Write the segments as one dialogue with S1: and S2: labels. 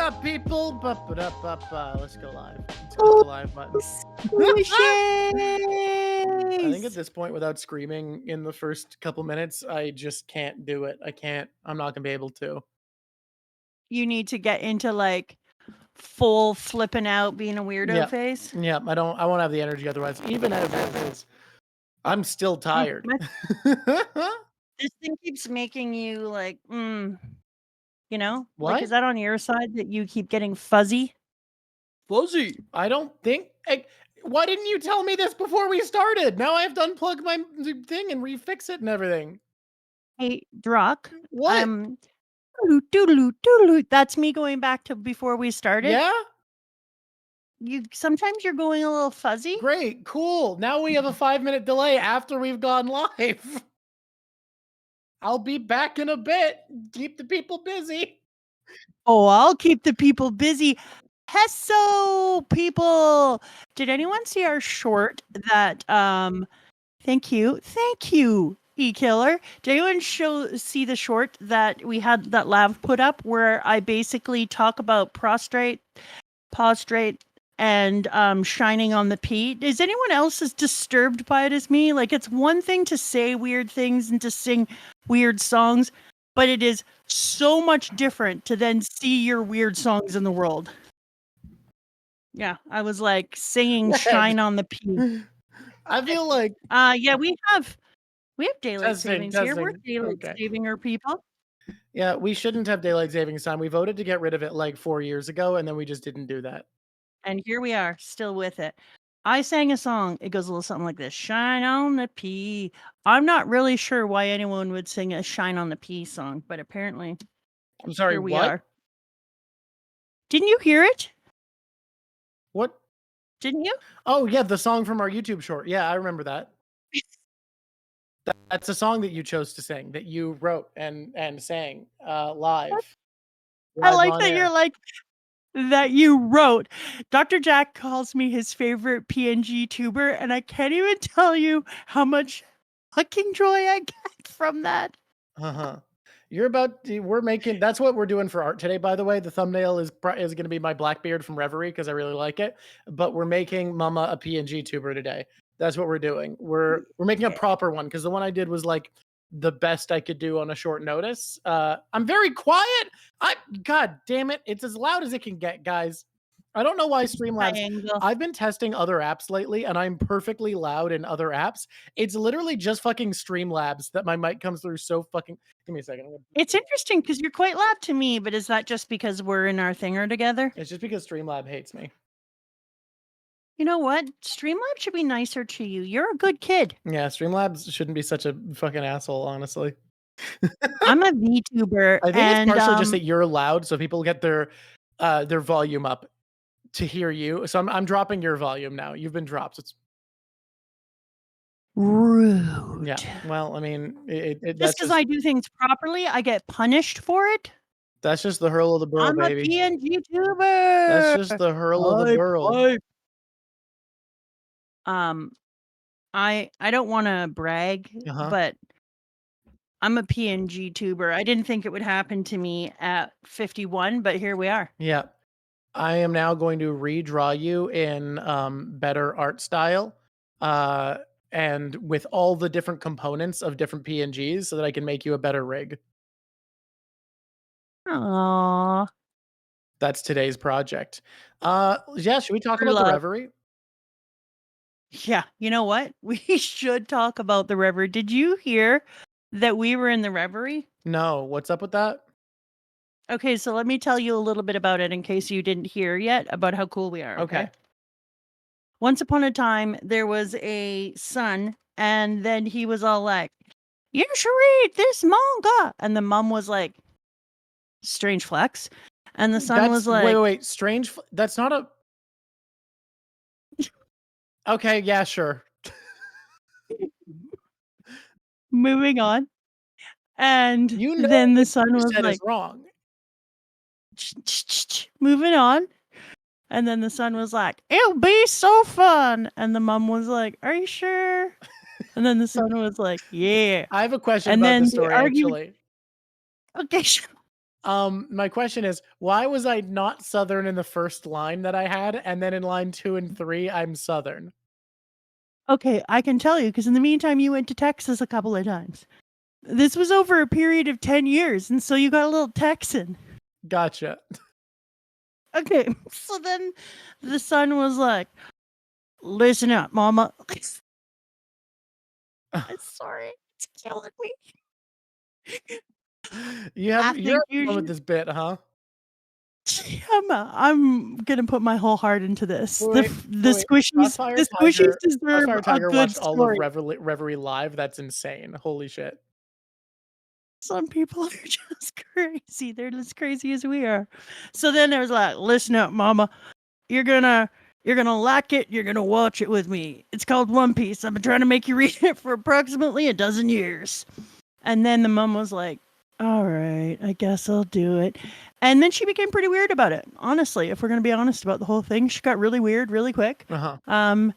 S1: up, people? Let's go live. Let's go to the live button. I think at this point, without screaming in the first couple minutes, I just can't do it. I can't. I'm not gonna be able to.
S2: You need to get into like full flipping out, being a weirdo phase.
S1: Yeah, I won't have the energy otherwise. Even as it is, I'm still tired.
S2: This thing keeps making you like, you know,
S1: What?
S2: like, is that on your side that you keep getting fuzzy?
S1: Fuzzy. I don't think. Why didn't you tell me this before we started? Now I have to unplug my thing and refix it and everything.
S2: Hey, Drawk.
S1: What?
S2: That's me going back to before we started.
S1: Yeah?
S2: Sometimes you're going a little fuzzy.
S1: Great, cool. Now we have a 5-minute delay after we've gone live. I'll be back in a bit. Keep the people busy.
S2: Oh, I'll keep the people busy. Hello, people. Did anyone see our short that thank you, E-Killer. Did anyone see the short that we had that Lav put up where I basically talk about prostrate, and shining on the P? Is anyone else as disturbed by it as me? Like, it's one thing to say weird things and to sing weird songs, but it is so much different to then see your weird songs in the world. Yeah, I was like singing "Shine on the P."
S1: I feel like
S2: yeah, we have daylight savings here. We're daylight saving our people.
S1: Yeah, we shouldn't have daylight savings time. We voted to get rid of it like 4 years ago, and then we just didn't do that.
S2: And here we are, still with it. I sang a song. It goes a little something like this: "Shine on the P." I'm not really sure why anyone would sing a "Shine on the P" song, but apparently,
S1: I'm sorry.
S2: Here we
S1: what?
S2: are. Didn't you hear it?
S1: What?
S2: Didn't you?
S1: Oh yeah, the song from our YouTube short. Yeah, I remember that. That's a song that you chose to sing, that you wrote and sang live.
S2: I like that you're like, that you wrote. Dr. Jack calls me his favorite PNG tuber, and I can't even tell you how much fucking joy I get from that.
S1: We're making, that's what we're doing for art today, by the way. The thumbnail is going to be my Blackbeard from Reverie because I really like it, but we're making Mama a PNG tuber today. That's what we're doing. We're making a proper one because the one I did was like the best I could do on a short notice. I'm very quiet. God damn it. It's as loud as it can get, guys. I don't know why Streamlabs. I've been testing other apps lately and I'm perfectly loud in other apps. It's literally just fucking Streamlabs that my mic comes through so fucking. Give me a second.
S2: It's interesting because you're quite loud to me, but is that just because we're in our thinger together?
S1: It's just because Streamlab hates me.
S2: You know what? Streamlabs should be nicer to you. You're a good kid.
S1: Yeah, Streamlabs shouldn't be such a fucking asshole, honestly.
S2: I'm a VTuber.
S1: I think it's partially just that you're loud, so people get their volume up to hear you. So I'm dropping your volume now. You've been dropped. It's
S2: rude.
S1: Yeah. Well, I mean,
S2: just because I do things properly, I get punished for it.
S1: That's just the hurl of the burl, baby.
S2: I'm a PNG tuber.
S1: That's just the hurl of the burl.
S2: I don't want to brag, but I'm a PNG tuber. I didn't think it would happen to me at 51, but here we are.
S1: Yeah. I am now going to redraw you in better art style and with all the different components of different PNGs so that I can make you a better rig.
S2: Aww.
S1: That's today's project. Yeah, should we talk about the Reverie?
S2: Yeah, you know what? We should talk about the Reverie. Did you hear that we were in the Reverie?
S1: No, what's up with that?
S2: Okay, so let me tell you a little bit about it in case you didn't hear yet about how cool we are. Okay. Once upon a time, there was a son, and then he was all like, "You should read this manga," and the mom was like, "Strange flex," and the son was like,
S1: "Wait, strange? That's not a." Okay, yeah, sure.
S2: Moving on, and then the son was like,
S1: "Wrong."
S2: Moving on, and then the son was like, "It'll be so fun," and the mom was like, "Are you sure?" And then the son was like, "Yeah."
S1: I have a question about the story, actually.
S2: Okay.
S1: My question is, why was I not Southern in the first line that I had, and then in line 2 and 3, I'm Southern?
S2: Okay, I can tell you because in the meantime, you went to Texas a couple of times. This was over a period of 10 years, and so you got a little Texan.
S1: Gotcha.
S2: Okay, so then the son was like, listen up, mama. I'm sorry, it's killing me.
S1: You're
S2: I
S1: having
S2: think you
S1: fun with
S2: should.
S1: this bit, huh?
S2: I'm gonna put my whole heart into this.
S1: Wait,
S2: The
S1: wait.
S2: squishies,
S1: Crossfire
S2: the squishies
S1: Tiger
S2: deserve
S1: Crossfire
S2: a
S1: Tiger
S2: good
S1: watched all of
S2: story.
S1: Reverie live. That's insane. Holy shit.
S2: Some people are just crazy. They're as crazy as we are. So then there's like, listen up, mama. You're gonna like it. You're gonna watch it with me. It's called One Piece. I've been trying to make you read it for approximately a dozen years. And then the mom was like, all right, I guess I'll do it. And then she became pretty weird about it. Honestly, if we're gonna be honest about the whole thing, she got really weird really quick.
S1: Uh-huh.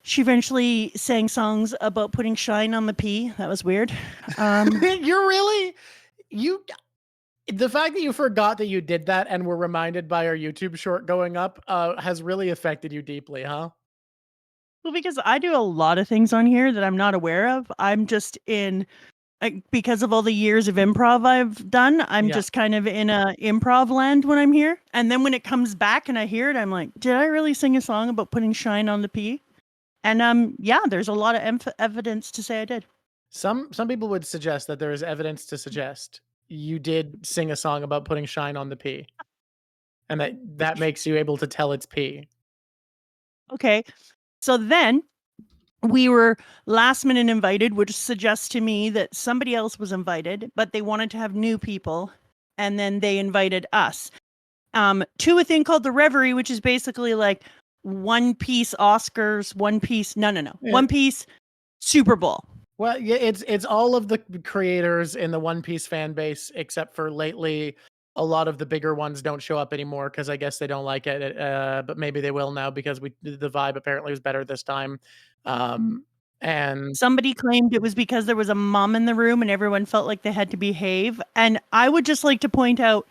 S2: She eventually sang songs about putting shine on the P. That was weird.
S1: You're really the fact that you forgot that you did that and were reminded by our YouTube short going up has really affected you deeply, huh?
S2: Well, because I do a lot of things on here that I'm not aware of. I'm just in because of all the years of improv I've done, I'm just kind of in a improv land when I'm here. And then when it comes back and I hear it, I'm like, did I really sing a song about putting shine on the P? And yeah, there's a lot of evidence to say I did.
S1: Some people would suggest that there is evidence to suggest you did sing a song about putting shine on the P, and that makes you able to tell it's P.
S2: Okay. So then we were last minute invited, which suggests to me that somebody else was invited, but they wanted to have new people. And then they invited us to a thing called the Reverie, which is basically like One Piece Oscars, One Piece. No.
S1: Yeah.
S2: One Piece Super Bowl.
S1: Well, yeah, it's all of the creators in the One Piece fan base, except for lately, a lot of the bigger ones don't show up anymore because I guess they don't like it. But maybe they will now because the vibe apparently was better this time. And
S2: somebody claimed it was because there was a mom in the room and everyone felt like they had to behave. And I would just like to point out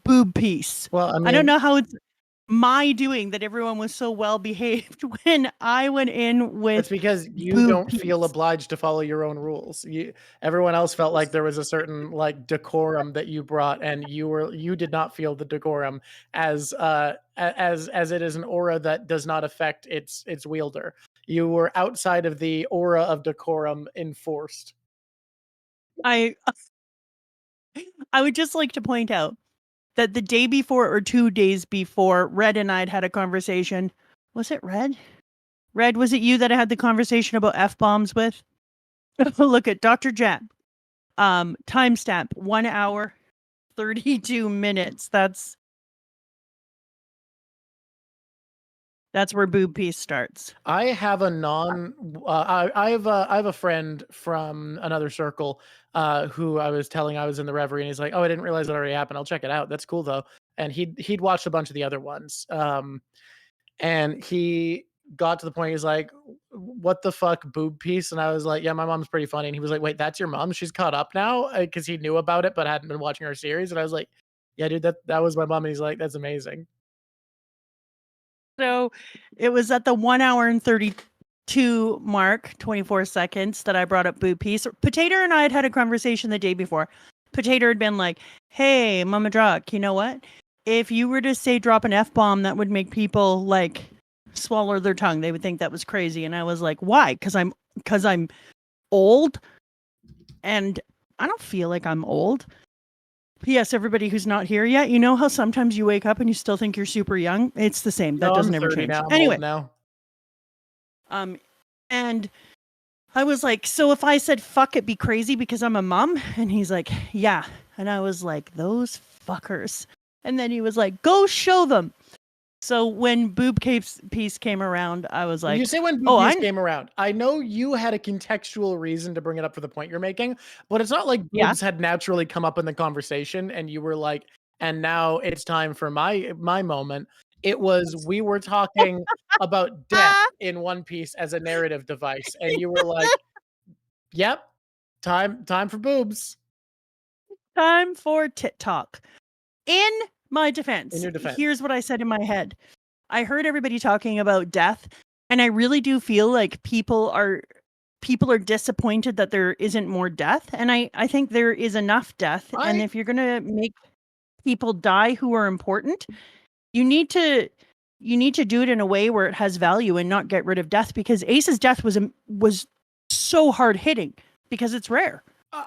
S2: boob piece.
S1: Well, I mean,
S2: I don't know how it's my doing that everyone was so well behaved when I went in with.
S1: It's because you don't feel obliged to follow your own rules. Everyone else felt like there was a certain like decorum that you brought, and you did not feel the decorum as it is an aura that does not affect its wielder. You were outside of the aura of decorum enforced.
S2: I would just like to point out that the day before or 2 days before, Red and I had a conversation. Was it Red? Red, was it you that I had the conversation about F-bombs with? Look at Dr. Jap. Timestamp 1 hour, 32 minutes. That's where boob piece starts.
S1: I have a I have a friend from another circle who I was telling I was in the Reverie, and he's like, "Oh, I didn't realize it already happened. I'll check it out. That's cool though." And he'd watched a bunch of the other ones, and he got to the point he's like, "What the fuck, boob piece?" And I was like, "Yeah, my mom's pretty funny." And he was like, "Wait, that's your mom? She's caught up now?" Because he knew about it but hadn't been watching our series. And I was like, "Yeah, dude, that was my mom." And he's like, "That's amazing."
S2: So it was at the 1 hour and 32 mark, 24 seconds, that I brought up boob piece. Potato and I had a conversation the day before. Potato had been like, hey, Mama Drawk, you know what? If you were to say drop an F-bomb, that would make people like swallow their tongue. They would think that was crazy. And I was like, why? Because I'm old, and I don't feel like I'm old. P.S. Everybody who's not here yet, you know how sometimes you wake up and you still think you're super young? It's the same. That doesn't ever change.
S1: Now.
S2: Anyway,
S1: now.
S2: And I was like, so if I said fuck it, be crazy because I'm a mom? And he's like, yeah. And I was like, those fuckers. And then he was like, go show them. So when boob piece came around, I was like,
S1: you say when boob piece came around. I know you had a contextual reason to bring it up for the point you're making, but it's not like boobs had naturally come up in the conversation and you were like, and now it's time for my moment. It was, we were talking about death in One Piece as a narrative device, and you were like, yep, time for boobs.
S2: Time for tit talk. In my defense,
S1: In your defense.
S2: here's what I said in my head. I heard everybody talking about death, and I really do feel like people are disappointed that there isn't more death, and I think there is enough death. And if you're gonna make people die who are important, you need to do it in a way where it has value and not get rid of death, because Ace's death was so hard hitting because it's rare.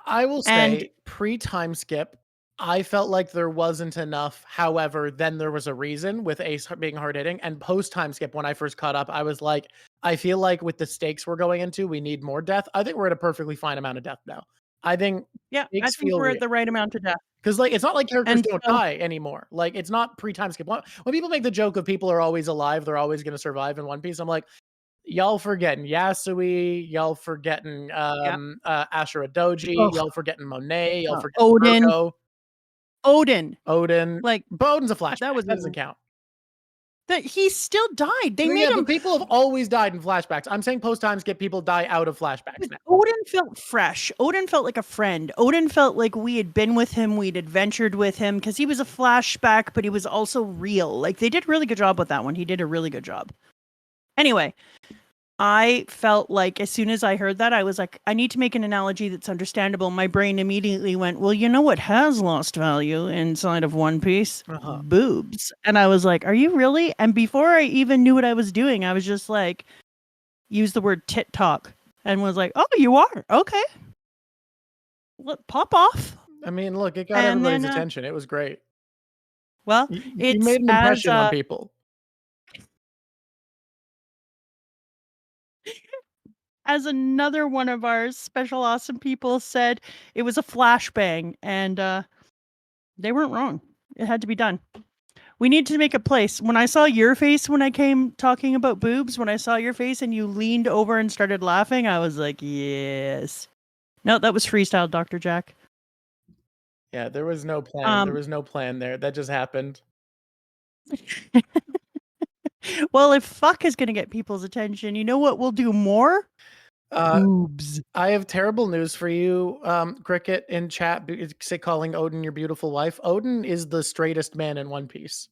S1: I will say, pre-time skip, I felt like there wasn't enough. However, then there was a reason with Ace being hard hitting. And post-time skip, when I first caught up, I was like, I feel like with the stakes we're going into, we need more death. I think we're at a perfectly fine amount of death now. I think
S2: I think we're at the right amount of death.
S1: Because like it's not like characters don't die anymore. Like it's not pre-time skip. When people make the joke of people are always alive, they're always going to survive in One Piece, I'm like, y'all forgetting Yasui, y'all forgetting Ashura Doji, y'all forgetting Monet, y'all forgetting Odin. Like, but Odin's a flashback. That doesn't count.
S2: That he still died. They made him.
S1: But people have always died in flashbacks. I'm saying post-time skip, people die out of flashbacks now.
S2: Odin felt fresh. Odin felt like a friend. Odin felt like we had been with him, we'd adventured with him, because he was a flashback, but he was also real. Like, they did a really good job with that one. He did a really good job. Anyway, I felt like as soon as I heard that, I was like, I need to make an analogy that's understandable. My brain immediately went, well, you know what has lost value inside of One Piece? Boobs. And I was like, are you really? And before I even knew what I was doing, I was just like, use the word tit talk, and was like, oh, you are? Okay. Pop off.
S1: I mean, look, it got everybody's attention. It was great.
S2: Well,
S1: you made an impression on people.
S2: As another one of our special awesome people said, it was a flashbang, and they weren't wrong. It had to be done. We need to make a place. When I saw your face when I came talking about boobs, when I saw your face and you leaned over and started laughing, I was like, yes. No, that was freestyle, Dr. Jack.
S1: Yeah, there was no plan. There was no plan there. That just happened.
S2: Well, if fuck is going to get people's attention, you know what we'll do more? Boobs.
S1: I have terrible news for you, Cricket in chat, calling Odin your beautiful wife. Odin is the straightest man in One Piece.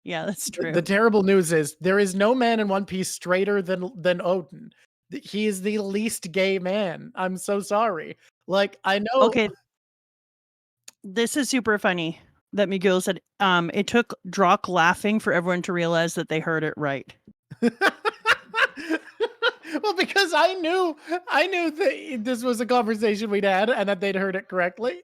S2: Yeah, that's true.
S1: The terrible news is there is no man in One Piece straighter than Odin. He is the least gay man. I'm so sorry. Like, I know.
S2: Okay. This is super funny that Miguel said, it took Drawk laughing for everyone to realize that they heard it right.
S1: Well, because I knew that this was a conversation we'd had and that they'd heard it correctly.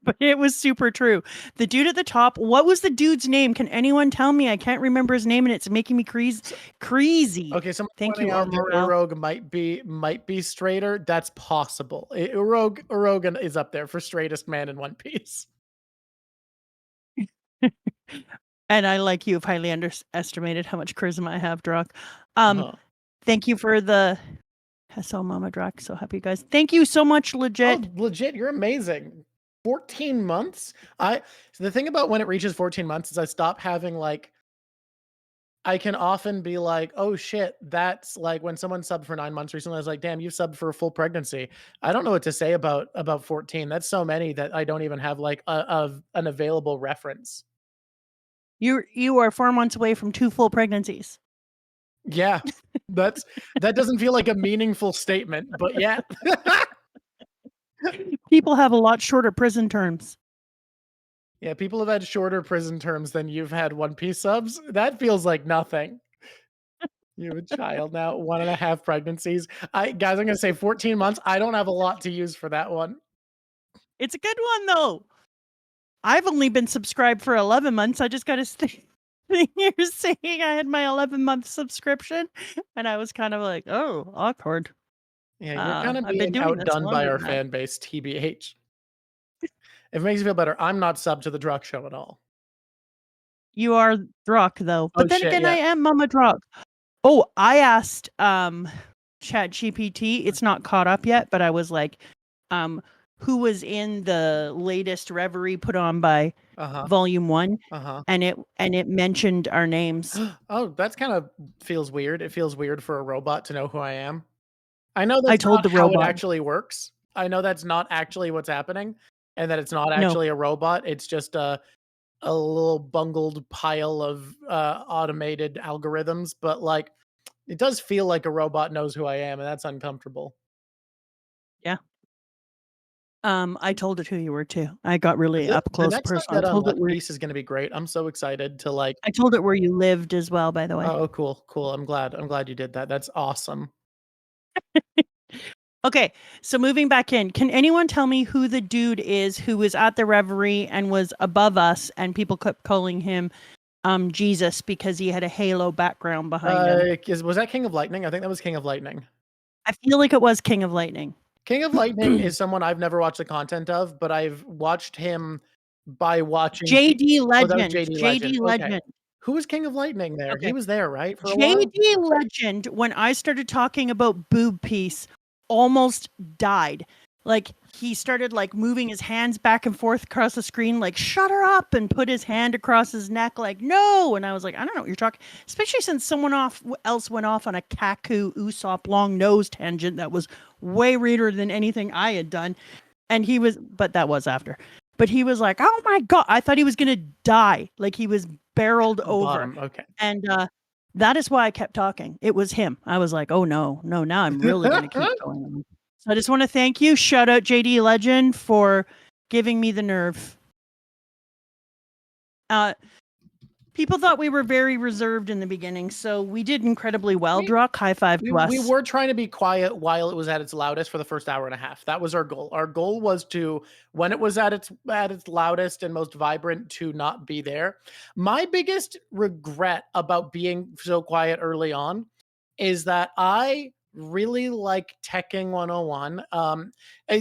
S2: But it was super true. The dude at the top, what was the dude's name? Can anyone tell me? I can't remember his name and it's making me crazy.
S1: Okay, so thank you. Urog might be straighter. That's possible. Urog is up there for straightest man in One Piece.
S2: And I, like you, have highly underestimated how much charisma I have, Drawk. Thank you for the Hello, Mama Drawk. So happy, guys. Thank you so much, legit.
S1: Oh, legit, you're amazing. 14 months? So the thing about when it reaches 14 months is I stop having like, I can often be like, oh shit, that's like when someone subbed for 9 months recently, I was like, damn, you subbed for a full pregnancy. I don't know what to say about 14. That's so many that I don't even have like an available reference.
S2: You are 4 months away from 2 full pregnancies.
S1: Yeah, that doesn't feel like a meaningful statement, but yeah.
S2: People have a lot shorter prison terms.
S1: Yeah, people have had shorter prison terms than you've had One Piece subs. That feels like nothing. You have a child now, 1.5 pregnancies. Guys, I'm going to say 14 months. I don't have a lot to use for that one.
S2: It's a good one, though. I've only been subscribed for 11 months. I just got to stay. You're saying I had my 11-month subscription, and I was kind of like, oh, awkward.
S1: Yeah, you're kind of being outdone by our fan base, TBH. If it makes you feel better, I'm not subbed to the Drawk show at all.
S2: You are Drawk, though. But then again, I am Mama Drawk. Oh, I asked ChatGPT. It's not caught up yet, but I was like, who was in the latest Reverie put on by Volume 1, and it mentioned our names.
S1: Oh, that's kind of feels weird. It feels weird for a robot to know who I am. I know
S2: I
S1: that's
S2: told
S1: not
S2: the
S1: how it
S2: robot.
S1: actually works. I know that's not actually what's happening, and that it's not
S2: No.
S1: actually a robot. It's just a little bungled pile of automated algorithms. But like, it does feel like a robot knows who I am, and that's uncomfortable.
S2: Yeah. I told it who you were too. I got really up
S1: The
S2: close
S1: next
S2: personal.
S1: update on One Piece is going to be great. I'm so excited to like.
S2: I told it where you lived as well, by the way.
S1: Oh, cool, cool. I'm glad you did that. That's awesome.
S2: Okay, so moving back in, can anyone tell me who the dude is who was at the Reverie and was above us, and people kept calling him Jesus because he had a halo background behind him?
S1: Was that King of Lightning? I think that was King of Lightning.
S2: I feel like it was King of Lightning.
S1: King of Lightning is someone I've never watched the content of, but I've watched him by watching
S2: JD
S1: Oh, that was
S2: Legend.
S1: JD Legend.
S2: JD
S1: Okay.
S2: Legend.
S1: Who was King of Lightning there? He
S2: Okay.
S1: was there, right? For a while?
S2: JD Legend, when I started talking about Boob Piece, almost died. Like, he started like moving his hands back and forth across the screen, like, shut her up, and put his hand across his neck, like, no. And I was like, I don't know what you're talking, especially since someone else went off on a Kaku Usopp long nose tangent that was way reader than anything I had done. And he was, but that was after. But he was like, oh my God, I thought he was going to die. Like, he was barreled over.
S1: Bottom. Okay.
S2: And that is why I kept talking. It was him. I was like, oh no, now I'm really going to keep going on. So I just want to thank you. Shout out JD Legend for giving me the nerve. People thought we were very reserved in the beginning, so we did incredibly well. Drawk, high five to us.
S1: We were trying to be quiet while it was at its loudest for the first hour and a half. That was our goal. Our goal was to, when it was at its loudest and most vibrant, to not be there. My biggest regret about being so quiet early on is that I really like Teching 101.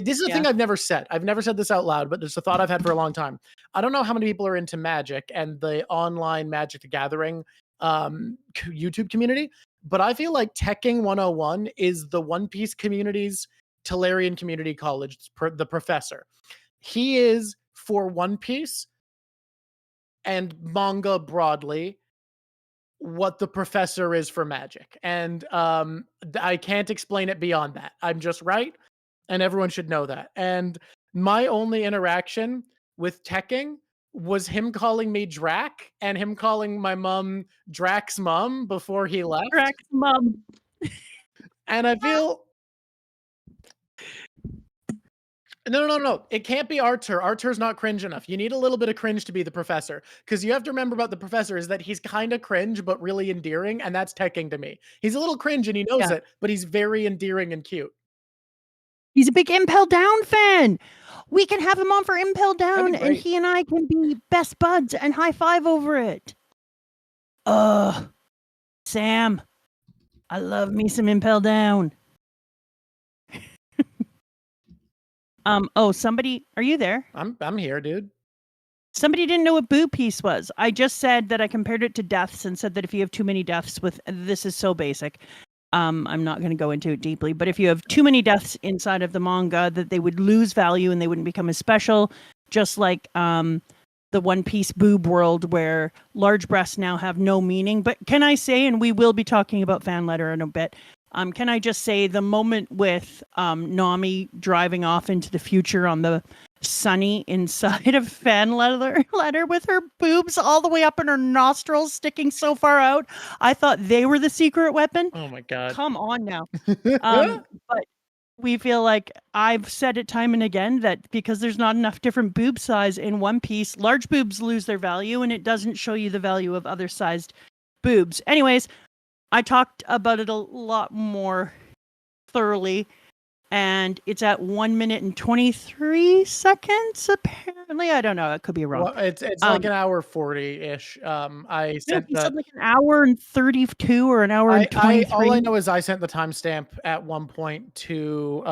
S1: This is a thing I've never said. I've never said this out loud, but it's a thought I've had for a long time. I don't know how many people are into Magic and the online Magic the Gathering YouTube community, but I feel like Teching 101 is the One Piece community's Tellurian Community College, the professor. He is, for One Piece and manga broadly, what the professor is for Magic. And I can't explain it beyond that. I'm just right, and everyone should know that. And my only interaction with Teching was him calling me Drac and him calling my mom Drac's mom before he left.
S2: Drac's mom.
S1: And I feel... No. It can't be Arthur. Arthur's not cringe enough. You need a little bit of cringe to be the professor. Because you have to remember about the professor is that he's kind of cringe, but really endearing. And that's Teching to me. He's a little cringe and he knows it, but he's very endearing and cute.
S2: He's a big Impel Down fan. We can have him on for Impel Down, and he and I can be best buds and high five over it. Sam, I love me some Impel Down. Somebody, are you there?
S1: I'm here, dude.
S2: Somebody didn't know what Boo Piece was. I just said that I compared it to deaths and said that if you have too many deaths with, this is so basic. I'm not going to go into it deeply, but if you have too many deaths inside of the manga, that they would lose value and they wouldn't become as special, just like the One Piece boob world where large breasts now have no meaning. But can I say, and we will be talking about fan letter in a bit, can I just say the moment with Nami driving off into the future on the Sunny inside of fan letter with her boobs all the way up in her nostrils sticking so far out, I thought they were the secret weapon.
S1: Oh my God.
S2: Come on now. But we feel like I've said it time and again that because there's not enough different boob size in One Piece, large boobs lose their value and it doesn't show you the value of other sized boobs. Anyways, I talked about it a lot more thoroughly, and it's at 1 minute and 23 seconds. Apparently, I don't know. It could be wrong.
S1: Well, it's like an hour 40-ish. I sent
S2: you said like an hour and 32 or an hour and 23.
S1: All I know is I sent the timestamp at one point to.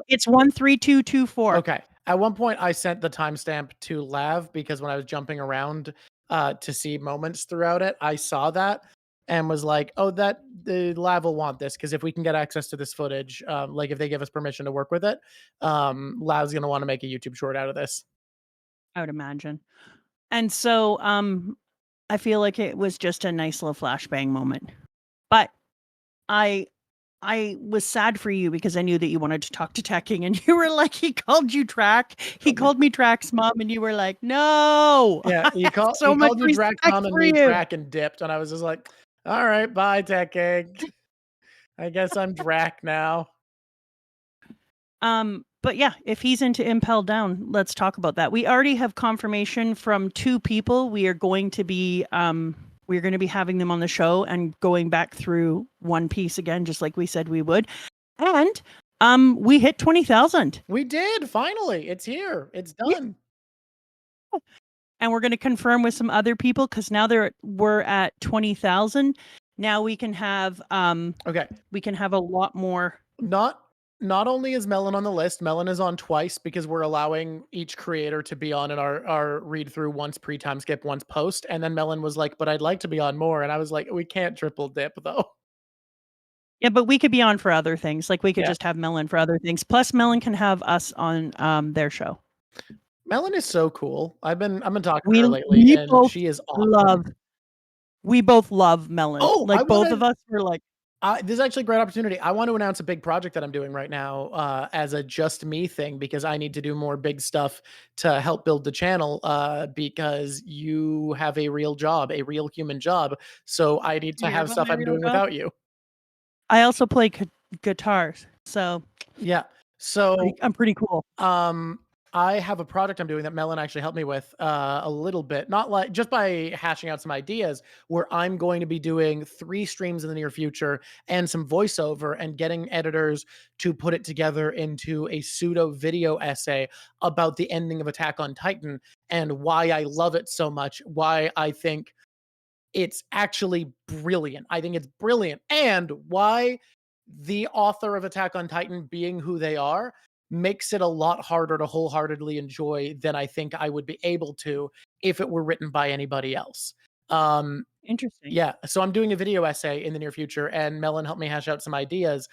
S2: It's 13224.
S1: Okay. At one point, I sent the timestamp to Lav because when I was jumping around to see moments throughout it, I saw that. And was like, oh, that the Lav will want this because if we can get access to this footage, like if they give us permission to work with it, Lav's gonna want to make a YouTube short out of this.
S2: I would imagine. And so I feel like it was just a nice little flashbang moment. But I I was sad for you because I knew that you wanted to talk to Tacking, and you were like, he called you Track. He called me Track's mom, and you were like, no.
S1: Yeah, he called you Drac mom and me Drac and dipped, and I was just like, all right, bye, Tech Egg. I guess I'm Drac now.
S2: But yeah, if he's into Impel Down, let's talk about that. We already have confirmation from 2 people. We are going to be having them on the show and going back through One Piece again, just like we said we would. And we hit 20,000.
S1: We did, finally. It's here. It's done.
S2: Yeah. And we're going to confirm with some other people because now we're at 20,000. Now we can have we can have a lot more.
S1: Not only is Melon on the list, Melon is on twice because we're allowing each creator to be on in our read through once pre-time skip, once post. And then Melon was like, but I'd like to be on more. And I was like, we can't triple dip though.
S2: Yeah, but we could be on for other things. Like we could just have Melon for other things. Plus Melon can have us on their show.
S1: Melon is so cool. I've been talking to her lately and she is awesome.
S2: We both love Melon.
S1: Oh,
S2: like both of us were like,
S1: this is actually a great opportunity. I want to announce a big project that I'm doing right now as a just me thing because I need to do more big stuff to help build the channel because you have a real job, a real human job. So I need to have stuff I'm doing without you.
S2: I also play guitars. So
S1: yeah. So
S2: I'm pretty cool.
S1: I have a project I'm doing that Melon actually helped me with a little bit, not like just by hashing out some ideas, where I'm going to be doing 3 streams in the near future and some voiceover and getting editors to put it together into a pseudo video essay about the ending of Attack on Titan and why I love it so much, why I think it's actually brilliant. I think it's brilliant. And why the author of Attack on Titan being who they are makes it a lot harder to wholeheartedly enjoy than I think I would be able to if it were written by anybody else.
S2: Interesting.
S1: Yeah. So I'm doing a video essay in the near future and Melon helped me hash out some ideas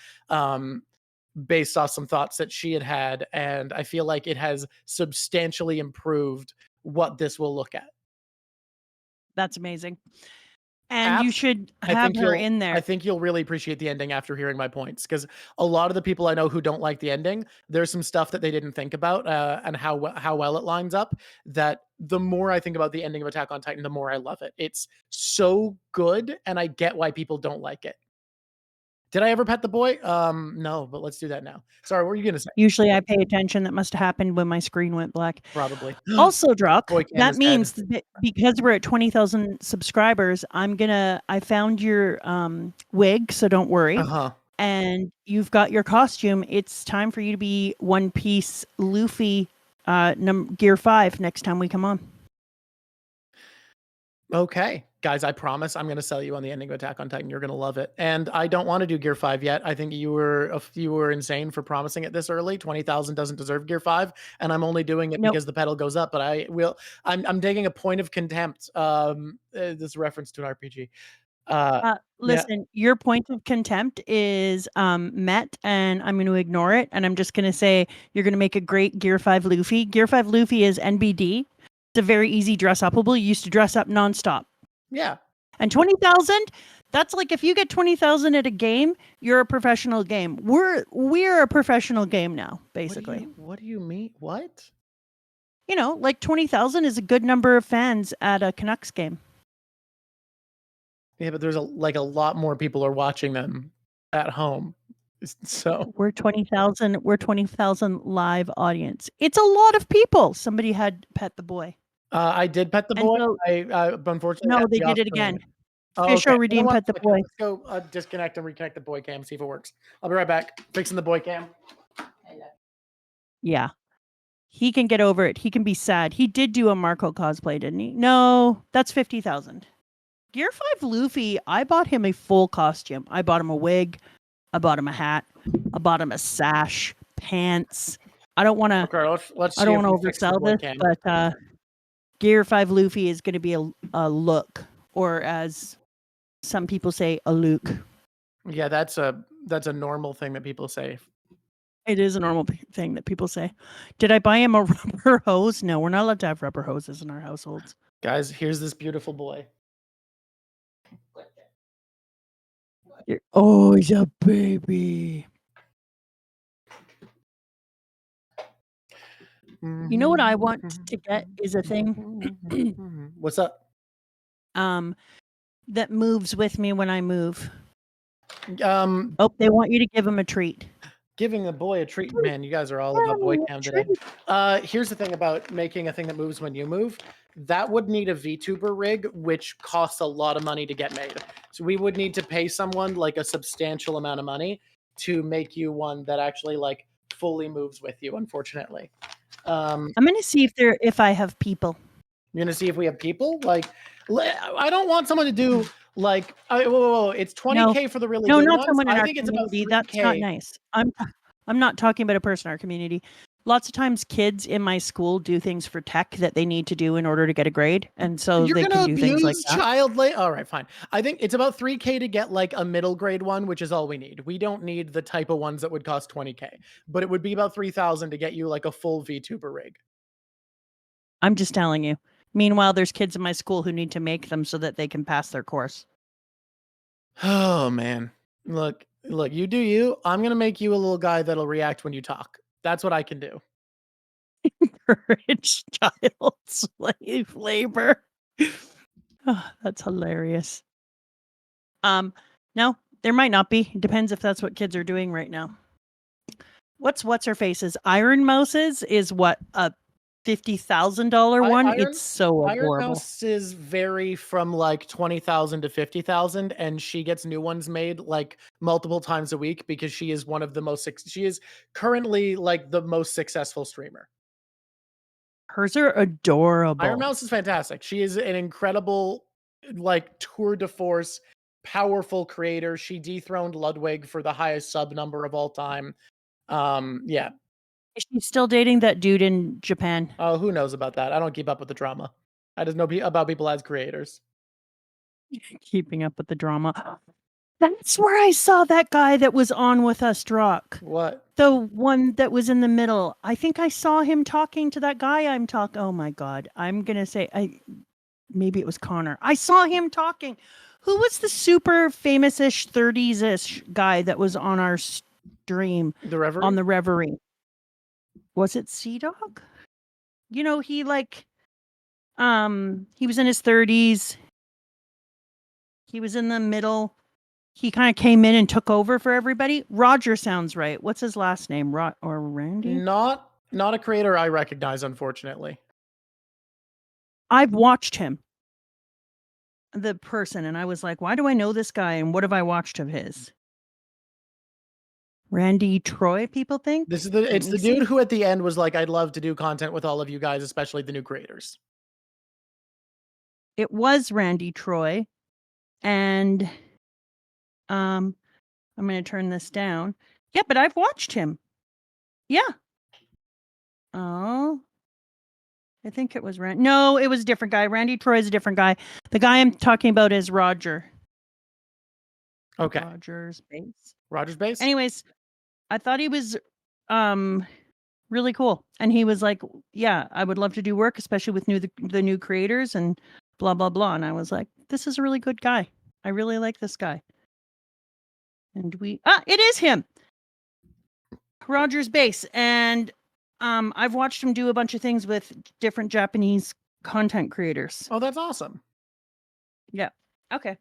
S1: based off some thoughts that she had. And I feel like it has substantially improved what this will look at.
S2: That's amazing. And you should have her in there.
S1: I think you'll really appreciate the ending after hearing my points, because a lot of the people I know who don't like the ending, there's some stuff that they didn't think about and how well it lines up, that the more I think about the ending of Attack on Titan, the more I love it. It's so good, and I get why people don't like it. Did I ever pet the boy? No, but let's do that now. Sorry, what were you going to say?
S2: Usually I pay attention. That must have happened when my screen went black.
S1: Probably.
S2: Also, Drawk, that means that because we're at 20,000 subscribers, I found your wig, so don't worry. And you've got your costume. It's time for you to be One Piece Luffy Gear 5 next time we come on.
S1: Okay, guys, I promise I'm going to sell you on the ending of Attack on Titan. You're going to love it. And I don't want to do Gear 5 yet. I think you were insane for promising it this early. 20,000 doesn't deserve Gear 5, and I'm only doing it because the pedal goes up, but I'm taking a point of contempt. This reference to an RPG.
S2: Listen, your point of contempt is met, and I'm going to ignore it, and I'm just going to say you're going to make a great Gear 5 Luffy. Gear 5 Luffy is NBD. It's a very easy dress-upable. You used to dress up nonstop.
S1: Yeah.
S2: And 20,000, that's like if you get 20,000 at a game, you're a professional game. We're a professional game now, basically.
S1: What do you mean? What?
S2: You know, like 20,000 is a good number of fans at a Canucks game.
S1: Yeah, but there's a lot more people are watching them at home. So
S2: we're 20,000 live audience. It's a lot of people. Somebody had pet the boy.
S1: I did pet the boy. So, I unfortunately
S2: no, they did it again. Official redeem pet the boy.
S1: Let's go disconnect and reconnect the boy cam, see if it works. I'll be right back. Fixing the boy cam.
S2: Yeah. He can get over it. He can be sad. He did do a Marco cosplay, didn't he? No, that's 50,000. Gear 5 Luffy, I bought him a full costume. I bought him a wig. I bought him a hat. I bought him a sash, pants. I don't want to.
S1: Okay, let's.
S2: I don't want to oversell this, but Gear 5 Luffy is going to be a look, or as some people say, a Luke.
S1: Yeah, that's a normal thing that people say.
S2: It is a normal thing that people say. Did I buy him a rubber hose? No, we're not allowed to have rubber hoses in our households.
S1: Guys, here's this beautiful boy.
S2: You're always a baby. You know what I want to get is a thing.
S1: What's up?
S2: That moves with me when I move.
S1: Oh,
S2: they want you to give him a treat.
S1: Giving a boy a treat, man. You guys are all about boy cam today. Here's the thing about making a thing that moves when you move. That would need a VTuber rig, which costs a lot of money to get made. So we would need to pay someone like a substantial amount of money to make you one that actually like fully moves with you. Unfortunately,
S2: I'm gonna see if I have people.
S1: You're gonna see if we have people. Like, I don't want someone to do like. Whoa, it's 20K for the really good
S2: not
S1: ones.
S2: someone in
S1: I
S2: our
S1: think it's about
S2: community.
S1: 3K.
S2: That's not nice. I'm not talking about a person in our community. Lots of times kids in my school do things for tech that they need to do in order to get a grade. And so
S1: You're
S2: they
S1: gonna
S2: can do things like
S1: abuse
S2: that.
S1: child labor. All right, fine. I think it's about 3K to get like a middle grade one, which is all we need. We don't need the type of ones that would cost 20K, but it would be about 3,000 to get you like a full VTuber rig.
S2: I'm just telling you. Meanwhile, there's kids in my school who need to make them so that they can pass their course.
S1: Oh man. Look, you do you. I'm gonna make you a little guy that'll react when you talk. That's what I can do.
S2: Encourage child slave labor. Oh, that's hilarious. No, there might not be. It depends if that's what kids are doing right now. What's her face's Iron Mouse's is what a $50,000 one. It's so adorable.
S1: Iron Mouse's vary from like 20,000 to 50,000, and she gets new ones made like multiple times a week because she is one of the most. She is currently like the most successful streamer.
S2: Hers are adorable.
S1: Iron Mouse is fantastic. She is an incredible, like tour de force, powerful creator. She dethroned Ludwig for the highest sub number of all time. Yeah.
S2: Is she still dating that dude in Japan?
S1: Oh, who knows about that? I don't keep up with the drama. I just know about people as creators.
S2: Keeping up with the drama. That's where I saw that guy that was on with us, Drawk.
S1: What?
S2: The one that was in the middle. I think I saw him talking to that guy I'm talking. Oh my God. I'm going to say, maybe it was Connor. I saw him talking. Who was the super famous-ish 30s-ish guy that was on our stream?
S1: The Reverie?
S2: On the Reverie. Was it Sea Dog? You know, he like, he was in his 30s. He was in the middle. He kind of came in and took over for everybody. Roger sounds right. What's his last name? Or Randy?
S1: Not a creator I recognize, unfortunately.
S2: I've watched him, the person, and I was like, why do I know this guy? And what have I watched of his? Randy Troy, people think?
S1: It's the dude who at the end was like, I'd love to do content with all of you guys, especially the new creators.
S2: It was Randy Troy. And I'm going to turn this down. Yeah, but I've watched him. Yeah. Oh, I think it was No, it was a different guy. Randy Troy is a different guy. The guy I'm talking about is Roger.
S1: Okay.
S2: Roger's base.
S1: Roger's base?
S2: Anyways, I thought he was really cool. And he was like, yeah, I would love to do work, especially with the new creators and blah, blah, blah. And I was like, this is a really good guy. I really like this guy. And it is him. Roger's base. And I've watched him do a bunch of things with different Japanese content creators.
S1: Oh, that's awesome.
S2: Yeah. Okay.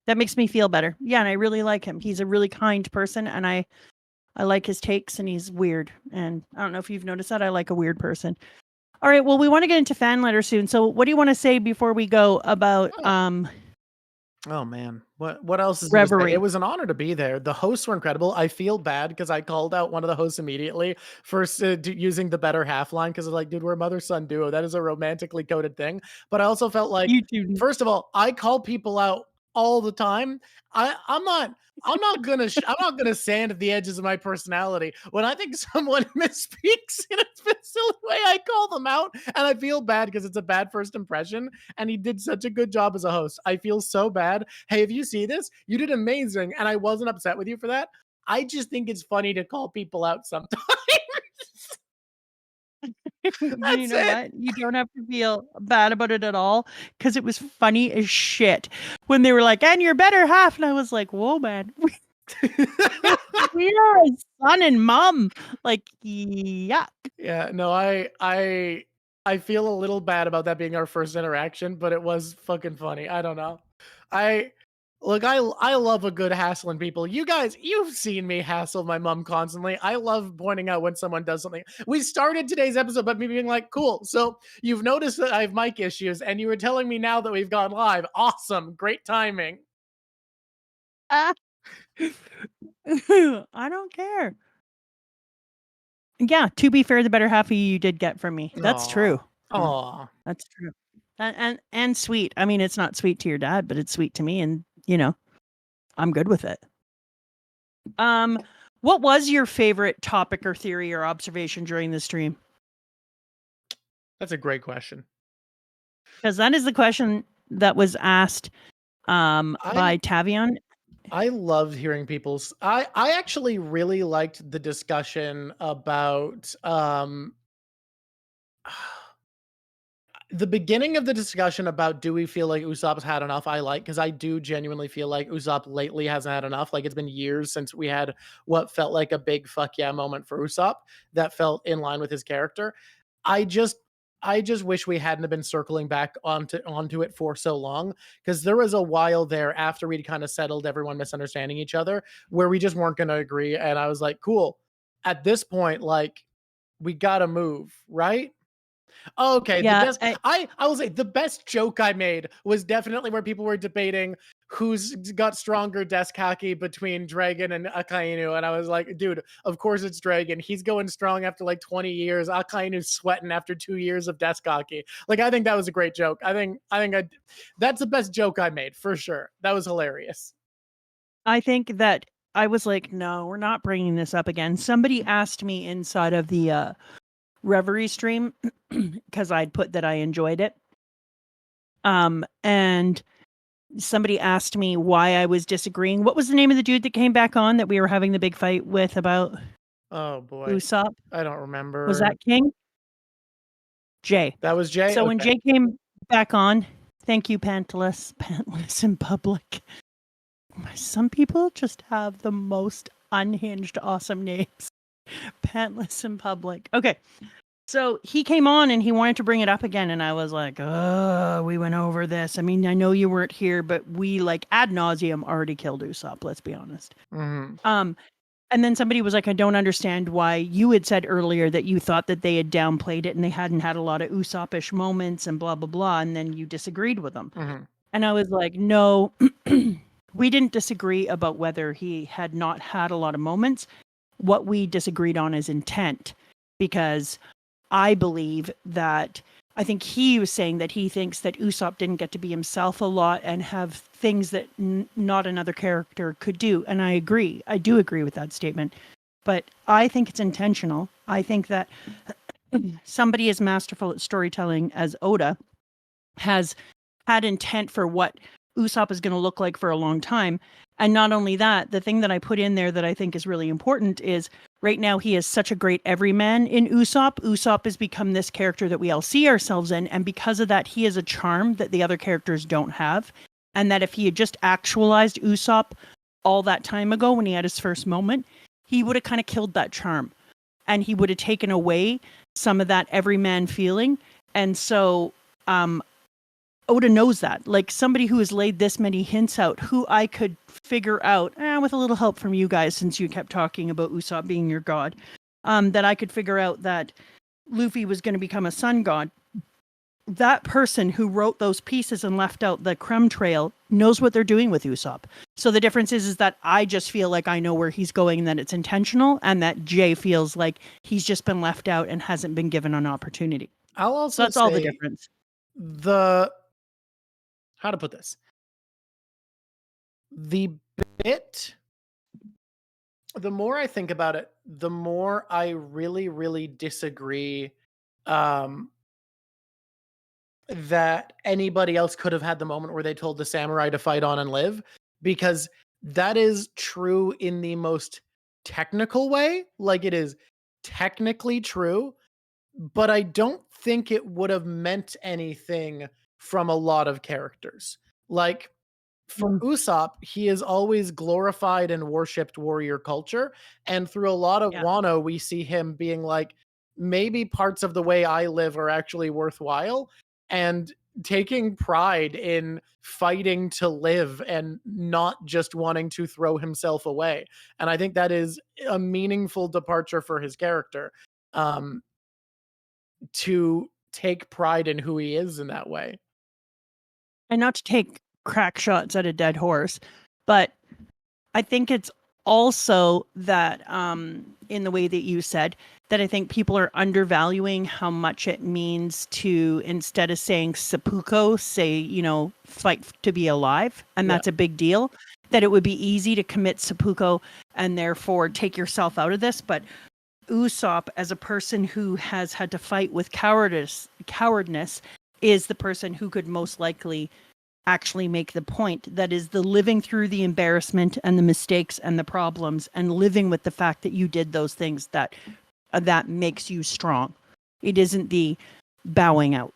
S2: That makes me feel better. Yeah, and I really like him. He's a really kind person, and I like his takes, and he's weird. And I don't know if you've noticed that. I like a weird person. All right, well, we want to get into fan letter soon. So what do you want to say before we go about
S1: Oh man, what else is
S2: Reverie?
S1: It was an honor to be there. The hosts were incredible. I feel bad because I called out one of the hosts immediately for using the better half line because I was like, dude, we're a mother-son duo. That is a romantically coded thing. But I also felt like, first of all, I call people out all the time. I'm not gonna sand the edges of my personality. When I think someone misspeaks in a silly way, I call them out, and I feel bad because it's a bad first impression. And he did such a good job as a host. I feel so bad. Hey, if you see this, you did amazing, and I wasn't upset with you for that. I just think it's funny to call people out sometimes.
S2: You know
S1: it.
S2: what? You don't have to feel bad about it at all because it was funny as shit when they were like, "And your better half," and I was like, "Whoa, man, we are a son and mom." Like, yuck.
S1: Yeah, no, I feel a little bad about that being our first interaction, but it was fucking funny. I don't know. I Look, I love a good hassling people. You guys, you've seen me hassle my mom constantly. I love pointing out when someone does something. We started today's episode by me being like, cool. So you've noticed that I have mic issues, and you were telling me now that we've gone live. Awesome. Great timing.
S2: Ah. I don't care. Yeah, to be fair, the better half of you did get from me. That's true.
S1: Aw.
S2: That's true. And sweet. I mean, it's not sweet to your dad, but it's sweet to me, and I'm good with it. What was your favorite topic or theory or observation during the stream?
S1: That's a great question.
S2: Because that is the question that was asked by Tavion.
S1: I loved hearing people's. I actually really liked the discussion about the beginning of the discussion about do we feel like Usopp's had enough. I like because I do genuinely feel like Usopp lately hasn't had enough. Like it's been years since we had what felt like a big fuck yeah moment for Usopp that felt in line with his character. I just wish we hadn't been circling back onto it for so long because there was a while there after we'd kind of settled everyone misunderstanding each other where we just weren't going to agree, and I was like, cool. At this point, like we got to move, right? Okay,
S2: Yeah,
S1: I will say the best joke I made was definitely where people were debating who's got stronger desk hockey between Dragon and Akainu, and I was like, dude, of course it's Dragon. He's going strong after like 20 years. Akainu's sweating after 2 years of desk hockey. Like I think that was a great joke. That's the best joke I made for sure. That was hilarious.
S2: I think that I was like, no, we're not bringing this up again. Somebody asked me inside of the Reverie stream because I'd put that I enjoyed it. And somebody asked me why I was disagreeing. What was the name of the dude that came back on that we were having the big fight with about
S1: Oh boy.
S2: Usopp?
S1: I don't remember.
S2: Was that King? Jay.
S1: That was Jay?
S2: So when
S1: Okay.
S2: Jay came back on, thank you, Pantless in public. Some people just have the most unhinged, awesome names. Pantless in public. Okay. So he came on and he wanted to bring it up again. And I was like, we went over this. I mean, I know you weren't here, but we like ad nauseum already killed Usopp. Let's be honest.
S1: Mm-hmm.
S2: And then somebody was like, I don't understand why you had said earlier that you thought that they had downplayed it and they hadn't had a lot of Usopp-ish moments and blah, blah, blah. And then you disagreed with them.
S1: Mm-hmm.
S2: And I was like, no, we didn't disagree about whether he had not had a lot of moments. What we disagreed on is intent, because I believe that I think he was saying that he thinks that Usopp didn't get to be himself a lot and have things that not another character could do. And I agree. I do agree with that statement. But I think it's intentional. I think that somebody as masterful at storytelling as Oda has had intent for what Usopp is going to look like for a long time. And not only that, the thing that I put in there that I think is really important is right now he is such a great everyman in Usopp. Usopp has become this character that we all see ourselves in. And because of that, he has a charm that the other characters don't have. And that if he had just actualized Usopp all that time ago when he had his first moment, he would have kind of killed that charm. And he would have taken away some of that everyman feeling. And so Oda knows that. Like somebody who has laid this many hints out, who I could figure out, with a little help from you guys, since you kept talking about Usopp being your god, that I could figure out that Luffy was going to become a sun god. That person who wrote those pieces and left out the crumb trail knows what they're doing with Usopp. So the difference is that I just feel like I know where he's going and that it's intentional, and that Jay feels like he's just been left out and hasn't been given an opportunity.
S1: I'll also
S2: So that's all the difference.
S1: How to put this? The more I think about it, the more I really, really disagree that anybody else could have had the moment where they told the samurai to fight on and live, because that is true in the most technical way. Like it is technically true, but I don't think it would have meant anything from a lot of characters. Like for Usopp, he is always glorified and worshipped warrior culture. And through a lot of
S2: Yeah.
S1: Wano, we see him being like, maybe parts of the way I live are actually worthwhile. And taking pride in fighting to live and not just wanting to throw himself away. And I think that is a meaningful departure for his character. To take pride in who he is in that way.
S2: And not to take crack shots at a dead horse, but I think it's also that in the way that you said that I think people are undervaluing how much it means to, instead of saying seppuku, say, you know, fight to be alive, and that's a big deal, that it would be easy to commit seppuku and therefore take yourself out of this. But Usopp, as a person who has had to fight with cowardness is the person who could most likely actually make the point. That is the living through the embarrassment and the mistakes and the problems and living with the fact that you did those things that makes you strong. It isn't the bowing out.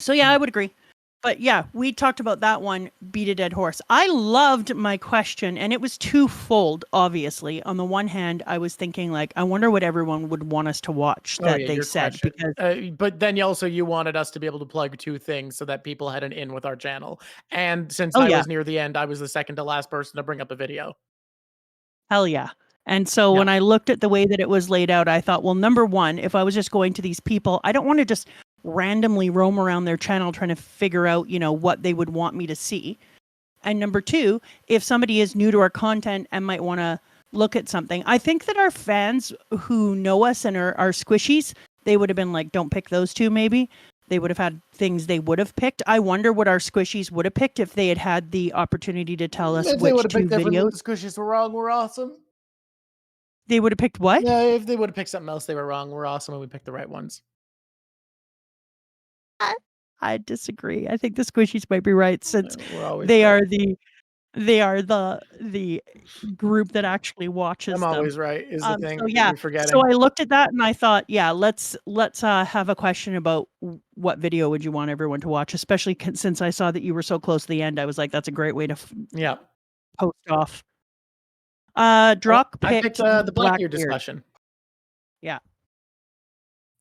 S2: So yeah, I would agree. But yeah, we talked about that one, beat a dead horse. I loved my question, and it was twofold, obviously. On the one hand, I was thinking, like, I wonder what everyone would want us to watch that they said.
S1: Question. Because but then you wanted us to be able to plug two things so that people had an in with our channel. And since I was near the end, I was the second to last person to bring up a video.
S2: Hell yeah. And so when I looked at the way that it was laid out, I thought, well, number one, if I was just going to these people, I don't want to just randomly roam around their channel trying to figure out, you know, what they would want me to see. And number two, if somebody is new to our content and might want to look at something, I think that our fans who know us and are squishies, they would have been like, don't pick those two, maybe. They would have had things they would have picked. I wonder what our squishies would have picked if they had had the opportunity to tell us
S1: if
S2: which
S1: they would have
S2: two
S1: picked
S2: videos.
S1: The squishies were wrong, we're awesome.
S2: They would have picked what?
S1: Yeah, if they would have picked something else, they were wrong. We're awesome and we picked the right ones.
S2: I disagree. I think the squishies might be right, since they are the group that actually watches
S1: I'm
S2: them.
S1: always right is the thing.
S2: So yeah, so I looked at that and I thought, yeah, let's have a question about what video would you want everyone to watch, especially since I saw that you were so close to the end. I was like, that's a great way to post off. Drawk picked
S1: the Blackbeard discussion.
S2: Yeah.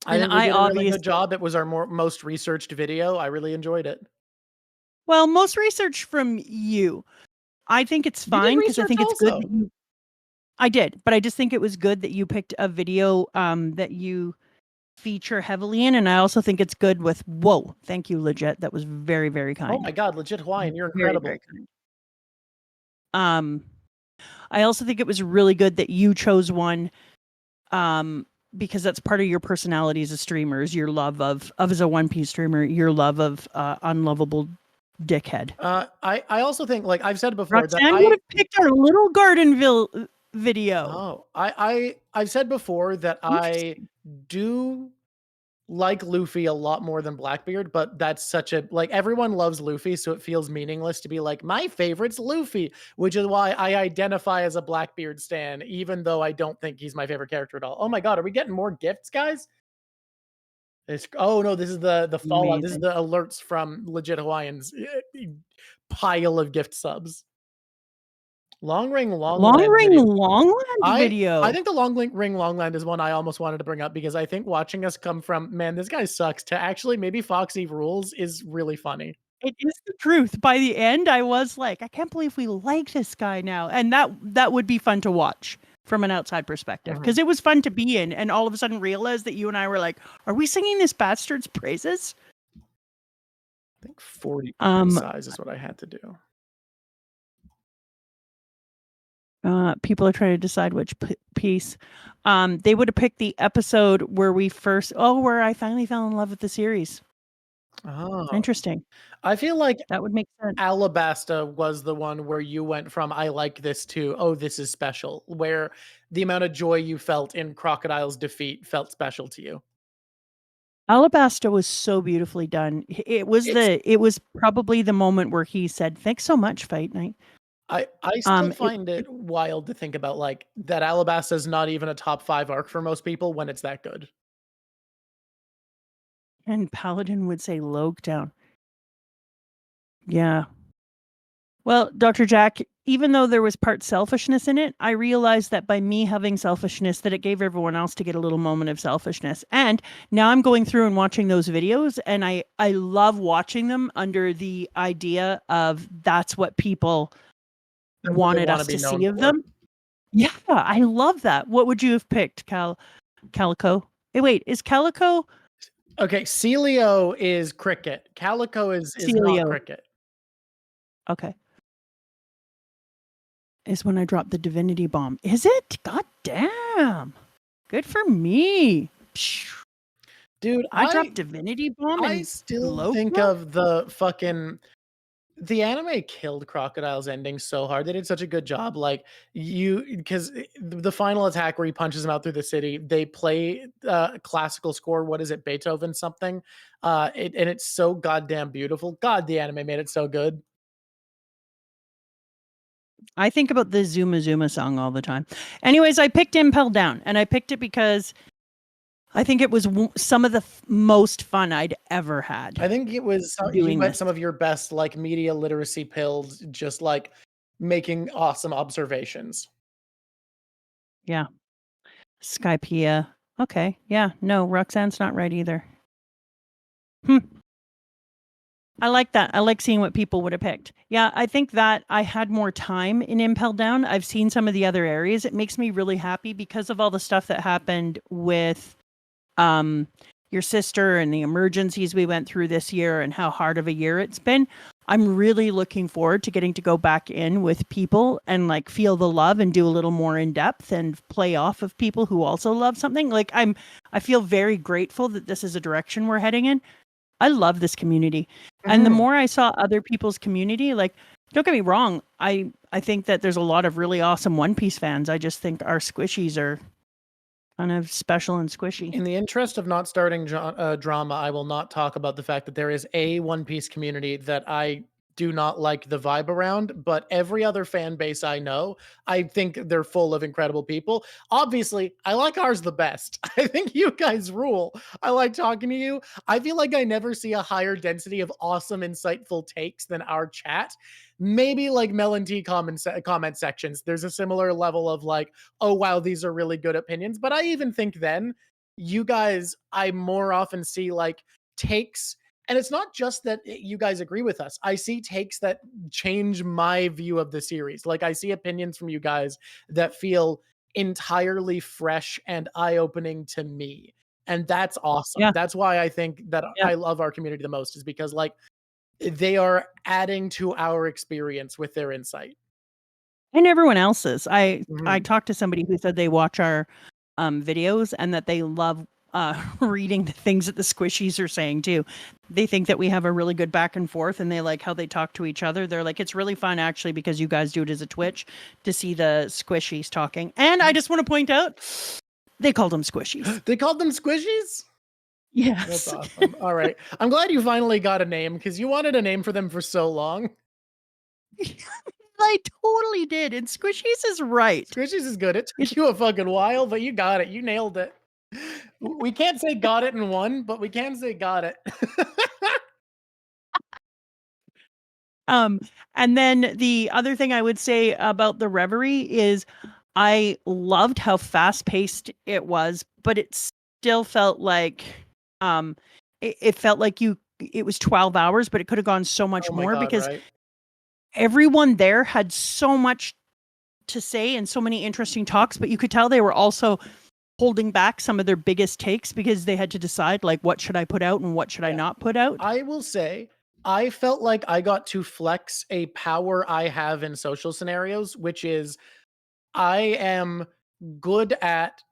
S1: I think we did a really good job. It was our most researched video. I really enjoyed it.
S2: Well, most research from you. I think it's fine because I think it's good that you... I did, but I just think it was good that you picked a video that you feature heavily in, and I also think it's good with... Whoa, thank you, Legit. That was very, very kind.
S1: Oh my God, Legit Hawaiian, you're incredible.
S2: Very, very kind. I also think it was really good that you chose one because that's part of your personality as a streamer, is your love of as a One Piece streamer, your love of unlovable dickhead.
S1: I also think, like I've said before,
S2: Roxanne would have picked our Little Gardenville video.
S1: Oh, I've said before that I do like Luffy a lot more than Blackbeard, but that's such a, like, everyone loves Luffy, so it feels meaningless to be like, my favorite's Luffy, which is why I identify as a Blackbeard stan, even though I don't think he's my favorite character at all. Oh my God, are we getting more gifts, guys? Oh no, this is the fallout. This is the alerts from Legit Hawaiian's pile of gift subs. Long Ring Longland
S2: video.
S1: I think the Long Ring Longland is one I almost wanted to bring up because I think watching us come from, man, this guy sucks, to actually maybe Foxy rules is really funny.
S2: It is the truth. By the end, I was like, I can't believe we like this guy now. And that would be fun to watch from an outside perspective, because it was fun to be in and all of a sudden realize that you and I were like, are we singing this bastard's praises?
S1: I think 40 size is what I had to do.
S2: People are trying to decide which piece. They would have picked the episode where where I finally fell in love with the series.
S1: Oh,
S2: interesting.
S1: I feel like
S2: that would make sense.
S1: Alabasta was the one where you went from I like this to, oh, this is special, where the amount of joy you felt in Crocodile's defeat felt special to you.
S2: Alabasta was so beautifully done. It was probably the moment where he said, "Thanks so much, Fight Night."
S1: I still find it wild to think about, like, that Alabasta is not even a top 5 arc for most people when it's that good.
S2: And Paladin would say Logetown. Yeah. Well, Dr. Jack, even though there was part selfishness in it, I realized that by me having selfishness, that it gave everyone else to get a little moment of selfishness. And now I'm going through and watching those videos, and I love watching them under the idea of that's what people wanted us to see of them. Yeah, I love that. What would you have picked, Calico? Hey, wait, is Calico?
S1: Okay, Celio is cricket. Calico is not cricket.
S2: Okay. Is when I dropped the divinity bomb. Is it? God damn. Good for me.
S1: Dude,
S2: I dropped divinity bomb.
S1: I still think of the anime killed Crocodile's ending so hard. They did such a good job. Like because the final attack where he punches him out through the city, they play classical score. What is it? Beethoven something. And it's so goddamn beautiful. God, the anime made it so good.
S2: I think about the Zuma Zuma song all the time. Anyways, I picked Impel Down, and I picked it because I think it was some of the most fun I'd ever had.
S1: I think it was some of your best like media literacy pills, just like making awesome observations.
S2: Yeah. Skypea. Okay. Yeah. No, Roxanne's not right either. I like that. I like seeing what people would have picked. Yeah, I think that I had more time in Impel Down. I've seen some of the other areas. It makes me really happy because of all the stuff that happened with your sister and the emergencies we went through this year and how hard of a year it's been. I'm really looking forward to getting to go back in with people and like feel the love and do a little more in depth and play off of people who also love something. Like I feel very grateful that this is a direction we're heading in. I love this community. And the more I saw other people's community, like, don't get me wrong, I think that there's a lot of really awesome One Piece fans. I just think our squishies are kind of special and squishy.
S1: In the interest of not starting drama, I will not talk about the fact that there is a One Piece community that I do not like the vibe around, but every other fan base I know, I think they're full of incredible people. Obviously, I like ours the best. I think you guys rule. I like talking to you. I feel like I never see a higher density of awesome, insightful takes than our chat. Maybe like Melon T comment sections. There's a similar level of like, oh wow, these are really good opinions. But I even think then, you guys, I more often see like takes. And it's not just that you guys agree with us. I see takes that change my view of the series. Like I see opinions from you guys that feel entirely fresh and eye-opening to me. And that's awesome.
S2: Yeah.
S1: That's why I think that I love our community the most, is because like they are adding to our experience with their insight.
S2: And everyone else's. I talked to somebody who said they watch our videos and that they love reading the things that the squishies are saying too. They think that we have a really good back and forth, and they like how they talk to each other. They're like, it's really fun actually because you guys do it as a Twitch to see the squishies talking. And I just want to point out, they called them squishies.
S1: They called them squishies?
S2: Yes.
S1: That's awesome. All right. I'm glad you finally got a name, because you wanted a name for them for so long.
S2: I totally did. And Squishies is right.
S1: Squishies is good. It took you a fucking while, but you got it. You nailed it. We can't say got it in one, but we can say got it.
S2: And then the other thing I would say about the Reverie is I loved how fast paced it was, but it still felt like it felt like it was 12 hours, but it could have gone so much more because everyone there had so much to say and so many interesting talks, but you could tell they were also holding back some of their biggest takes because they had to decide like, what should I put out and what should I not put out?
S1: I will say, I felt like I got to flex a power I have in social scenarios, which is I am good at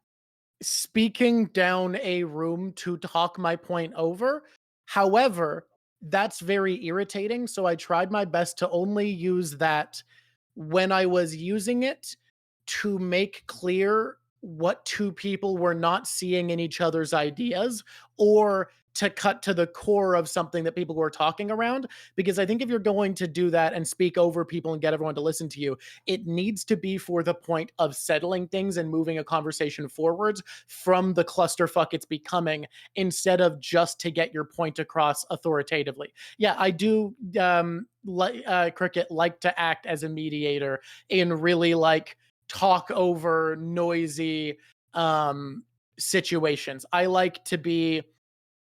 S1: speaking down a room to talk my point over. However, that's very irritating. So I tried my best to only use that when I was using it to make clear what two people were not seeing in each other's ideas, or to cut to the core of something that people were talking around. Because I think if you're going to do that and speak over people and get everyone to listen to you, it needs to be for the point of settling things and moving a conversation forwards from the clusterfuck it's becoming, instead of just to get your point across authoritatively. Yeah, I do Cricket like to act as a mediator in really like talk over noisy situations. I like to be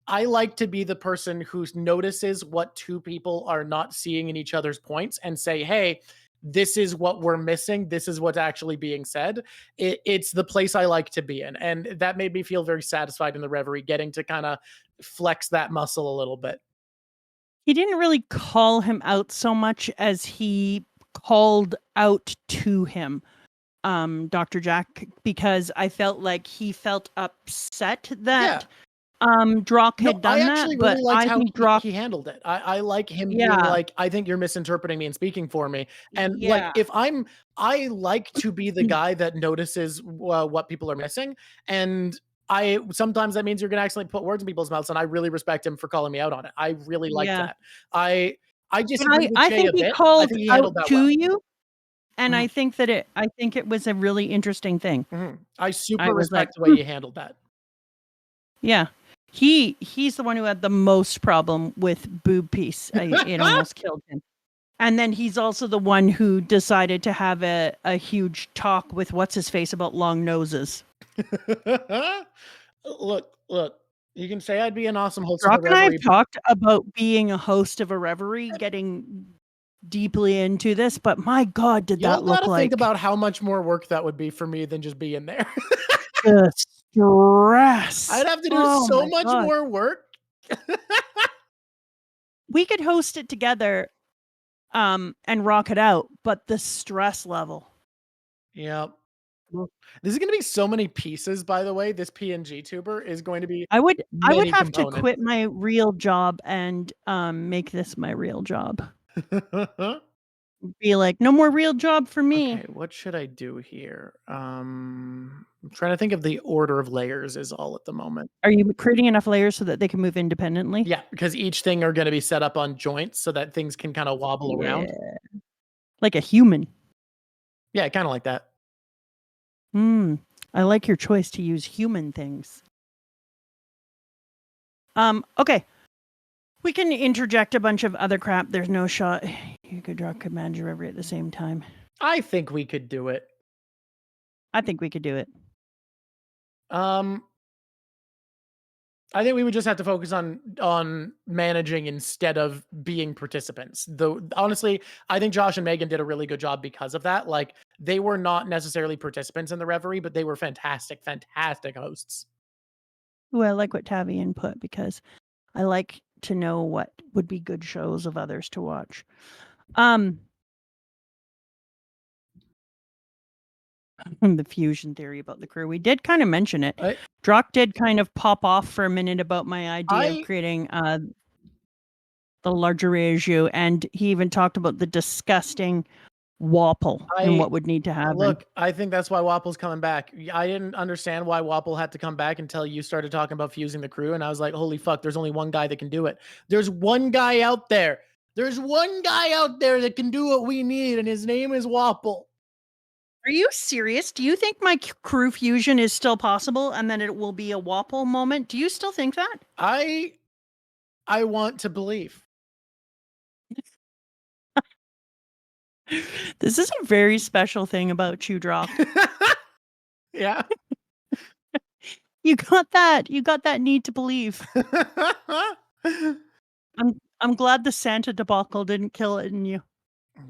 S1: the person who notices what two people are not seeing in each other's points and say, hey, this is what we're missing. This is what's actually being said. It's the place I like to be in. And that made me feel very satisfied in the Reverie, getting to kind of flex that muscle a little bit.
S2: He didn't really call him out so much as he called out to him, Dr. Jack, because I felt like he felt upset that Drawk had done that. I actually
S1: really liked how Drawk he handled it. I like him being like, I think you're misinterpreting me and speaking for me. And like, if I like to be the guy that notices what people are missing. And sometimes that means you're going to accidentally put words in people's mouths. And I really respect him for calling me out on it. I really like that. I disagree with Jay a bit.
S2: I think he called out to you. And I think that it was a really interesting thing.
S1: I super respect the way you handled that.
S2: Yeah. He's the one who had the most problem with Boob Piece. It almost killed him. And then he's also the one who decided to have a huge talk with what's his face about long noses.
S1: Look. You can say I'd be an awesome host
S2: Drawk
S1: of a Reverie.
S2: and I have talked about being a host of a Reverie, getting deeply into this, but my God, did that look like...
S1: think about how much more work that would be for me than just being there.
S2: The stress.
S1: I'd have to do so much more work.
S2: We could host it together and rock it out, but the stress level.
S1: Yep. This is going to be so many pieces, by the way. This PNG tuber is going to be
S2: I would have to quit my real job and make this my real job. Be like, no more real job for me.
S1: Okay, what should I do here? I'm trying to think of the order of layers is all at the moment.
S2: Are you creating enough layers so that they can move independently?
S1: Yeah, because each thing are going to be set up on joints so that things can kind of wobble around.
S2: Like a human.
S1: Yeah, kind of like that.
S2: I like your choice to use human things. Okay. We can interject a bunch of other crap. There's no shot you could draw Command Reverie at the same time.
S1: I think we could do it.
S2: I think we could do it.
S1: I think we would just have to focus on managing instead of being participants. Though honestly, I think Josh and Megan did a really good job because of that. Like, they were not necessarily participants in the Reverie, but they were fantastic hosts.
S2: Ooh, I like what Tavi input because I like to know what would be good shows of others to watch. The fusion theory about the crew. We did kind of mention it. Drawk did kind of pop off for a minute about my idea of creating the larger ratio, and he even talked about the disgusting Wapple and what would need to happen.
S1: Look, I think that's why Wapple's coming back. I didn't understand why Wapple had to come back until you started talking about fusing the crew, and I was like, holy fuck, there's only one guy that can do it. There's one guy out there. There's one guy out there that can do what we need, and his name is Wapple.
S2: Are you serious? Do you think my crew fusion is still possible and then it will be a Wapple moment? Do you still think that?
S1: I want to believe.
S2: This is a very special thing about you, Drawk.
S1: Yeah.
S2: You got that need to believe. I'm glad the Santa debacle didn't kill it in you.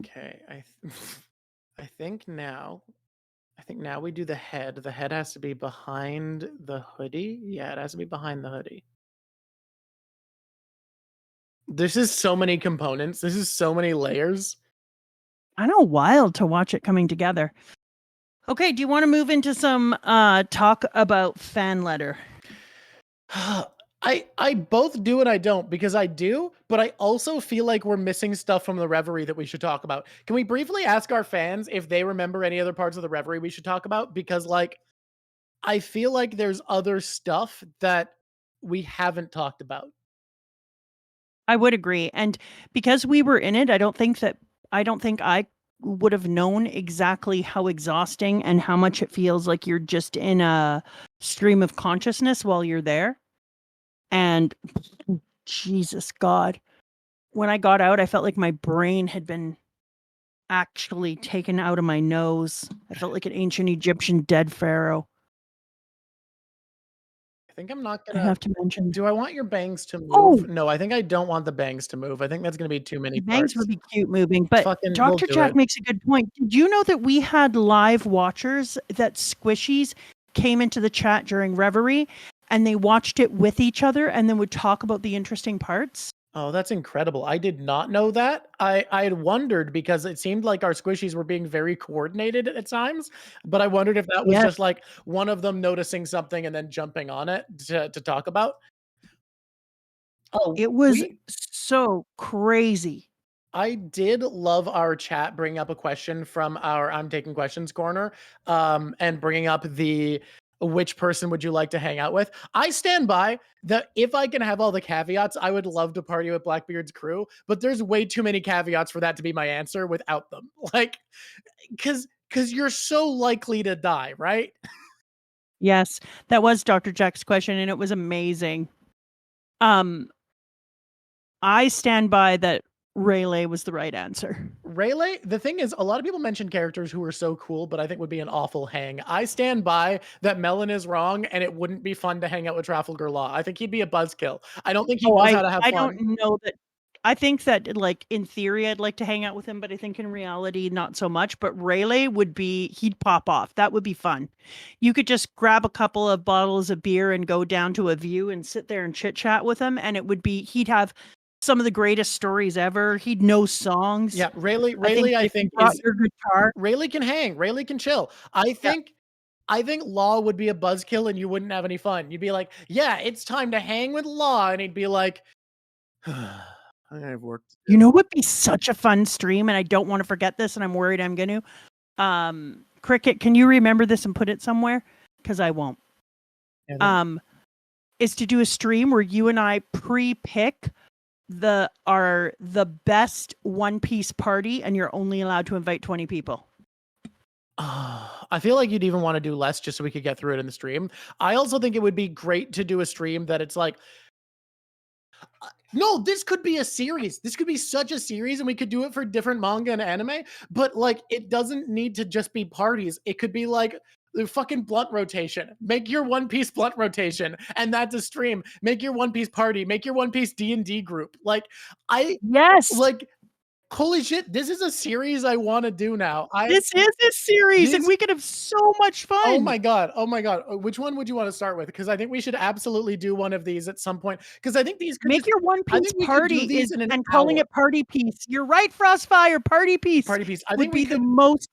S1: Okay, I think now we do the head. The head has to be behind the hoodie. Yeah, it has to be behind the hoodie. This is so many components. This is so many layers.
S2: I know, wild to watch it coming together. Okay, do you want to move into some talk about fan letter?
S1: I both do and I don't, because I do, but I also feel like we're missing stuff from the Reverie that we should talk about. Can we briefly ask our fans if they remember any other parts of the Reverie we should talk about? Because like, I feel like there's other stuff that we haven't talked about.
S2: I would agree. And because we were in it, I don't think I would have known exactly how exhausting and how much it feels like you're just in a stream of consciousness while you're there. And Jesus God, when I got out, I felt like my brain had been actually taken out of my nose. I felt like an ancient Egyptian dead pharaoh.
S1: I think I'm not
S2: I
S1: gonna.
S2: have to mention.
S1: Do I want your bangs to
S2: Oh,
S1: move? No, I think I don't want the bangs to move. I think that's gonna be too many
S2: the bangs would
S1: parts.
S2: be cute moving, but
S1: Fucking, we'll
S2: Dr.
S1: do
S2: Jack
S1: it.
S2: makes a good point. Did you know that we had live watchers that squishies came into the chat during Reverie and they watched it with each other and then would talk about the interesting parts?
S1: Oh, that's incredible. I did not know that. I had wondered because it seemed like our squishies were being very coordinated at times, but I wondered if that was
S2: Yes,
S1: just like one of them noticing something and then jumping on it to talk about. Oh,
S2: it was
S1: we
S2: so crazy.
S1: I did love our chat bringing up a question from our I'm taking questions corner, and bringing up the which person would you like to hang out with? I stand by that if I can have all the caveats, I would love to party with Blackbeard's crew, but there's way too many caveats for that to be my answer without them. Like, because you're so likely to die, right?
S2: Yes, that was Dr. Jack's question and it was amazing. Um, I stand by that Rayleigh was the right answer.
S1: Rayleigh, the thing is, a lot of people mention characters who are so cool, but I think would be an awful hang. I stand by that Melon is wrong, and it wouldn't be fun to hang out with Trafalgar Law. I think he'd be a buzzkill. I don't think he
S2: Oh,
S1: knows how to have
S2: I don't
S1: fun.
S2: know that. I think that, like, in theory, I'd like to hang out with him, but I think in reality, not so much. But Rayleigh would be, he'd pop off. That would be fun. You could just grab a couple of bottles of beer and go down to a view and sit there and chit chat with him. And it would be, he'd have some of the greatest stories ever. He'd know songs.
S1: Yeah, Rayleigh.
S2: I think
S1: Rayleigh, I
S2: if you
S1: think
S2: brought
S1: is
S2: your guitar,
S1: Rayleigh can hang. Rayleigh can chill.
S2: yeah,
S1: I think Law would be a buzzkill, and you wouldn't have any fun. You'd be like, "Yeah, it's time to hang with Law," and he'd be like, "I have work to
S2: you
S1: do."
S2: know, would be such a fun stream. And I don't want to forget this. And I'm worried I'm going to. Cricket, can you remember this and put it somewhere? Because I won't.
S1: Yeah,
S2: Is to do a stream where you and I pre-pick the best One Piece party, and you're only allowed to invite 20 people.
S1: I feel like you'd even want to do less just so we could get through it in the stream. I also think it would be great to do a stream that it's like, no, this could be a series. This could be such a series, and we could do it for different manga and anime. But like, it doesn't need to just be parties. It could be like the fucking blunt rotation. Make your One Piece blunt rotation, and that's a stream. Make your One Piece party. Make your One Piece D&D group. Like, I
S2: Yes,
S1: like. Holy shit! This is a series I want to do now.
S2: this is a series, and
S1: This
S2: we could have so much
S1: Oh
S2: fun.
S1: my god. Oh my god. Which one would you want to start with? Because I think we should absolutely do one of these at some point. Because I think these could
S2: Make
S1: just
S2: your One
S1: I
S2: Piece
S1: think we could
S2: party
S1: do
S2: is
S1: these in an
S2: and calling
S1: hour.
S2: it Party Piece. You're right, Frostfire. Party Piece
S1: Party piece. I
S2: would
S1: think we
S2: be the
S1: could
S2: most.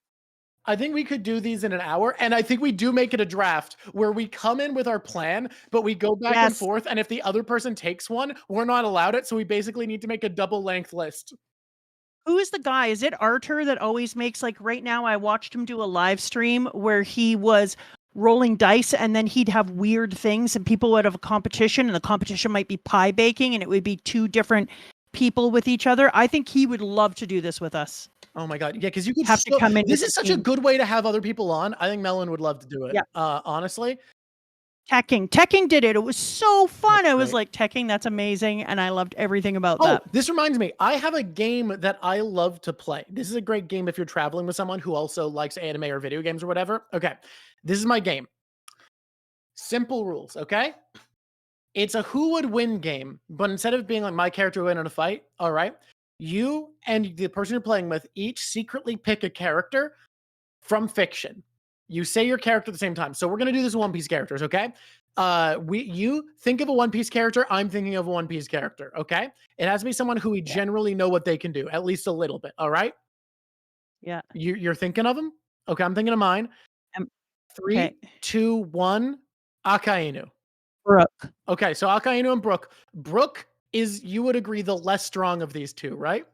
S1: I think we could do these in an hour. And I think we do make it a draft where we come in with our plan, but we go back and
S2: Yes.
S1: forth. And if the other person takes one, we're not allowed it. So we basically need to make a double length list.
S2: Who is the guy? Is it Arthur that always makes, like, right now I watched him do a live stream where he was rolling dice and then he'd have weird things and people would have a competition and the competition might be pie baking and it would be two different people with each other. I think he would love to do this with us.
S1: Oh my god. Yeah, because you could
S2: Have to
S1: so
S2: come in
S1: this
S2: with a
S1: is such a
S2: team.
S1: good way to have other people on. I think Melon would love to do it.
S2: Yeah.
S1: Honestly.
S2: Tekking did it. It was so fun.
S1: That's
S2: I was
S1: great.
S2: like, Tekking, that's amazing. And I loved everything about
S1: Oh,
S2: that.
S1: this reminds me. I have a game that I love to play. This is a great game if you're traveling with someone who also likes anime or video games or whatever. Okay. This is my game. Simple rules, okay? It's a who would win game, but instead of being like my character would win in a fight, all right? You and the person you're playing with each secretly pick a character from fiction. You say your character at the same time. So we're gonna do this One Piece characters, okay? You think of a One Piece character. I'm thinking of a One Piece character, okay? It has to be someone who we
S2: Yeah.
S1: generally know what they can do, at least a little bit. All right?
S2: Yeah.
S1: You're thinking of them? Okay, I'm thinking of mine.
S2: Um, okay.
S1: 3, 2, 1. Akainu.
S2: Brooke.
S1: Okay, so Akainu and Brook. Brook is, you would agree, the less strong of these two, right?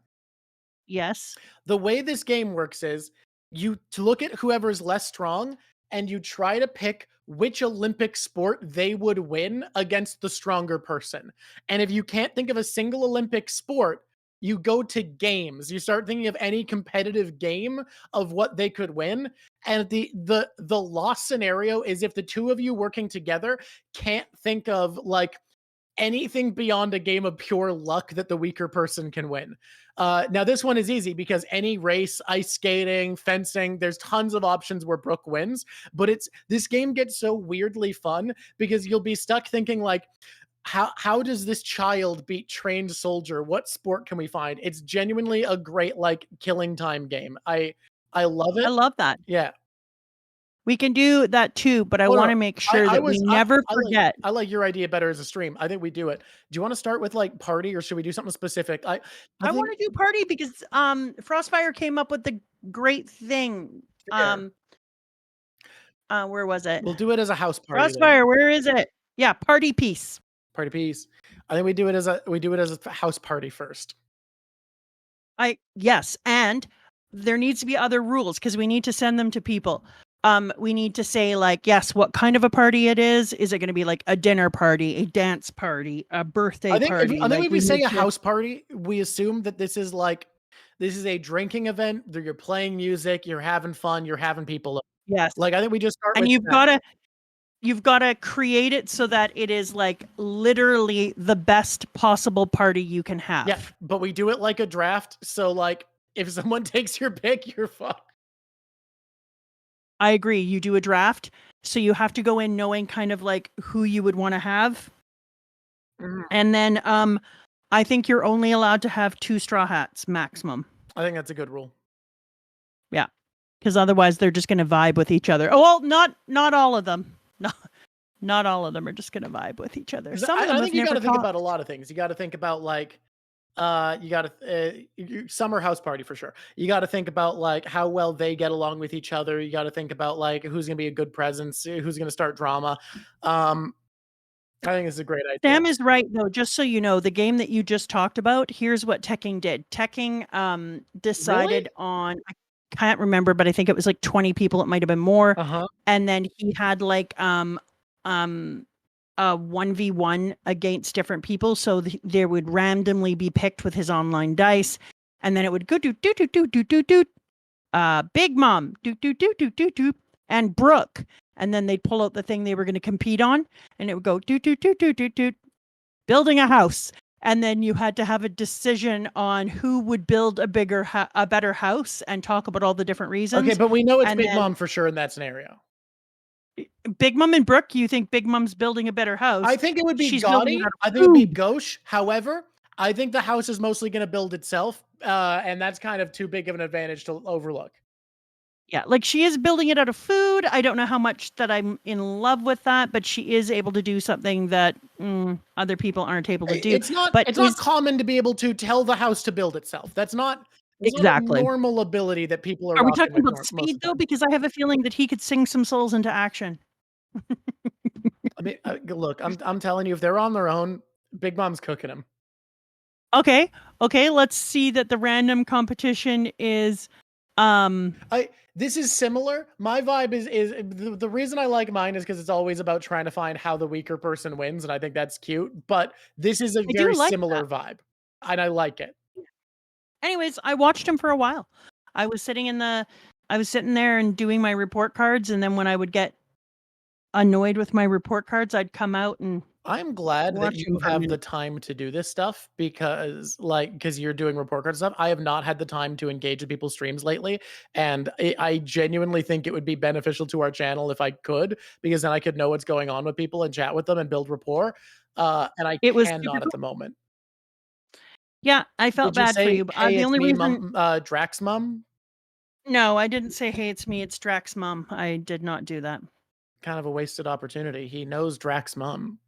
S2: Yes.
S1: The way this game works is you to look at whoever is less strong, and you try to pick which Olympic sport they would win against the stronger person. And if you can't think of a single Olympic sport, you go to games. You start thinking of any competitive game of what they could win. And the loss scenario is if the two of you working together can't think of like anything beyond a game of pure luck that the weaker person can win. Now, this one is easy because any race, ice skating, fencing, there's tons of options where Brooke wins. But this game gets so weirdly fun because you'll be stuck thinking like, how does this child beat trained soldier? What sport can we find? It's genuinely a great like killing time game. I love it.
S2: I love that.
S1: Yeah.
S2: We can do that too, but I want to make sure that we never forget.
S1: I like your idea better as a stream. I think we do it. Do you want to start with like party or should we do something specific?
S2: I want to do party because Frostfire came up with the great thing. Where was it?
S1: We'll do it as a house party.
S2: Frostfire, where is it? Yeah, party piece.
S1: Party piece. I think we do it as a house party first.
S2: Yes, and there needs to be other rules because we need to send them to people. We need to say like, yes, what kind of a party it is. Is it going to be like a dinner party, a dance party, a birthday party?
S1: I think if we say a house party, we assume that this is a drinking event. You're playing music, you're having fun, you're having people.
S2: Yes.
S1: Like I think we just start.
S2: And you've got to create it so that it is like literally the best possible party you can have.
S1: Yeah, but we do it like a draft. So like, if someone takes your pick, you're fucked.
S2: I agree. You do a draft, so you have to go in knowing kind of like who you would want to have. Mm-hmm. And then I think you're only allowed to have 2 straw hats maximum.
S1: I think that's a good rule.
S2: Yeah. Because otherwise they're just going to vibe with each other. Oh, well, not all of them. No, not all of them are just going to vibe with each other. Some of them
S1: I think you got to think about a lot of things. You got to think about like summer house party for sure. You got to think about like how well they get along with each other. You got to think about like who's going to be a good presence, who's going to start drama. I think it's a great idea.
S2: Sam is right though. Just so you know, the game that you just talked about, here's what Tekking did. Tekking decided on, I can't remember, but I think it was like 20 people. It might have been more. And then he had like a 1v1 against different people, so there would randomly be picked with his online dice, and then it would go do Big Mom do and Brooke, and then they'd pull out the thing they were going to compete on, and it would go do building a house, and then you had to have a decision on who would build a better house and talk about all the different reasons.
S1: Okay, but we know it's Big Mom for sure in that scenario.
S2: Big Mom and Brooke, you think Big Mom's building a better house?
S1: I think it would be gaudy. I think it would be gauche. However, I think the house is mostly going to build itself, and that's kind of too big of an advantage to overlook.
S2: Yeah, like she is building it out of food. I don't know how much that I'm in love with that, but she is able to do something that other people aren't able to do.
S1: It's not common to be able to tell the house to build itself. That's not exactly a normal ability that people are.
S2: Are we talking about speed though? Because I have a feeling that he could sing some souls into action.
S1: I mean, look, I'm telling you, if they're on their own, Big Mom's cooking them.
S2: Okay. Let's see that the random competition is.
S1: This is similar. My vibe is the reason I like mine is because it's always about trying to find how the weaker person wins, and I think that's cute. But this is a very similar vibe, and I like it.
S2: Anyways, I watched him for a while. I was sitting there and doing my report cards, and then when I would get annoyed with my report cards, I'd come out and.
S1: I'm glad that you have the time to do this stuff because you're doing report card stuff. I have not had the time to engage with people's streams lately, and I genuinely think it would be beneficial to our channel if I could, because then I could know what's going on with people and chat with them and build rapport. And I cannot at the moment.
S2: Yeah, I felt bad for you.
S1: Hey, the only reason, Drax mom.
S2: No, I didn't say, hey, it's me. It's Drax mom. I did not do that.
S1: Kind of a wasted opportunity. He knows Drax mom.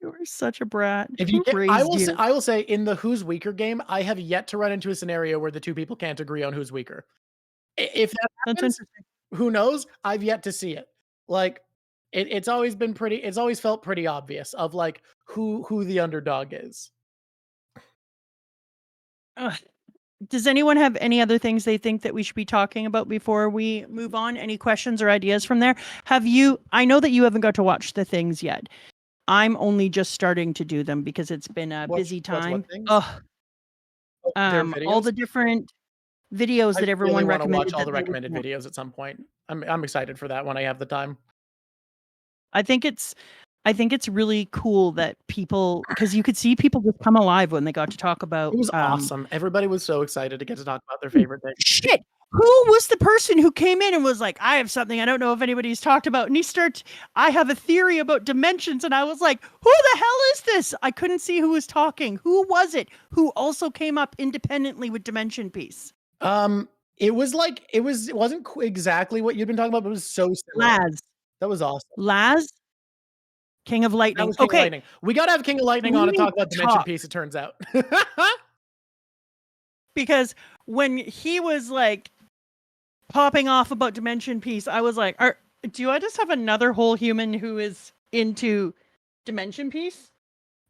S2: You are such a brat.
S1: I will say in the Who's Weaker game, I have yet to run into a scenario where the two people can't agree on who's weaker. If that happens, who knows? I've yet to see it. Like it's always felt pretty obvious of like who the underdog is.
S2: does anyone have any other things they think that we should be talking about before we move on? Any questions or ideas from there? I know that you haven't got to watch the things yet. I'm only just starting to do them because it's been a busy time.
S1: What things?
S2: Oh,
S1: their
S2: all
S1: videos?
S2: the different videos that
S1: I really
S2: everyone
S1: want to watch
S2: recommended.
S1: all the recommended videos at some point. I'm excited for that when I have the time.
S2: I think it's really cool that people, because you could see people just come alive when they got to talk about.
S1: It was awesome. Everybody was so excited to get to talk about their favorite thing.
S2: Shit. Who was the person who came in and was like, I have something I don't know if anybody's talked about. And I have a theory about dimensions. And I was like, who the hell is this? I couldn't see who was talking. Who was it who also came up independently with Dimension Piece?
S1: It wasn't exactly what you'd been talking about, but it was so similar.
S2: Laz.
S1: That was awesome.
S2: Laz? King of Lightning.
S1: That was King of Lightning. We got to have King of Lightning on and talk about Dimension Piece, it turns out.
S2: Because when he was like popping off about Dimension Piece, I was like, do I just have another whole human who is into Dimension Piece?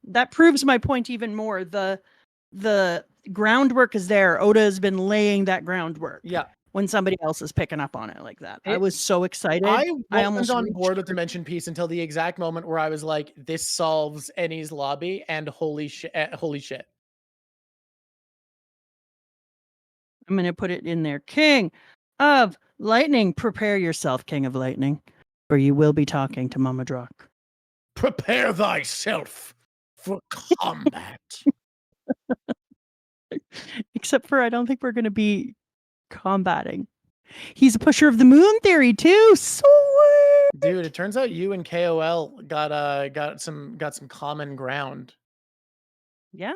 S2: That proves my point even more. The groundwork is there. Oda has been laying that groundwork.
S1: Yeah.
S2: When somebody else is picking up on it like that. I was so excited.
S1: I wasn't on board with Dimension Piece until the exact moment where I was like, this solves Enies Lobby, and holy shit.
S2: I'm going to put it in there. King of Lightning. Prepare yourself, King of Lightning, or you will be talking to Mama Drawk.
S1: Prepare thyself for combat.
S2: Except for I don't think we're going to be combating. He's a pusher of the moon theory too. Sweet.
S1: Dude, it turns out you and KOL got some common ground.
S2: Yeah.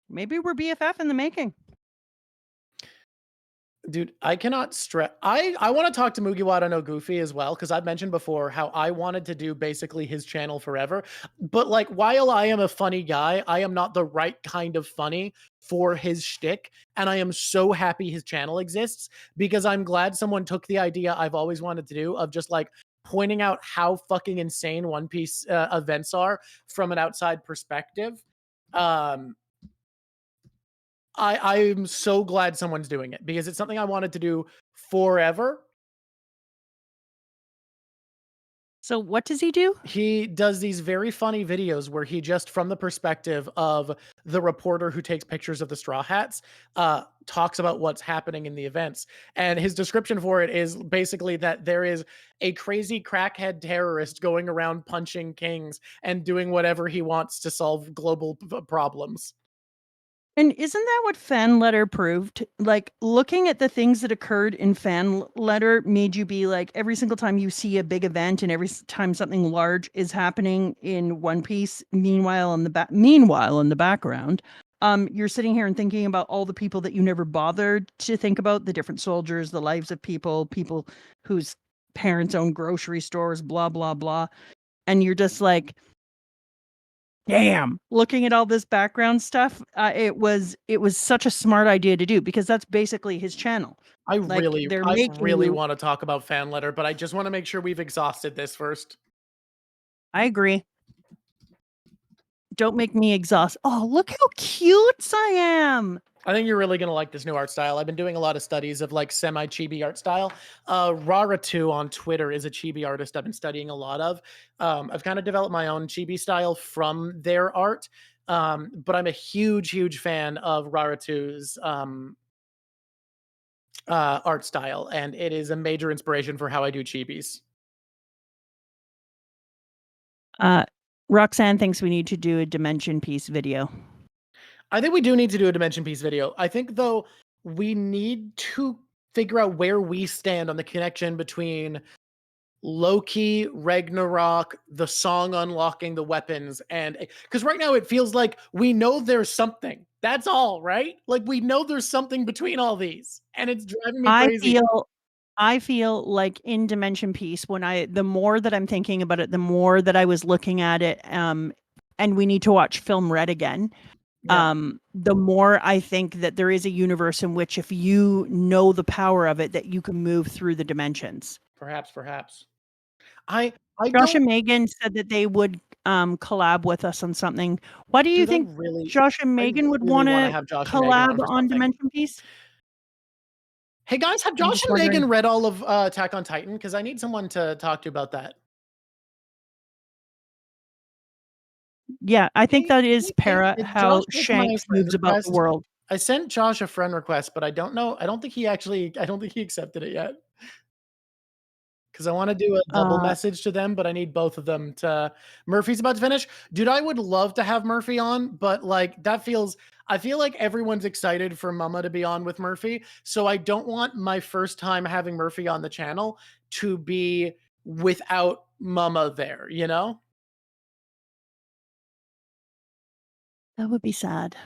S2: Maybe we're BFF in the making.
S1: Dude, I cannot stress. I want to talk to Mugiwara no Goofy as well, because I've mentioned before how I wanted to do basically his channel forever. But like, while I am a funny guy, I am not the right kind of funny for his shtick. And I am so happy his channel exists, because I'm glad someone took the idea I've always wanted to do of just like pointing out how fucking insane One Piece events are from an outside perspective. I'm so glad someone's doing it, because it's something I wanted to do forever.
S2: So what does he do?
S1: He does these very funny videos where he just, from the perspective of the reporter who takes pictures of the Straw Hats, talks about what's happening in the events. And his description for it is basically that there is a crazy crackhead terrorist going around punching kings and doing whatever he wants to solve global problems.
S2: And isn't that what Fan Letter proved? Like, looking at the things that occurred in Fan Letter made you be like, every single time you see a big event and every time something large is happening in One Piece, meanwhile in the background, you're sitting here and thinking about all the people that you never bothered to think about, the different soldiers, the lives of people whose parents own grocery stores, blah, blah, blah. And you're just like, damn, looking at all this background stuff, it was such a smart idea to do, because that's basically his channel.
S1: I really want to talk about Fan Letter, but I just want to make sure we've exhausted this first.
S2: I agree. Don't make me exhaust. Oh, look how cute I am.
S1: I think you're really going to like this new art style. I've been doing a lot of studies of like semi-chibi art style. Rara2 on Twitter is a chibi artist I've been studying a lot of. I've kind of developed my own chibi style from their art. But I'm a huge fan of Rara2's art style, and it is a major inspiration for how I do chibis.
S2: Roxanne thinks we need to do a Dimension Piece video.
S1: I think we do need to do a Dimension Piece video. I think, though, we need to figure out where we stand on the connection between Loki, Ragnarok, the song unlocking the weapons, and because right now it feels like we know there's something. That's all, right? Like, we know there's something between all these, and it's driving me crazy.
S2: I feel like in Dimension Piece, the more that I'm thinking about it, the more that I was looking at it, and we need to watch Film Red again. Yeah. The more I think that there is a universe in which, if you know the power of it, that you can move through the dimensions.
S1: Perhaps.
S2: Josh and Megan said that they would collab with us on something. Why do you think Josh and Megan would
S1: really
S2: want
S1: wanna
S2: to
S1: have Josh and Megan
S2: collab
S1: for
S2: on
S1: something.
S2: Dimension Piece?
S1: Hey guys, have Josh and Megan read all of Attack on Titan? Because I need someone to talk to about that.
S2: Yeah, I think that is Para, how Shanks moves about the world.
S1: I sent Josh a friend request, but I don't know. I don't think he accepted it yet. Because I want to do a double message to them, but I need both of them to. Murphy's about to finish. Dude, I would love to have Murphy on, but like I feel like everyone's excited for Mama to be on with Murphy. So I don't want my first time having Murphy on the channel to be without Mama there, you know?
S2: That would be sad.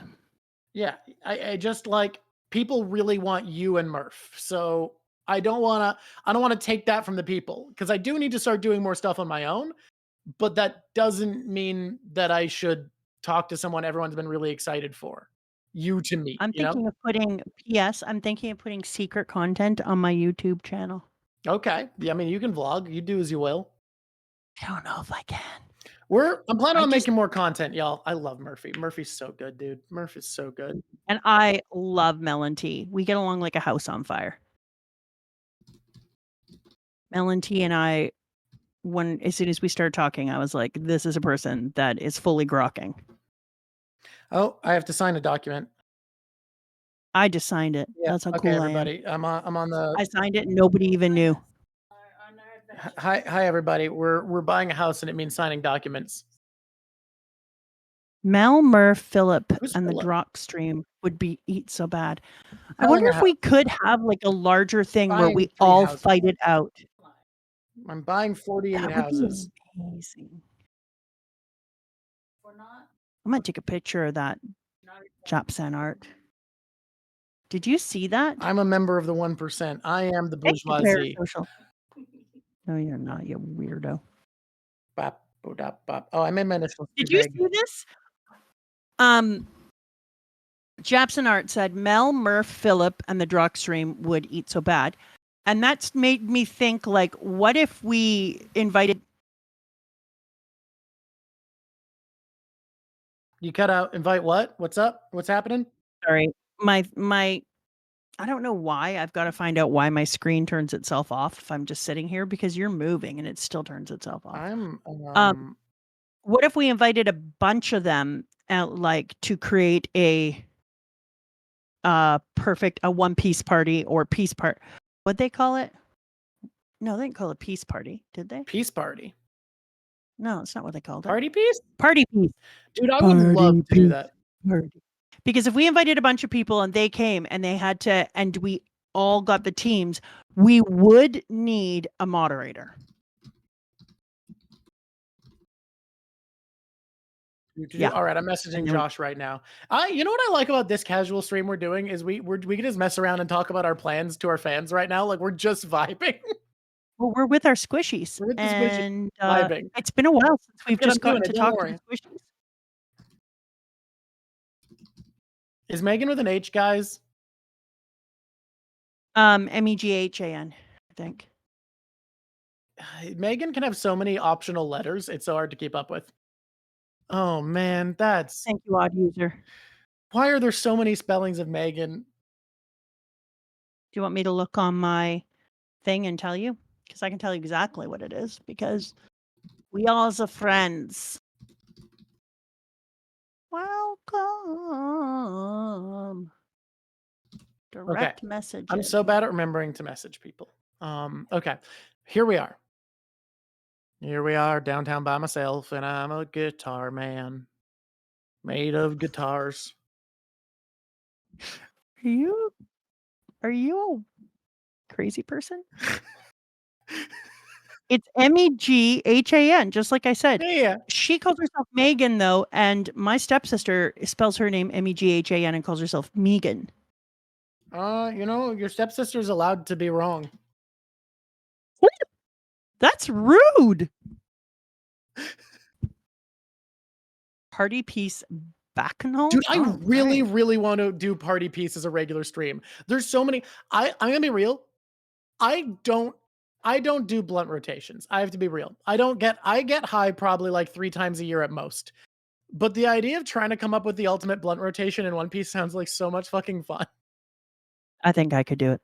S1: Yeah, I just like people really want you and Murph. So I don't want to take that from the people because I do need to start doing more stuff on my own, but that doesn't mean that I should talk to someone everyone's been really excited for. You to meet,
S2: I'm thinking of putting I'm thinking of putting secret content on my YouTube channel.
S1: Okay. Yeah, I mean, you can vlog. You do as you will.
S2: I don't know if I can.
S1: I'm planning on making more content, y'all. I love Murphy. Murphy's so good, dude. Murphy's so good.
S2: And I love Melon Tea. We get along like a house on fire. Melon Tea and I, as soon as we started talking, I was like, this is a person that is fully grokking.
S1: Oh, I have to sign a document.
S2: I just signed it. Yeah, that's how cool
S1: everybody.
S2: I am.
S1: I'm on the.
S2: I signed it and nobody even knew.
S1: Hi, everybody. We're buying a house and it means signing documents.
S2: Mel, Murph, Philip, and the Drawk stream would be eat so bad. I wonder if we could have like a larger thing where we all fight it out.
S1: I'm buying 48 houses.
S2: Amazing. I'm gonna take a picture of that Japsan art. Did you see that?
S1: I'm a member of the 1%. I am the bourgeoisie.
S2: No, you're not, you weirdo.
S1: Bop, bop, bop. Oh, I made my initials.
S2: Did you see this? Japsan art said Mel, Murph, Philip, and the Drawk stream would eat so bad. And that's made me think, like, what if we invited...
S1: You cut out, invite what? What's up? What's happening?
S2: Sorry. I don't know why. I've got to find out why my screen turns itself off if I'm just sitting here, because you're moving and it still turns itself off. What if we invited a bunch of them like to create a One Piece party or peace part? What'd they call it? No, they didn't call it peace party, did they?
S1: Peace party.
S2: No, it's not what they called it.
S1: Party piece?
S2: Party piece.
S1: Dude, I would love to do that.
S2: Because if we invited a bunch of people and they came and they had to, and we all got the teams, we would need a moderator.
S1: Yeah. All right, I'm messaging Josh right now. You know what I like about this casual stream we're doing is we can just mess around and talk about our plans to our fans right now. Like we're just vibing.
S2: Well, we're with our squishies.
S1: We're with the squishies,
S2: and
S1: vibing.
S2: It's been a while since we've just gotten to talk to the squishies.
S1: Is Megan with an H, guys?
S2: Meghan, I think.
S1: Megan can have so many optional letters. It's so hard to keep up with. Oh man, that's.
S2: Thank you, odd user.
S1: Why are there so many spellings of Megan?
S2: Do you want me to look on my thing and tell you? Because I can tell you exactly what it is. Because we all are friends. Welcome. Direct message.
S1: I'm so bad at remembering to message people. Okay. Here we are. Here we are downtown by myself, and I'm a guitar man made of guitars.
S2: Are you a crazy person? It's Meghan, just like I said.
S1: Yeah.
S2: She calls herself Megan, though, and my stepsister spells her name Meghan and calls herself Megan.
S1: You know, your stepsister's allowed to be wrong.
S2: That's rude. Party piece Bacchanal?
S1: Dude, I really want to do Party Piece as a regular stream. There's so many. I'm gonna be real. I I don't do blunt rotations. I have to be real. I get high probably like 3 times a year at most. But the idea of trying to come up with the ultimate blunt rotation in One Piece sounds like so much fucking fun.
S2: I think I could do it.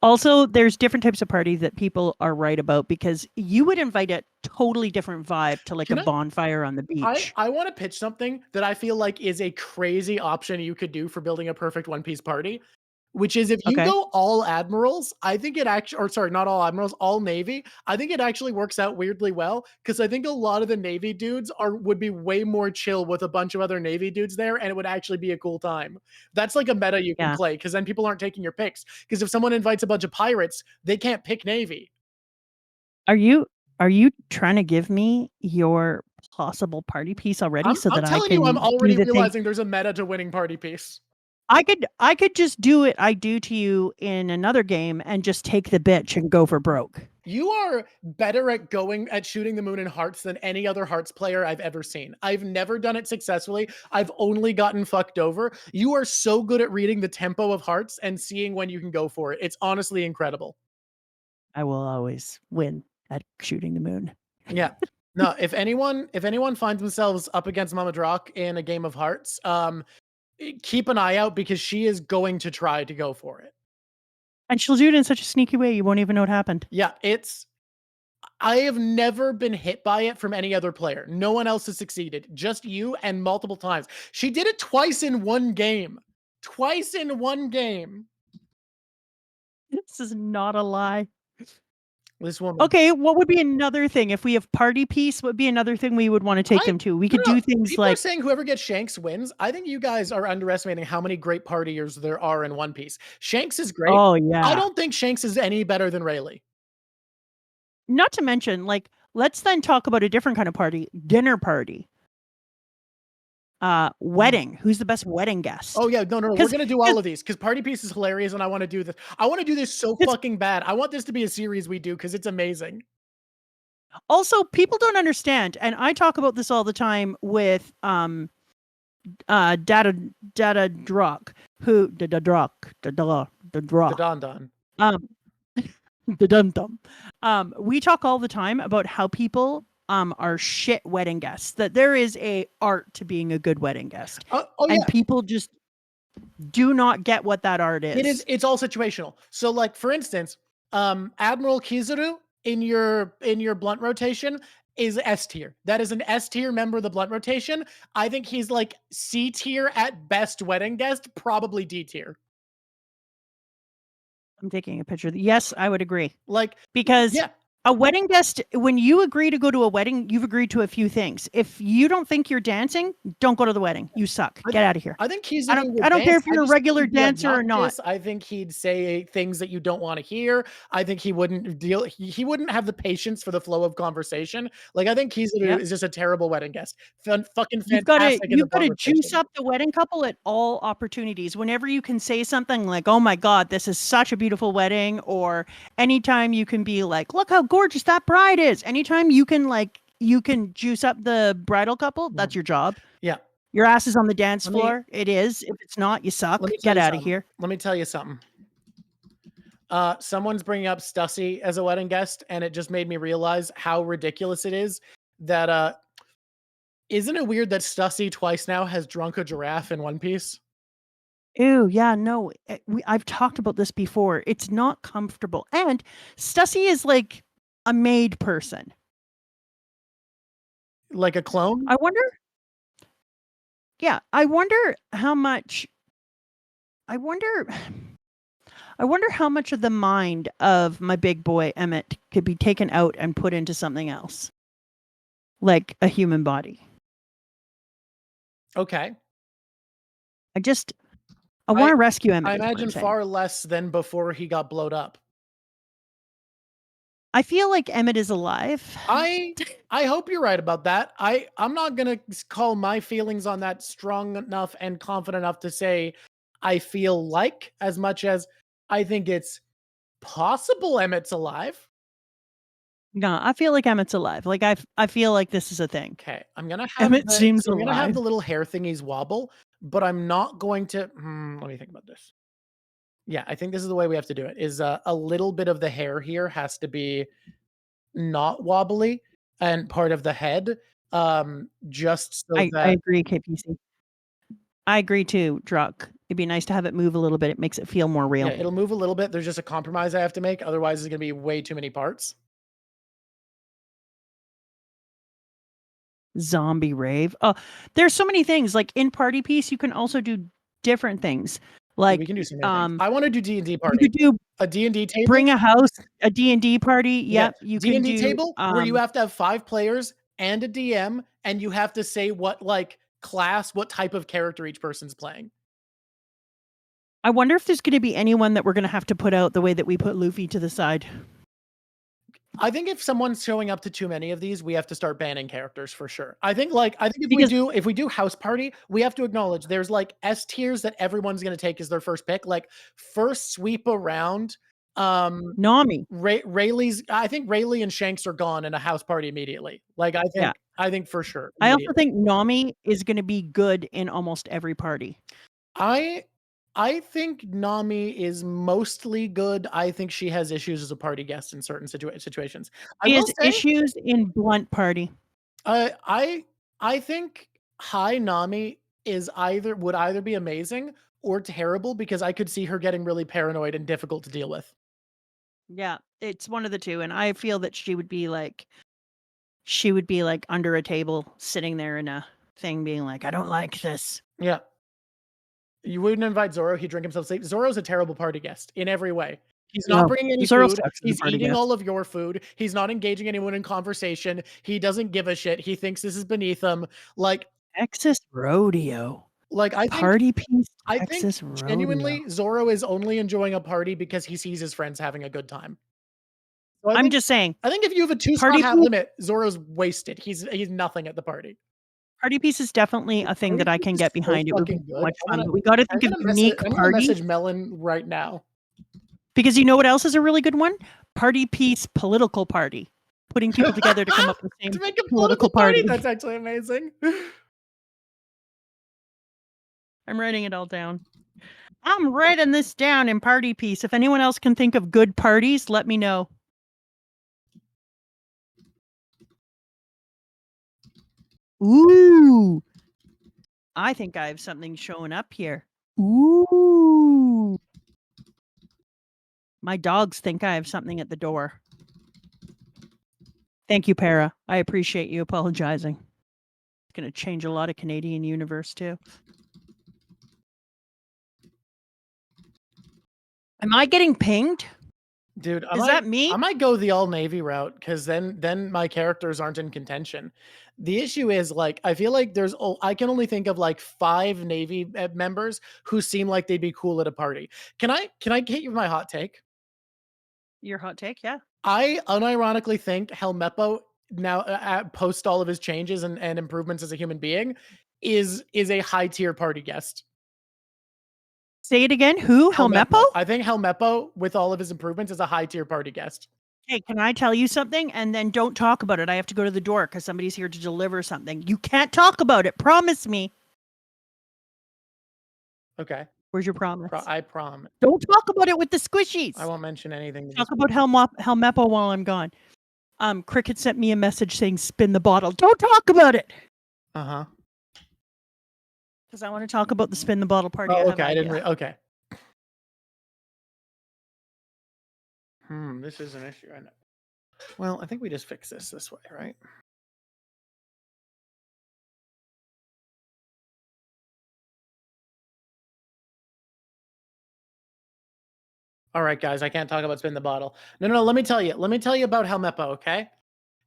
S2: Also, there's different types of party that people are right about because you would invite a totally different vibe to like a bonfire on the beach.
S1: I want to pitch something that I feel like is a crazy option you could do for building a perfect One Piece party. Which is if you go all admirals, I think it actually, or sorry, not all admirals, all Navy. I think it actually works out weirdly well because I think a lot of the Navy dudes would be way more chill with a bunch of other Navy dudes there, and it would actually be a cool time. That's like a meta you can play because then people aren't taking your picks. Because if someone invites a bunch of pirates, they can't pick Navy.
S2: Are you trying to give me your possible party piece already
S1: I'm telling you, I'm already realizing there's a meta to winning party piece.
S2: I could just do it I do to you in another game and just take the bitch and go for broke.
S1: You are better at shooting the moon in hearts than any other hearts player I've ever seen. I've never done it successfully. I've only gotten fucked over. You are so good at reading the tempo of hearts and seeing when you can go for it. It's honestly incredible.
S2: I will always win at shooting the moon.
S1: Yeah. No, if anyone finds themselves up against Mama Drawk in a game of hearts, keep an eye out because she is going to try to go for it.
S2: And she'll do it in such a sneaky way you won't even know what happened.
S1: Yeah, I have never been hit by it from any other player. No one else has succeeded. Just you and multiple times. She did it twice in one game. Twice in one game.
S2: This is not a lie.
S1: This woman.
S2: Okay, what would be another thing if we have party piece? What would be another thing we would want to take them to? We could do things
S1: People
S2: like
S1: are saying whoever gets Shanks wins. I think you guys are underestimating how many great partiers there are in One Piece. Shanks is great.
S2: Oh yeah.
S1: I don't think Shanks is any better than Rayleigh.
S2: Not to mention, like, let's then talk about a different kind of party, dinner party. Wedding. Who's the best wedding guest?
S1: Oh yeah, no, we're gonna do all of these because party piece is hilarious, and I want to do this. I want to do this so fucking bad. I want this to be a series we do because it's amazing.
S2: Also, people don't understand, and I talk about this all the time with Data Drawk, who the Drawk, the Drawk,
S1: the Don.
S2: the dum dum. We talk all the time about how people are shit wedding guests. That there is a art to being a good wedding guest, and people just do not get what that art is.
S1: It's all situational. So, like for instance, Admiral Kizaru in your blunt rotation is S tier. That is an S tier member of the blunt rotation. I think he's like C tier at best wedding guest, probably D tier.
S2: I'm taking a picture. Yes, I would agree.
S1: Like
S2: because a wedding guest, when you agree to go to a wedding, you've agreed to a few things. If you don't think you're dancing, don't go to the wedding. You suck. Get out of here.
S1: I think he's.
S2: I don't care if you're a regular dancer or not.
S1: I think he'd say things that you don't want to hear. I think he wouldn't deal. He wouldn't have the patience for the flow of conversation. Like I think he's is just a terrible wedding guest. Fucking fantastic.
S2: You've got to juice up the wedding couple at all opportunities. Whenever you can say something like, "Oh my God, this is such a beautiful wedding," or anytime you can be like, "Look how gorgeous that bride is." Anytime you can juice up the bridal couple, that's your job.
S1: Yeah.
S2: Your ass is on the dance floor. It is. If it's not, you suck. Get out of here.
S1: Let me tell you something. Someone's bringing up Stussy as a wedding guest, and it just made me realize how ridiculous it is that isn't it weird that Stussy twice now has drunk a giraffe in One Piece?
S2: Ew, yeah, no. I've talked about this before. It's not comfortable. And Stussy is like a maid person.
S1: Like a clone?
S2: I wonder how much of the mind of my big boy Emmett could be taken out and put into something else. Like a human body.
S1: Okay.
S2: I want to rescue Emmett.
S1: I imagine far less than before he got blowed up.
S2: I feel like Emmett is alive.
S1: I hope you're right about that. I'm not gonna call my feelings on that strong enough and confident enough to say I feel like as much as I think it's possible Emmett's alive.
S2: No, I feel like Emmett's alive. Like I feel like this is a thing.
S1: Okay, I'm gonna have
S2: Emmett seems
S1: I'm
S2: alive.
S1: gonna have the little hair thingies wobble, but I'm not going to. Let me think about this. Yeah, I think this is the way we have to do it. Is a little bit of the hair here has to be not wobbly, and part of the head, just so
S2: I
S1: that
S2: agree, KPC. I agree too, Drawk. It'd be nice to have it move a little bit. It makes it feel more real.
S1: yeah, it'll move a little bit. There's just a compromise I have to make. Otherwise, it's gonna be way too many parts.
S2: Zombie rave. Oh, there's so many things. Like in Party Piece, you can also do different things. Like
S1: We can do so many things. I want to do D&D party.
S2: you could do
S1: a D&D table.
S2: Bring a house, a D&D party. Yep, you can
S1: D&D
S2: do
S1: table where you have to have 5 players and a DM, and you have to say what like class, what type of character each person's playing.
S2: I wonder if there's going to be anyone that we're going to have to put out the way that we put Luffy to the side.
S1: I think if someone's showing up to too many of these, we have to start banning characters for sure. I think if we do house party, we have to acknowledge there's like S tiers that everyone's going to take as their first pick. Like first sweep around,
S2: Nami.
S1: Rayleigh's. I think Rayleigh and Shanks are gone in a house party immediately. Like I think for sure.
S2: I also think Nami is going to be good in almost every party.
S1: I think Nami is mostly good. I think she has issues as a party guest in certain situations.
S2: She has issues in Blunt Party.
S1: I think High Nami would either be amazing or terrible, because I could see her getting really paranoid and difficult to deal with.
S2: Yeah, it's one of the two, and I feel that she would be like under a table, sitting there in a thing, being like, "I don't like this."
S1: Yeah. You wouldn't invite Zoro. He'd drink himself asleep. Zoro's a terrible party guest in every way. He's not bringing any food. He's eating all of your food. He's not engaging anyone in conversation. He doesn't give a shit. He thinks this is beneath him. Like
S2: Texas Rodeo.
S1: Like I
S2: think
S1: genuinely Zoro is only enjoying a party because he sees his friends having a good time.
S2: So I'm just saying.
S1: I think if you have a 2-spot hat limit, Zoro's wasted. He's nothing at the party.
S2: Party Piece is definitely a thing that I can get behind. It would be much fun. But we got to think of unique party.
S1: I'm gonna message Melon right now.
S2: Because you know what else is a really good one? Party Piece political party. Putting people together to come up with the same
S1: to make a political party. That's actually amazing.
S2: I'm writing it all down. I'm writing this down in Party Piece. If anyone else can think of good parties, let me know. Ooh. I think I have something showing up here. Ooh. My dogs think I have something at the door. Thank you, Para. I appreciate you apologizing. It's going to change a lot of Canadian universe, too. Am I getting pinged?
S1: Dude,
S2: is that me?
S1: I might go the all Navy route, because then my characters aren't in contention. The issue is, like, I feel like I can only think of like 5 Navy members who seem like they'd be cool at a party. Can I hit you with my hot take?
S2: Your hot take, yeah.
S1: I unironically think Helmeppo, now post all of his changes and improvements as a human being, is a high tier party guest.
S2: Say it again. Who? Helmeppo?
S1: I think Helmeppo, with all of his improvements, is a high tier party guest.
S2: Hey, can I tell you something? And then don't talk about it. I have to go to the door because somebody's here to deliver something. You can't talk about it. Promise me.
S1: Okay.
S2: Where's your promise?
S1: I promise.
S2: Don't talk about it with the squishies.
S1: I won't mention anything.
S2: Talk about Helmeppo while I'm gone. Cricket sent me a message saying spin the bottle. Don't talk about it.
S1: Uh-huh.
S2: Because I want to talk about the spin the bottle party.
S1: Oh, okay. I didn't. Okay. This is an issue. I know. Well, I think we just fix this way, right? All right, guys. I can't talk about spin the bottle. No. Let me tell you. Let me tell you about Helmeppo. Okay.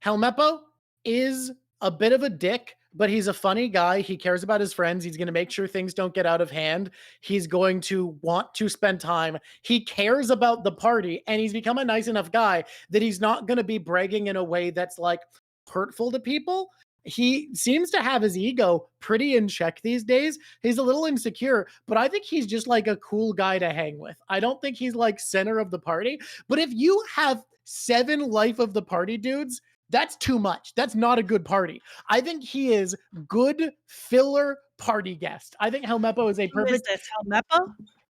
S1: Helmeppo is a bit of a dick, but he's a funny guy. He cares about his friends. He's going to make sure things don't get out of hand. He's going to want to spend time. He cares about the party, and he's become a nice enough guy that he's not going to be bragging in a way that's like hurtful to people. He seems to have his ego pretty in check these days. He's a little insecure, but I think he's just like a cool guy to hang with. I don't think he's like center of the party, but if you have 7 life of the party dudes, that's too much. That's not a good party. I think he is good filler party guest. I think Helmeppo is a perfect.
S2: Who is this? Helmeppo?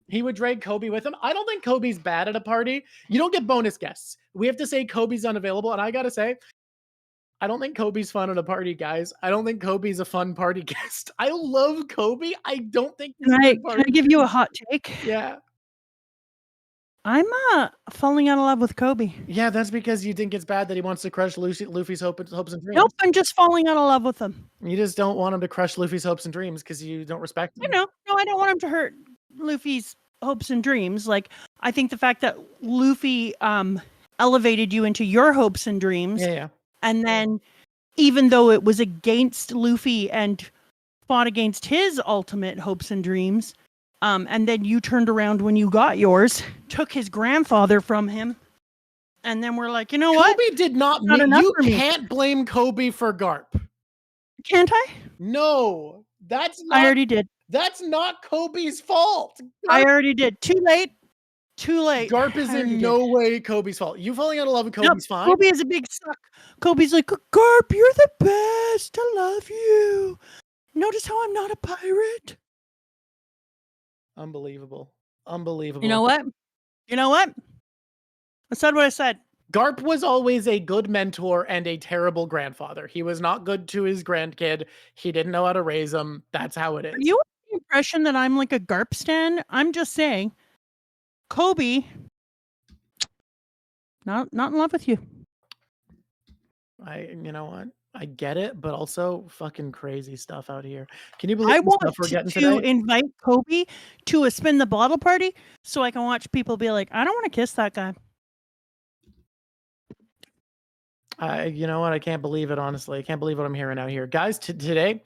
S1: He would drag Kobe with him. I don't think Kobe's bad at a party. You don't get bonus guests. We have to say Kobe's unavailable. And I got to say, I don't think Kobe's fun at a party, guys. I don't think Kobe's a fun party guest. I love Kobe. I don't think he's
S2: Can I give you a hot take?
S1: Yeah.
S2: I'm falling out of love with Kobe.
S1: Yeah, that's because you think it's bad that he wants to crush Luffy's hopes and dreams.
S2: Nope, I'm just falling out of love with him.
S1: You just don't want him to crush Luffy's hopes and dreams because you don't respect him.
S2: No, I don't want him to hurt Luffy's hopes and dreams. Like, I think the fact that Luffy elevated you into your hopes and dreams, and then even though it was against Luffy and fought against his ultimate hopes and dreams, and then you turned around when you got yours, took his grandfather from him, and then we're like, you know what?
S1: Kobe did not. You can't blame Kobe for Garp.
S2: Can't I?
S1: No, that's not.
S2: I already did.
S1: That's not Kobe's fault.
S2: I already did. Too late.
S1: Garp is in no way Kobe's fault. You falling out of love with Kobe's fine.
S2: Kobe is a big suck. Kobe's like, Garp, you're the best. I love you. Notice how I'm not a pirate?
S1: Unbelievable.
S2: You know what? I said what I said.
S1: Garp was always a good mentor and a terrible grandfather. He was not good to his grandkid. He didn't know how to raise him. That's how it is.
S2: Are you under the impression that I'm like a Garp stan? I'm just saying, Kobe, not in love with you.
S1: You know what? I get it, but also fucking crazy stuff out here. Can you believe the stuff we're getting today?
S2: I want to invite Kobe to a spin the bottle party so I can watch people be like, I don't want to kiss that guy.
S1: You know what? I can't believe it, honestly. I can't believe what I'm hearing out here. Guys, today,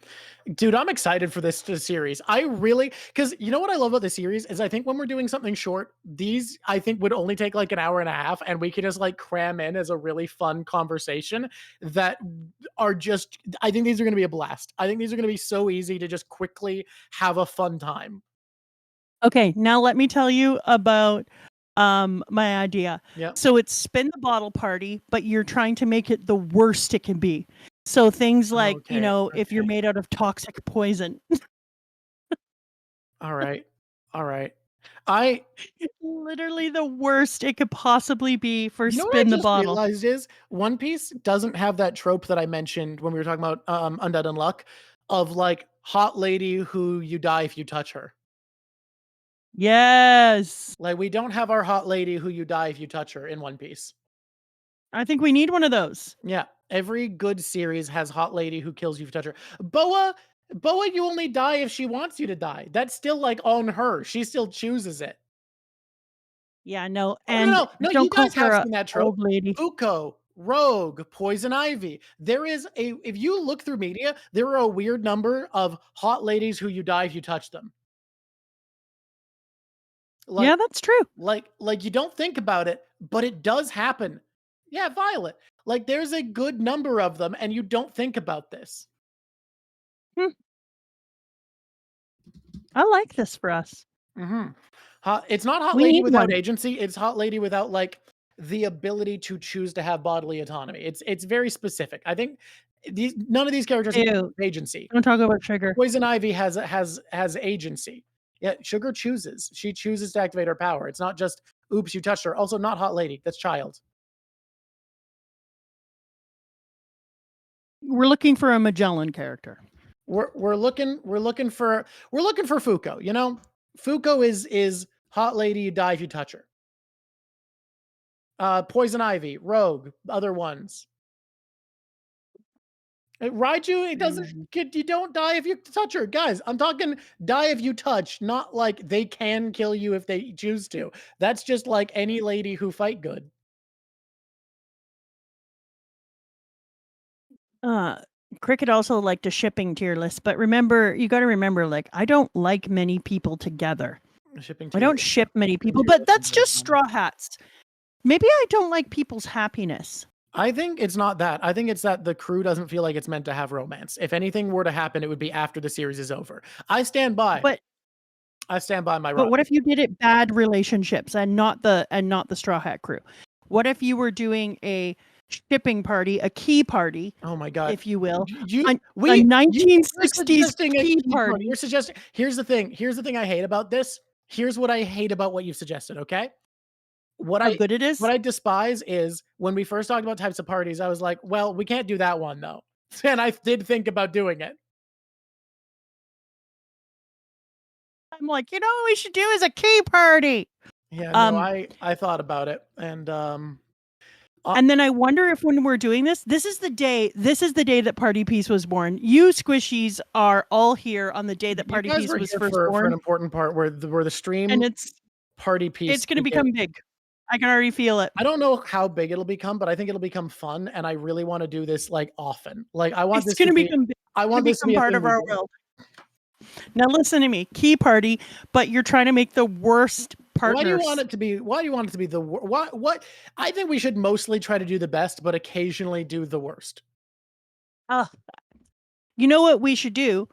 S1: dude, I'm excited for this series. Because you know what I love about the series is I think when we're doing something short, these, I think, would only take like an hour and a half, and we could just like cram in as a really fun conversation that are just, I think these are going to be a blast. I think these are going to be so easy to just quickly have a fun time.
S2: Okay, now let me tell you about my idea.
S1: Yep.
S2: So it's spin the bottle party, but you're trying to make it the worst it can be. So things like, if you're made out of toxic poison.
S1: All right.
S2: Literally the worst it could possibly be for spin
S1: the bottle.
S2: What I just
S1: realized is One Piece doesn't have that trope that I mentioned when we were talking about Undead Unluck of like hot lady who you die if you touch her.
S2: Yes.
S1: Like, we don't have our hot lady who you die if you touch her in One Piece.
S2: I think we need one of those.
S1: Yeah. Every good series has hot lady who kills you if you touch her. Boa, you only die if she wants you to die. That's still like on her. She still chooses it.
S2: Yeah, no. And
S1: no,
S2: don't
S1: you guys have seen that trope.
S2: Old lady.
S1: Fuko, Rogue, Poison Ivy. If you look through media, there are a weird number of hot ladies who you die if you touch them.
S2: Yeah, that's true.
S1: Like you don't think about it, but it does happen. Yeah, Violet. Like, there's a good number of them, and you don't think about this.
S2: I like this for us.
S1: Mm-hmm. It's not hot lady without agency. It's hot lady without like the ability to choose to have bodily autonomy. It's very specific. I think none of these characters have agency.
S2: Don't talk about Sugar.
S1: Poison Ivy has agency. Yeah, Sugar chooses. She chooses to activate her power. It's not just, oops, you touched her. Also, not hot lady. That's child.
S2: We're looking for a Magellan character.
S1: We're looking for Fuko. You know, Fuko is hot lady. You die if you touch her. Poison Ivy, Rogue, other ones. Raiju, it doesn't. You don't die if you touch her, guys. I'm talking die if you touch, not like they can kill you if they choose to. That's just like any lady who fight good.
S2: Cricket also liked a shipping tier list, but remember, you got to remember, like, I don't like many people together. I don't ship many people, but that's just Straw Hats. Maybe I don't like people's happiness.
S1: I think it's not that. I think it's that the crew doesn't feel like it's meant to have romance. If anything were to happen, it would be after the series is over. I stand by. I stand by my.
S2: But what if you did it bad relationships and not the Straw Hat crew? What if you were doing a shipping party, a key party?
S1: Oh my god,
S2: if you will,
S1: a
S2: 1960s key party.
S1: You're suggesting. Here's the thing. Here's the thing I hate about this. Here's what I hate about what you've suggested, okay?
S2: How good it is?
S1: What I despise is when we first talked about types of parties, I was like, well, we can't do that one though. And I did think about doing it.
S2: I'm like, you know what we should do is a key party.
S1: Yeah, no, I thought about it, and
S2: then I wonder if when we're doing this, this is the day that Party Piece was born. You squishies are all here on the day that Party Piece was first born.
S1: For an important part where the stream
S2: and it's
S1: Party Piece.
S2: It's going to become big. I can already feel it.
S1: I don't know how big it'll become, but I think it'll become fun, and I really want to do this like often. Like I want
S2: this to become big.
S1: I want this to be
S2: part of our world. Now listen to me, key party, but you're trying to make the worst partners.
S1: Why do you want it to be? Why do you want it to be the what? I think we should mostly try to do the best, but occasionally do the worst.
S2: You know what we should do?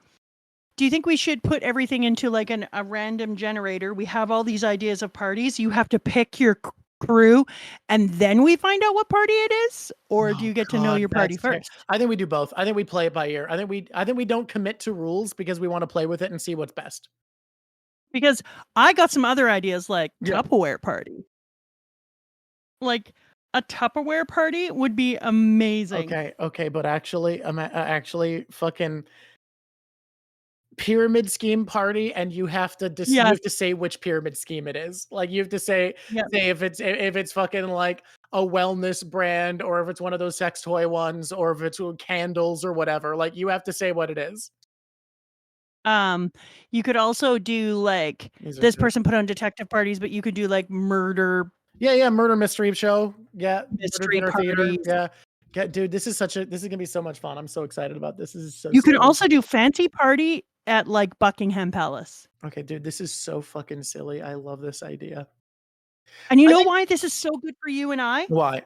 S2: Do you think we should put everything into like a random generator? We have all these ideas of parties. You have to pick your crew, and then we find out what party it is, or do you get to know your party first?
S1: I think we do both. I think we play it by ear. I think we don't commit to rules because we want to play with it and see what's best.
S2: Because I got some other ideas like Tupperware party. Like a Tupperware party would be amazing.
S1: Okay, but actually, actually fucking pyramid scheme party, and you have to you have to say which pyramid scheme it is. Like you have to say if it's fucking like a wellness brand, or if it's one of those sex toy ones, or if it's candles or whatever. Like you have to say what it is.
S2: You could also do like this person put on detective parties, but you could do like murder.
S1: Yeah, murder mystery show. Yeah,
S2: mystery parties.
S1: Yeah. Dude, this is gonna be so much fun. I'm so excited about this. This is so.
S2: You could also do fancy party at like Buckingham Palace.
S1: Okay, dude, this is so fucking silly. I love this idea.
S2: And you know why this is so good for you and I?
S1: Why?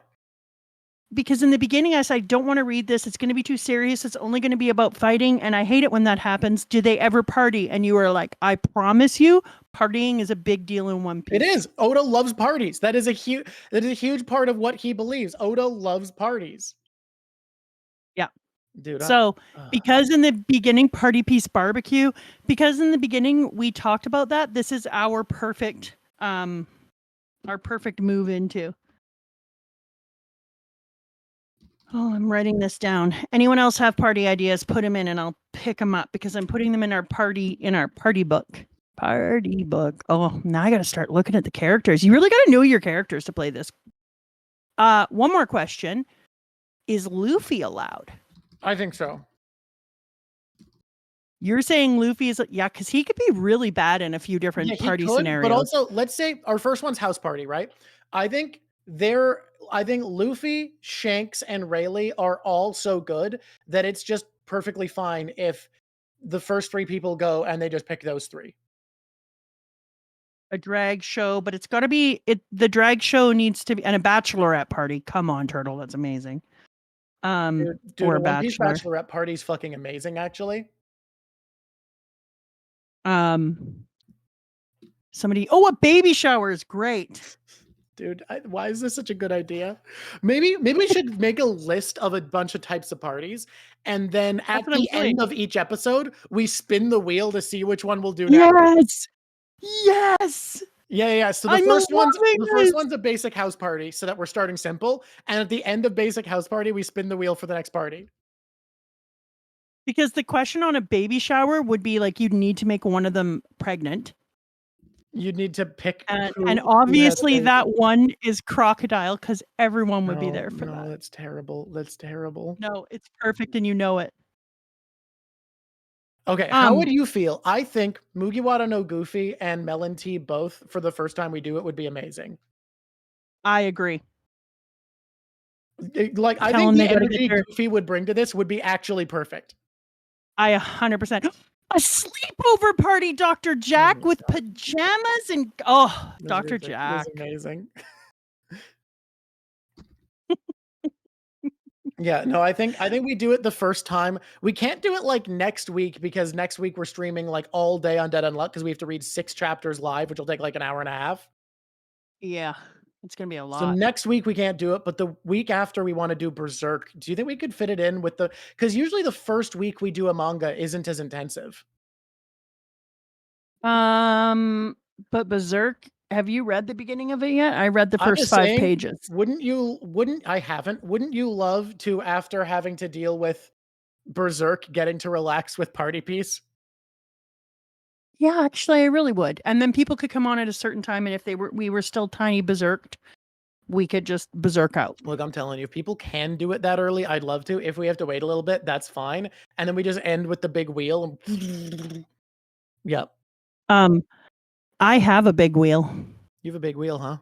S2: Because in the beginning I said, I don't want to read this. It's going to be too serious. It's only going to be about fighting. And I hate it when that happens. Do they ever party? And you were like, I promise you, partying is a big deal in One Piece.
S1: It is. Oda loves parties. That is a huge part of what he believes. Oda loves parties.
S2: Yeah.
S1: Dude.
S2: So because in the beginning, Party Piece barbecue, because in the beginning we talked about that, this is our perfect move into. Oh, I'm writing this down. Anyone else have party ideas? Put them in and I'll pick them up because I'm putting them in our party book. Party book. Oh, now I got to start looking at the characters. You really got to know your characters to play this. One more question. Is Luffy allowed?
S1: I think so.
S2: You're saying Luffy is, because he could be really bad in a few different party scenarios.
S1: But also, let's say our first one's house party, right? I think Luffy, Shanks, and Rayleigh are all so good that it's just perfectly fine if the first three people go and they just pick those three.
S2: A drag show, but it's got to be the drag show needs to be, and a bachelorette party. Come on, Turtle, that's amazing.
S1: Dude,
S2: or
S1: a One Piece bachelorette party is fucking amazing, actually.
S2: A baby shower is great.
S1: Dude, why is this such a good idea? Maybe we should make a list of a bunch of types of parties, and then at the end of each episode, we spin the wheel to see which one we'll do next.
S2: Yes.
S1: Yeah. So the first one's a basic house party, so that we're starting simple. And at the end of basic house party, we spin the wheel for the next party.
S2: Because the question on a baby shower would be like, you'd need to make one of them pregnant.
S1: You'd need to pick,
S2: and obviously that one is Crocodile, because everyone would be there for that.
S1: No, that's terrible. That's terrible.
S2: No, it's perfect, and you know it.
S1: Okay, how would you feel? I think Mugiwara no Goofy and Melon Tea both, for the first time we do it, would be amazing. I
S2: agree.
S1: Like, I think the energy Goofy would bring to this would be actually perfect.
S2: I 100%. A sleepover party, Dr. Jack, with pajamas and Dr. Jack.
S1: It was amazing. Yeah, no, I think we do it the first time. We can't do it like next week, because next week we're streaming like all day on Dead Unluck, because we have to read 6 chapters live, which will take like an hour and a half.
S2: Yeah, it's gonna be a lot.
S1: So next week we can't do it, but the week after we want to do Berserk. Do you think we could fit it in with because usually the first week we do a manga isn't as intensive.
S2: But Berserk, have you read the beginning of it yet? I read the
S1: I'm
S2: first
S1: just
S2: 5
S1: saying,
S2: pages.
S1: wouldn't you love to, after having to deal with Berserk, getting to relax with Party Piece?
S2: Yeah, actually, I really would. And then people could come on at a certain time, and if we were still tiny berserked, we could just berserk out.
S1: Look, I'm telling you, if people can do it that early, I'd love to. If we have to wait a little bit, that's fine. And then we just end with the big wheel. And yep.
S2: I have a big wheel.
S1: You have a big wheel, huh?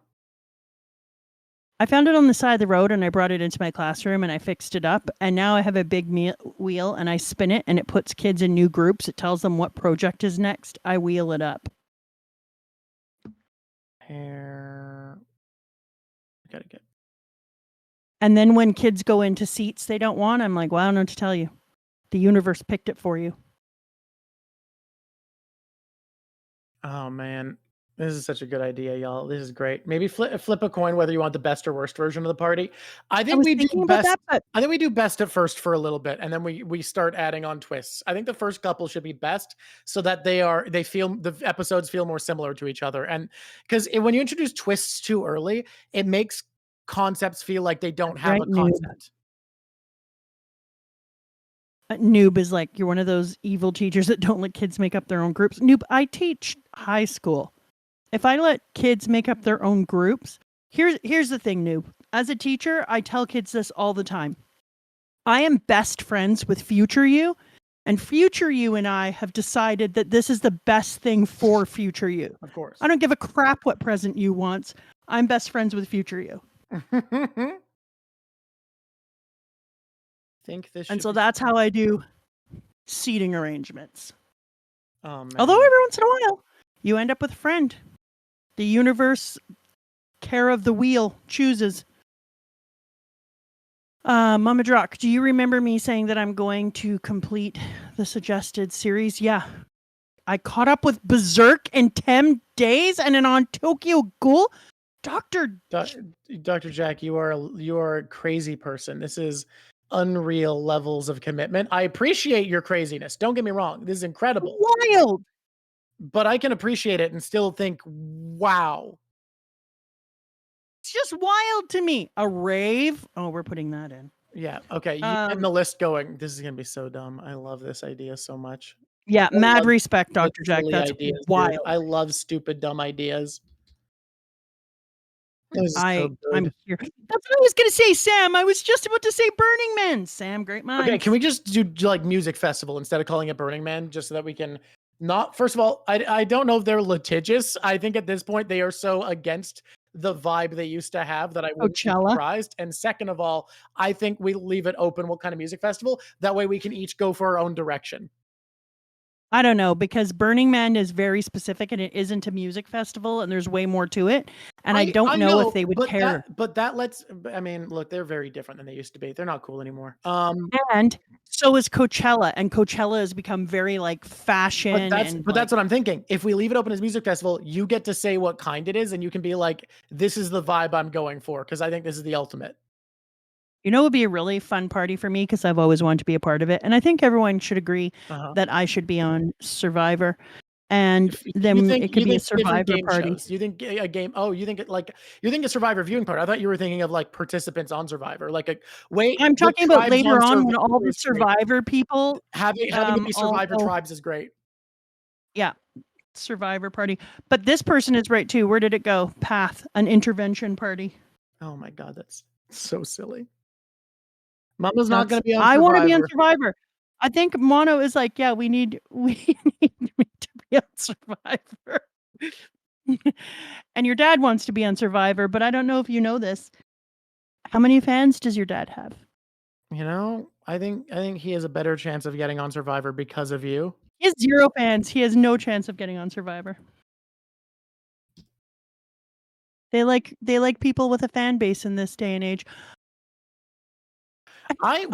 S2: I found it on the side of the road and I brought it into my classroom and I fixed it up. And now I have a big wheel and I spin it and it puts kids in new groups. It tells them what project is next. I wheel it up.
S1: Hair. Gotta get.
S2: And then when kids go into seats they don't want, I'm like, well, I don't know what to tell you. The universe picked it for you.
S1: Oh man, this is such a good idea, y'all. This is great. Maybe flip a coin whether you want the best or worst version of the party. I
S2: I
S1: think
S2: was
S1: we do
S2: thinking about
S1: best.
S2: that, but
S1: I think we do best at first for a little bit, and then we start adding on twists. I think the first couple should be best, so that they feel the episodes feel more similar to each other. And because when you introduce twists too early, it makes concepts feel like they don't have
S2: right,
S1: a concept.
S2: Noob is like, you're one of those evil teachers that don't let kids make up their own groups. Noob, I teach high school. If I let kids make up their own groups, here's the thing, Noob. As a teacher, I tell kids this all the time. I am best friends with future you, and future you and I have decided that this is the best thing for future you.
S1: Of course.
S2: I don't give a crap what present you wants. I'm best friends with future you.
S1: Think this
S2: and so that's how I do seating arrangements.
S1: Oh man.
S2: Although every once in a while, you end up with a friend. The universe, care of the wheel, chooses. Mama Drawk, do you remember me saying that I'm going to complete the suggested series? Yeah. I caught up with Berserk in 10 days and then on Tokyo Ghoul. Dr.
S1: Jack, you are a crazy person. This is unreal levels of commitment. I appreciate your craziness. Don't get me wrong. This is incredible.
S2: Wild.
S1: But I can appreciate it and still think, wow.
S2: It's just wild to me. A rave. Oh, we're putting that in.
S1: Yeah. Okay. You getting the list going. This is going to be so dumb. I love this idea so much.
S2: Yeah. Mad respect, Dr. Jack. That's
S1: ideas,
S2: wild.
S1: dude. I love stupid, dumb ideas.
S2: I'm here. That's what I was going to say, Sam. I was just about to say Burning Man. Sam, great minds.
S1: Okay, can we just do like music festival instead of calling it Burning Man, just so that we can not? First of all, I don't know if they're litigious. I think at this point they are so against the vibe they used to have that I wouldn't be surprised. And second of all, I think we leave it open what kind of music festival. That way we can each go for our own direction.
S2: I don't know, because Burning Man is very specific and it isn't a music festival and there's way more to it. And I don't know if they would care.
S1: But that lets, I mean, look, they're very different than they used to be. They're not cool anymore.
S2: And so is Coachella, and Coachella has become very like fashion.
S1: But that's what I'm thinking. If we leave it open as music festival, you get to say what kind it is and you can be like, this is the vibe I'm going for, because I think this is the ultimate.
S2: You know, it would be a really fun party for me because I've always wanted to be a part of it. And I think everyone should agree that I should be on Survivor. And then it could be a Survivor party.
S1: Shows. You think a game? Oh, you think a Survivor viewing party? I thought you were thinking of like participants on Survivor, like a wait.
S2: I'm talking about later on when all the Survivor people
S1: having these Survivor tribes is great.
S2: Yeah, Survivor party. But this person is right too. Where did it go? Path, an intervention party.
S1: Oh my god, that's so silly. Mama's not going to be on
S2: Survivor. I want to be on
S1: Survivor.
S2: Survivor. I think Mono is like, yeah, we need me to be on Survivor. And your dad wants to be on Survivor, but I don't know if you know this. How many fans does your dad have?
S1: You know, I think he has a better chance of getting on Survivor because of you.
S2: He has 0 fans. He has no chance of getting on Survivor. They like people with a fan base in this day and age.
S1: I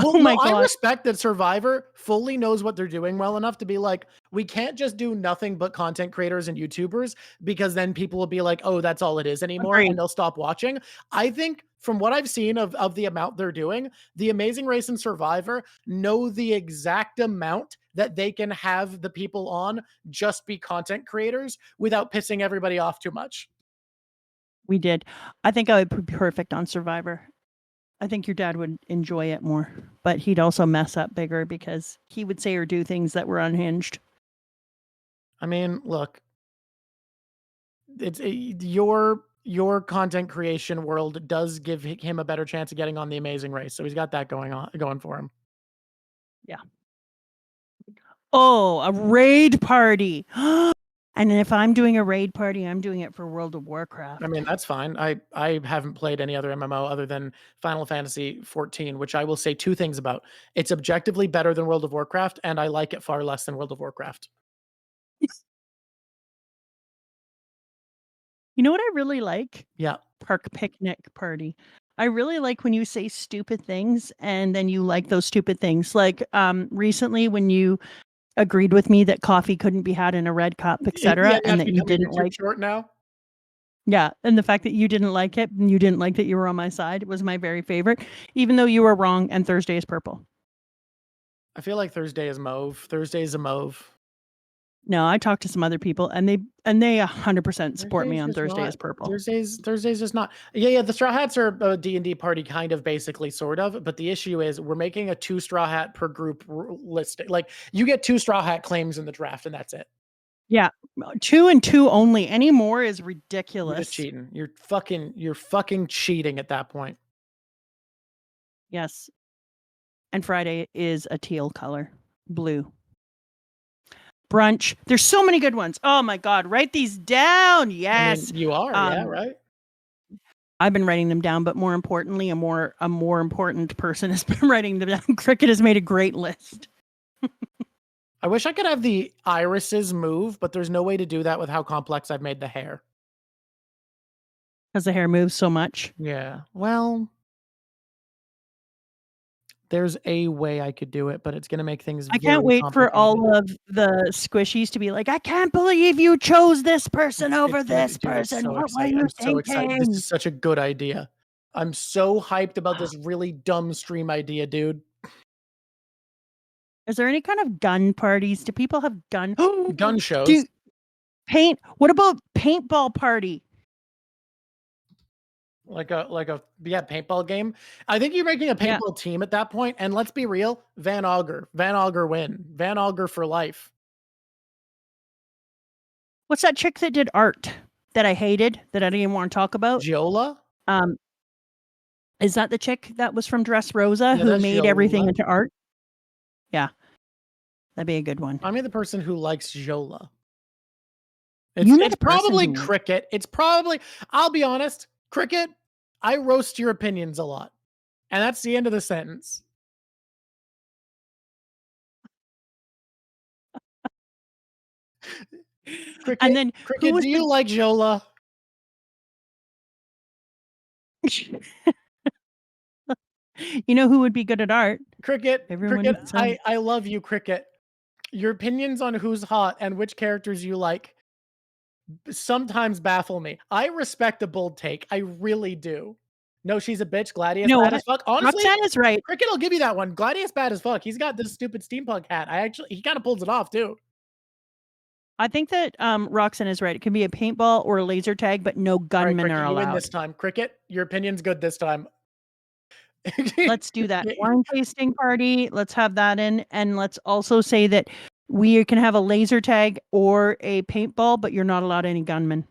S1: respect that Survivor fully knows what they're doing well enough to be like, we can't just do nothing but content creators and YouTubers, because then people will be like, oh, that's all it is anymore. And they'll stop watching. I think from what I've seen of the amount they're doing, The Amazing Race and Survivor know the exact amount that they can have the people on just be content creators without pissing everybody off too much.
S2: We did. I think I would be perfect on Survivor. I think your dad would enjoy it more, but he'd also mess up bigger because he would say or do things that were unhinged.
S1: I mean, look, your content creation world does give him a better chance of getting on The Amazing Race, so he's got that going for him.
S2: Yeah. Oh, a raid party. And if I'm doing a raid party, I'm doing it for World of Warcraft.
S1: I mean, that's fine. I haven't played any other MMO other than Final Fantasy 14, which I will say two things about. It's objectively better than World of Warcraft, and I like it far less than World of Warcraft.
S2: You know what I really like?
S1: Yeah.
S2: Park picnic party. I really like when you say stupid things and then you like those stupid things. Like recently when you agreed with me that coffee couldn't be had in a red cup, etc., and that you didn't like
S1: short now.
S2: Yeah, and the fact that you didn't like it and you didn't like that you were on my side was my very favorite, even though you were wrong and Thursday is purple.
S1: I feel like Thursday is mauve. Thursday is a mauve.
S2: No, I talked to some other people and they 100% support me on Thursday is purple.
S1: Thursday's just not. Yeah, the Straw Hats are a D&D party kind of basically sort of, but the issue is we're making a 2 Straw Hat per group list. Like you get 2 Straw Hat claims in the draft and that's it.
S2: Yeah, 2 and 2 only. Any more is ridiculous.
S1: You're just cheating. You're fucking cheating at that point.
S2: Yes. And Friday is a teal color, blue. Brunch. There's so many good ones. Oh my God. Write these down. Yes.
S1: I mean, you are, yeah, right?
S2: I've been writing them down, but more importantly, a more important person has been writing them down. Cricket has made a great list.
S1: I wish I could have the irises move, but there's no way to do that with how complex I've made the hair.
S2: Because the hair moves so much.
S1: Yeah. Well, there's a way I could do it, but it's going to make things
S2: I can't wait for all of the squishies to be like, I can't believe you chose this person over this person. What were you thinking?
S1: So excited. This is such a good idea. I'm so hyped about this really dumb stream idea, dude.
S2: Is there any kind of gun parties? Do people have gun
S1: shows?
S2: What about paintball party?
S1: Like a paintball game. I think you're making a paintball team at that point. And let's be real, Van Auger win. Van Auger for life.
S2: What's that chick that did art that I hated that I didn't even want to talk about?
S1: Giola?
S2: Is that the chick that was from Dressrosa who made everything into art? Yeah. That'd be a good one.
S1: I mean the person who likes Giola. It's probably Cricket. It's probably, I'll be honest, Cricket, I roast your opinions a lot. And that's the end of the sentence. Cricket, and then Cricket, do you like Giola?
S2: You know who would be good at art?
S1: Cricket. Cricket, I love you, Cricket. Your opinions on who's hot and which characters you like sometimes baffle me. I respect a bold take. I really do. No, she's a bitch. Gladius bad as fuck. Honestly,
S2: Roxanne is right.
S1: Cricket will give you that one. Gladius bad as fuck. He's got this stupid steampunk hat. He kind of pulls it off too.
S2: I think that Roxanne is right. It can be a paintball or a laser tag, but no gunmen are allowed.
S1: You win this time. Cricket, your opinion's good this time.
S2: Let's do that. Wine tasting party. Let's have that in. And let's also say that we can have a laser tag or a paintball, but you're not allowed any gunmen.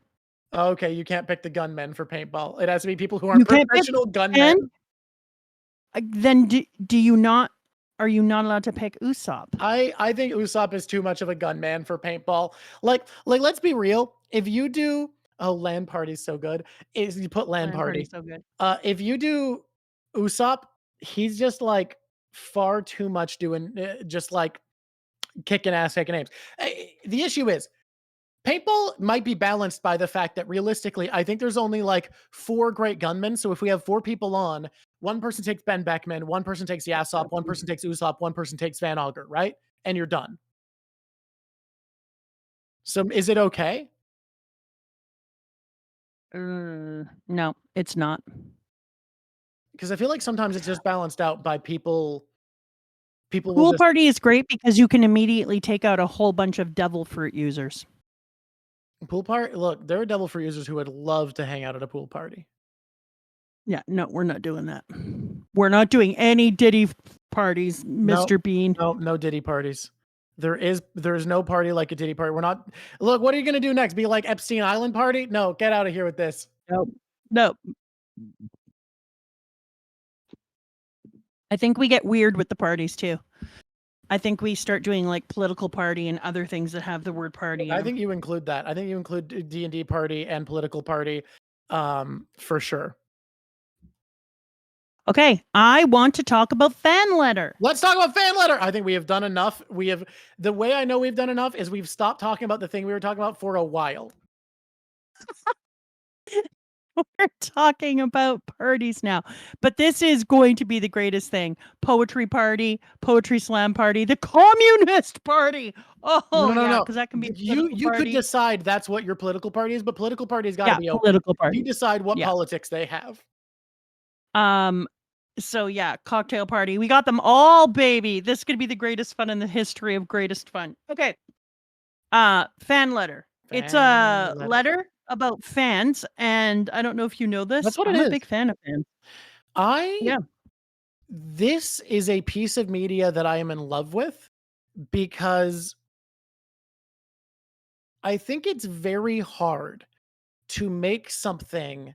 S1: Okay, you can't pick the gunmen for paintball. It has to be people who are professional gunmen.
S2: Then do you not? Are you not allowed to pick Usopp?
S1: I think Usopp is too much of a gunman for paintball. Like let's be real. If you do LAN party's so good. Is you put LAN party.
S2: So good.
S1: If you do Usopp, he's just like far too much doing just like kicking ass, taking names. The issue is paintball might be balanced by the fact that realistically, I think there's only like 4 great gunmen. So if we have 4 people on, one person takes Ben Beckman, one person takes Yasop, one person takes Usopp, one person takes Van Auger, right? And you're done. So is it okay?
S2: No, it's not.
S1: Because I feel like sometimes it's just balanced out by people People will
S2: Pool
S1: just
S2: party is great because you can immediately take out a whole bunch of devil fruit users.
S1: pool party. Look, there are devil fruit users who would love to hang out at a pool party.
S2: Yeah, no, we're not doing that. We're not doing any Diddy parties, Mr. Bean.
S1: No Diddy parties. There's no party like a Diddy party. We're not. Look, what are you gonna do next? Be like Epstein Island party? No, get out of here with this.
S2: Nope. Nope. I think we get weird with the parties too. I think we start doing like political party and other things that have the word party.
S1: I think you include that. I think you include D&D party and political party, for sure.
S2: Okay, I want to talk about fan letter.
S1: Let's talk about fan letter. I think we have done enough. The way I know we've done enough is we've stopped talking about the thing we were talking about for a while.
S2: We're talking about parties now, but this is going to be the greatest thing. Poetry party, poetry slam party, the communist party. Oh,
S1: No.
S2: because that can be
S1: You could decide that's what your political party is, but political party's got to be open.
S2: Political party.
S1: You decide what politics they have.
S2: So yeah, cocktail party. We got them all, baby. This is gonna be the greatest fun in the history of greatest fun. Okay. Fan letter. It's a letter about fans, and I don't know if you know this.
S1: That's what
S2: I'm
S1: it is.
S2: a big fan of fans.
S1: This is a piece of media that I am in love with because I think it's very hard to make something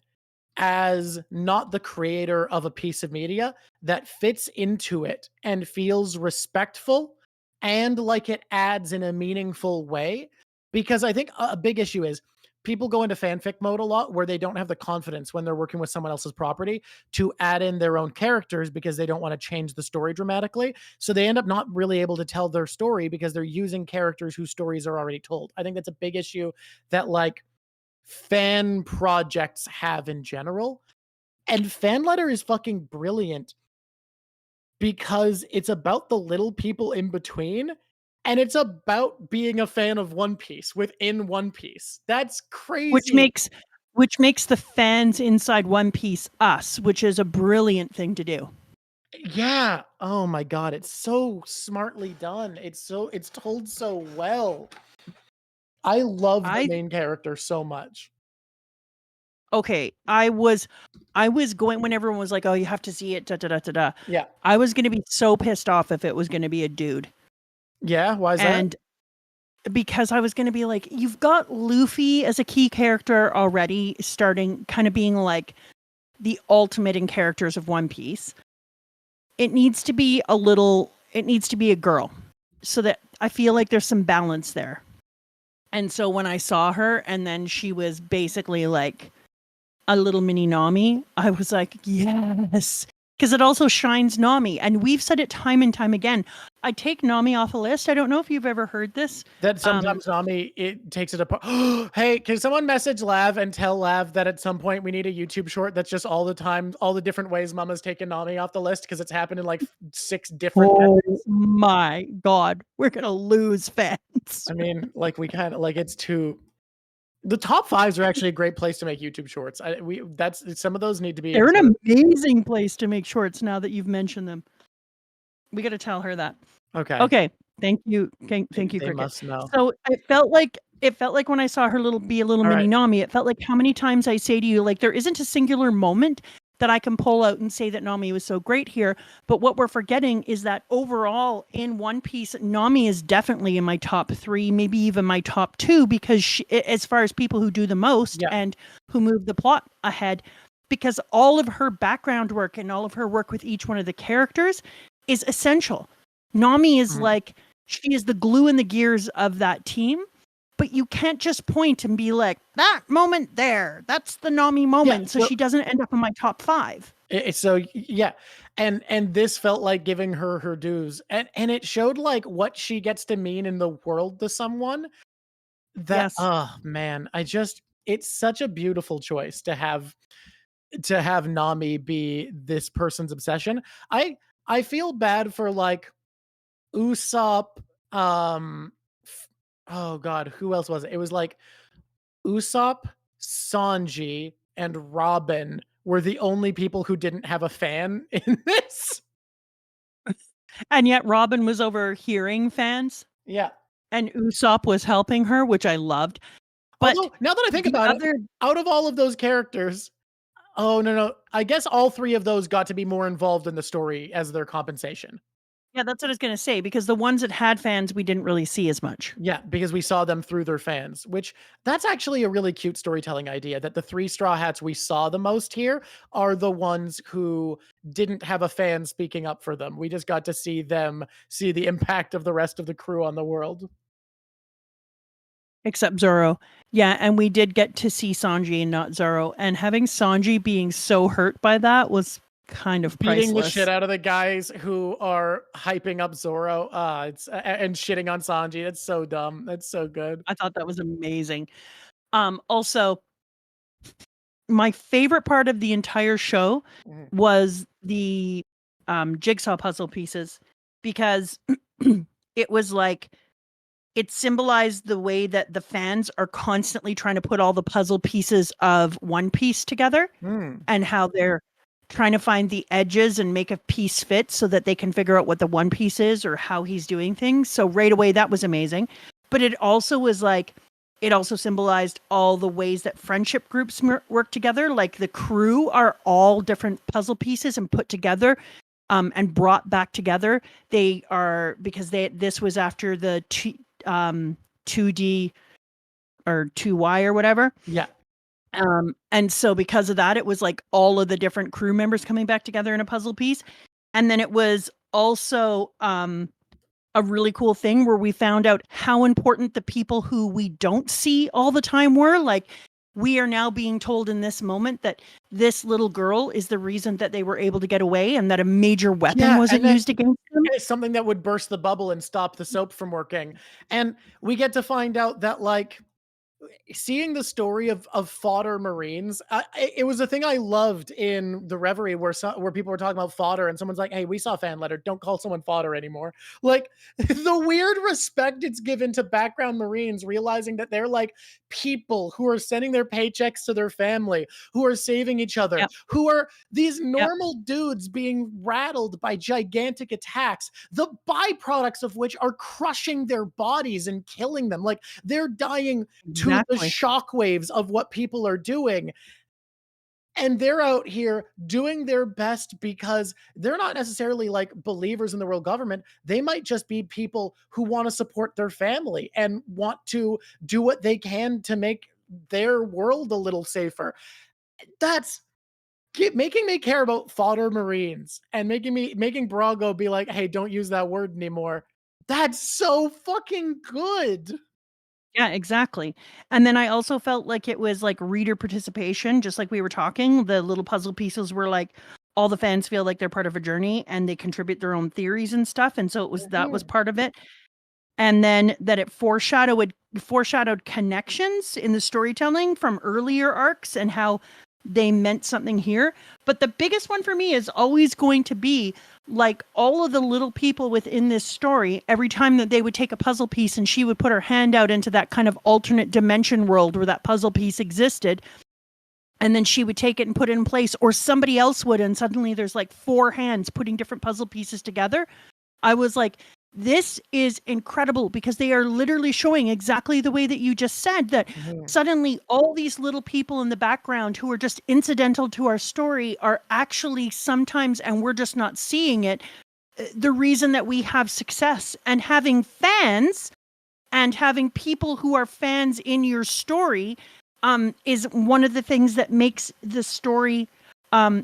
S1: as not the creator of a piece of media that fits into it and feels respectful and like it adds in a meaningful way. Because I think a big issue is people go into fanfic mode a lot where they don't have the confidence when they're working with someone else's property to add in their own characters because they don't want to change the story dramatically. So they end up not really able to tell their story because they're using characters whose stories are already told. I think that's a big issue that like fan projects have in general. And fan letter is fucking brilliant because it's about the little people in between and it's about being a fan of One Piece within One Piece. That's crazy.
S2: Which makes the fans inside One Piece us, which is a brilliant thing to do.
S1: Yeah. Oh my god, it's so smartly done. It's told so well. I love the main character so much.
S2: Okay, I was going when everyone was like, "Oh, you have to see it." Da da da da da.
S1: Yeah.
S2: I was gonna be so pissed off if it was gonna be a dude.
S1: Yeah, why is that?
S2: Because I was gonna be like, you've got Luffy as a key character already, starting kind of being like the ultimate in characters of One Piece. It needs to be a girl, so that I feel like there's some balance there. And so when I saw her, and then she was basically like a little mini Nami, I was like, yes. Because it also shines Nami. And we've said it time and time again. I take Nami off a list. I don't know if you've ever heard this.
S1: That sometimes Nami, it takes it apart. Hey, can someone message Lav and tell Lav that at some point we need a YouTube short that's just all the time, all the different ways Mama's taken Nami off the list because it's happened in like 6 different methods.
S2: My God. We're going to lose fans.
S1: I mean, like we kind of, like it's too... The top 5s are actually a great place to make YouTube shorts. Some of those need to be...
S2: They're an amazing place to make shorts now that you've mentioned them. We got to tell her that. Okay. Thank you. Thank you,
S1: They
S2: Cricket.
S1: must know.
S2: So it felt like when I saw her be a little mini Nami, it felt like how many times I say to you, like, there isn't a singular moment that I can pull out and say that Nami was so great here. But what we're forgetting is that overall in One Piece, Nami is definitely in my top 3, maybe even my top 2, because she, as far as people who do the most and who move the plot ahead, because all of her background work and all of her work with each one of the characters is essential. Nami is like, she is the glue in the gears of that team. But you can't just point and be like, that moment there, that's the Nami moment. So she doesn't end up in my top 5.
S1: And this felt like giving her her dues. And it showed like what she gets to mean in the world to someone. That, oh man, it's such a beautiful choice to have Nami be this person's obsession. I feel bad for like Usopp, oh god, who else was it? It was like Usopp, Sanji, and Robin were the only people who didn't have a fan in this.
S2: And yet Robin was overhearing fans.
S1: Yeah.
S2: And Usopp was helping her, which I loved. But
S1: although, now that I think about it, out of all of those characters, oh, no. I guess all 3 of those got to be more involved in the story as their compensation.
S2: Yeah, that's what I was going to say, because the ones that had fans, we didn't really see as much.
S1: Yeah, because we saw them through their fans, which that's actually a really cute storytelling idea, that the 3 Straw Hats we saw the most here are the ones who didn't have a fan speaking up for them. We just got to see them see the impact of the rest of the crew on the world.
S2: Except Zoro. Yeah, and we did get to see Sanji and not Zoro. And having Sanji being so hurt by that was kind of priceless.
S1: Beating the shit out of the guys who are hyping up Zoro and shitting on Sanji. That's so dumb. That's so good.
S2: I thought that was amazing. Also, my favorite part of the entire show was the jigsaw puzzle pieces, because it was like, it symbolized the way that the fans are constantly trying to put all the puzzle pieces of One Piece together, and how they're trying to find the edges and make a piece fit so that they can figure out what the One Piece is or how he's doing things. So right away, that was amazing. But it also was like, it also symbolized all the ways that friendship groups work together. Like the crew are all different puzzle pieces and put together and brought back together. They are, because this was after the 2D or 2Y or whatever.
S1: Yeah.
S2: And so because of that, it was like all of the different crew members coming back together in a puzzle piece. And then it was also a really cool thing where we found out how important the people who we don't see all the time were. Like, we are now being told in this moment that this little girl is the reason that they were able to get away, and that a major weapon wasn't used against them.
S1: It's something that would burst the bubble and stop the soap from working. And we get to find out that, like, seeing the story of fodder Marines, it was a thing I loved in the Reverie, where people were talking about fodder, and someone's like, "Hey, we saw fan letter. Don't call someone fodder anymore." Like, the weird respect it's given to background Marines, realizing that they're like people who are sending their paychecks to their family, who are saving each other, who are these normal dudes being rattled by gigantic attacks, the byproducts of which are crushing their bodies and killing them. Like, they're dying to the shockwaves of what people are doing. And they're out here doing their best because they're not necessarily like believers in the world government. They might just be people who want to support their family and want to do what they can to make their world a little safer. That's making me care about fodder Marines and making Brago be like, "Hey, don't use that word anymore." That's so fucking good.
S2: Yeah, exactly. And then I also felt like it was like reader participation, just like we were talking. The little puzzle pieces were like, all the fans feel like they're part of a journey and they contribute their own theories and stuff. And so that was part of it. And then that it foreshadowed connections in the storytelling from earlier arcs and how they meant something here. But the biggest one for me is always going to be like all of the little people within this story. Every time that they would take a puzzle piece and she would put her hand out into that kind of alternate dimension world where that puzzle piece existed, and then she would take it and put it in place, or somebody else would, and suddenly there's like 4 hands putting different puzzle pieces together. I was like, this is incredible, because they are literally showing exactly the way that you just said, that suddenly all these little people in the background who are just incidental to our story are actually sometimes, and we're just not seeing it, the reason that we have success. And having fans and having people who are fans in your story is one of the things that makes the story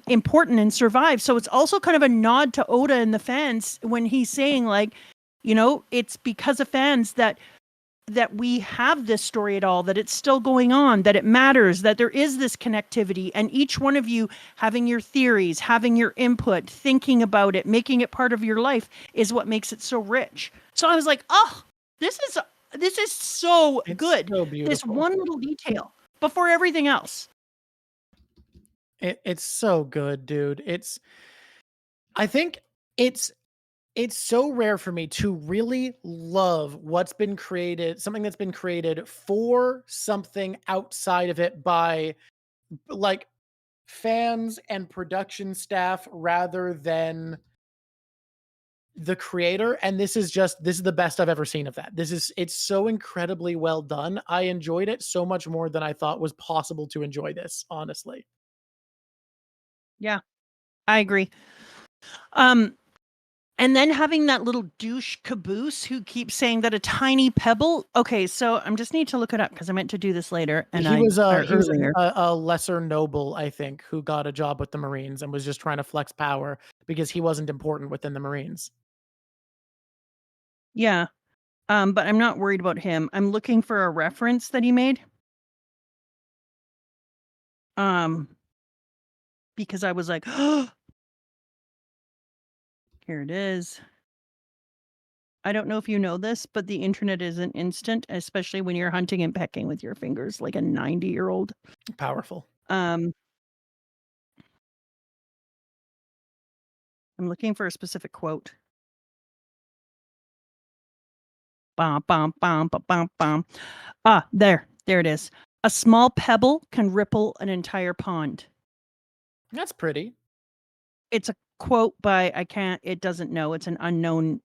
S2: important and survive. So it's also kind of a nod to Oda and the fans when he's saying, like, you know, it's because of fans that we have this story at all, that it's still going on, that it matters, that there is this connectivity, and each one of you having your theories, having your input, thinking about it, making it part of your life is what makes it so rich. So I was like, oh, this is so good.
S1: So beautiful.
S2: This one little detail before everything else.
S1: It's so good, dude. I think it's so rare for me to really love what's been created, something that's been created for something outside of it by like fans and production staff rather than the creator, and this is the best I've ever seen of that. It's so incredibly well done. I enjoyed it so much more than I thought was possible to enjoy this, honestly.
S2: Yeah, I agree. And then having that little douche caboose who keeps saying that a tiny pebble. Okay, so I just need to look it up because I meant to do this later. And
S1: He was
S2: earlier.
S1: a lesser noble, I think, who got a job with the Marines and was just trying to flex power because he wasn't important within the Marines.
S2: Yeah. But I'm not worried about him. I'm looking for a reference that he made. Because I was like, oh, here it is. I don't know if you know this, but the internet isn't instant, especially when you're hunting and pecking with your fingers like a 90-year-old.
S1: Powerful.
S2: I'm looking for a specific quote. Bom, bom, bom, bom, bom, bom. Ah, there it is. A small pebble can ripple an entire pond.
S1: That's pretty.
S2: It's a quote by it doesn't know. It's an unknown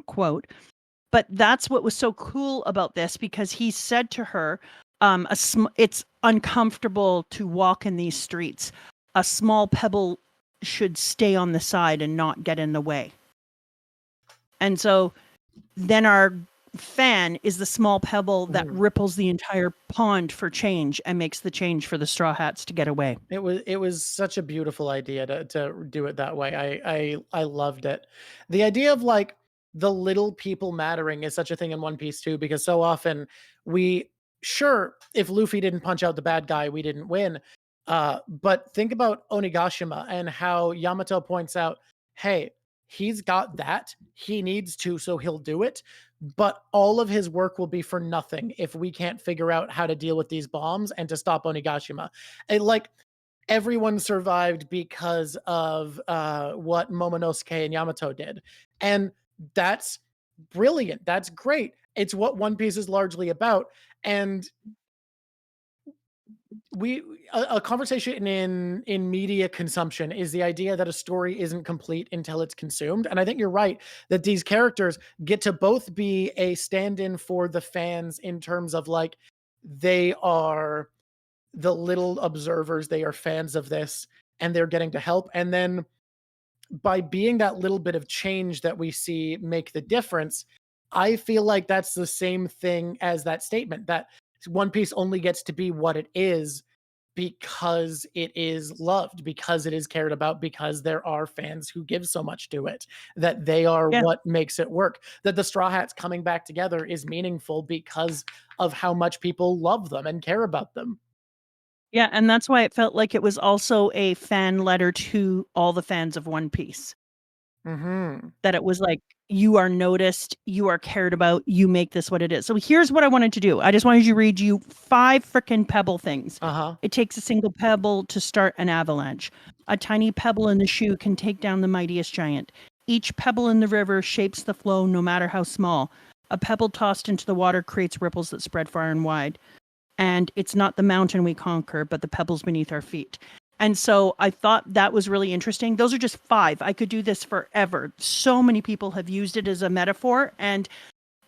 S2: quote. But that's what was so cool about this, because he said to her, it's uncomfortable to walk in these streets. A small pebble should stay on the side and not get in the way. And so then our fan is the small pebble that ripples the entire pond for change and makes the change for the Straw Hats to get away.
S1: It was such a beautiful idea to do it that way. I loved it. The idea of like the little people mattering is such a thing in One Piece too, because so often if Luffy didn't punch out the bad guy, we didn't win. But think about Onigashima and how Yamato points out, hey, he's got that. He needs to, so he'll do it. But all of his work will be for nothing if we can't figure out how to deal with these bombs and to stop Onigashima. And like everyone survived because of what Momonosuke and Yamato did. And that's brilliant. That's great. It's what One Piece is largely about. And a conversation in media consumption is the idea that a story isn't complete until it's consumed. And I think you're right that these characters get to both be a stand-in for the fans in terms of like they are the little observers, they are fans of this and they're getting to help. And then by being that little bit of change that we see make the difference, I feel like that's the same thing as that statement that One Piece only gets to be what it is because it is loved, because it is cared about, because there are fans who give so much to it, that they are what makes it work. That the Straw Hats coming back together is meaningful because of how much people love them and care about them.
S2: Yeah, and that's why it felt like it was also a fan letter to all the fans of One Piece. That it was like, you are noticed, you are cared about, you make this what it is. So here's what I wanted to do. I just wanted to read you 5 freaking pebble things. It takes a single pebble to start an avalanche. A tiny pebble in the shoe can take down the mightiest giant. Each pebble in the river shapes the flow no matter how small. A pebble tossed into the water creates ripples that spread far and wide. And it's not the mountain we conquer, but the pebbles beneath our feet. And so I thought that was really interesting. Those are just 5. I could do this forever. So many people have used it as a metaphor. And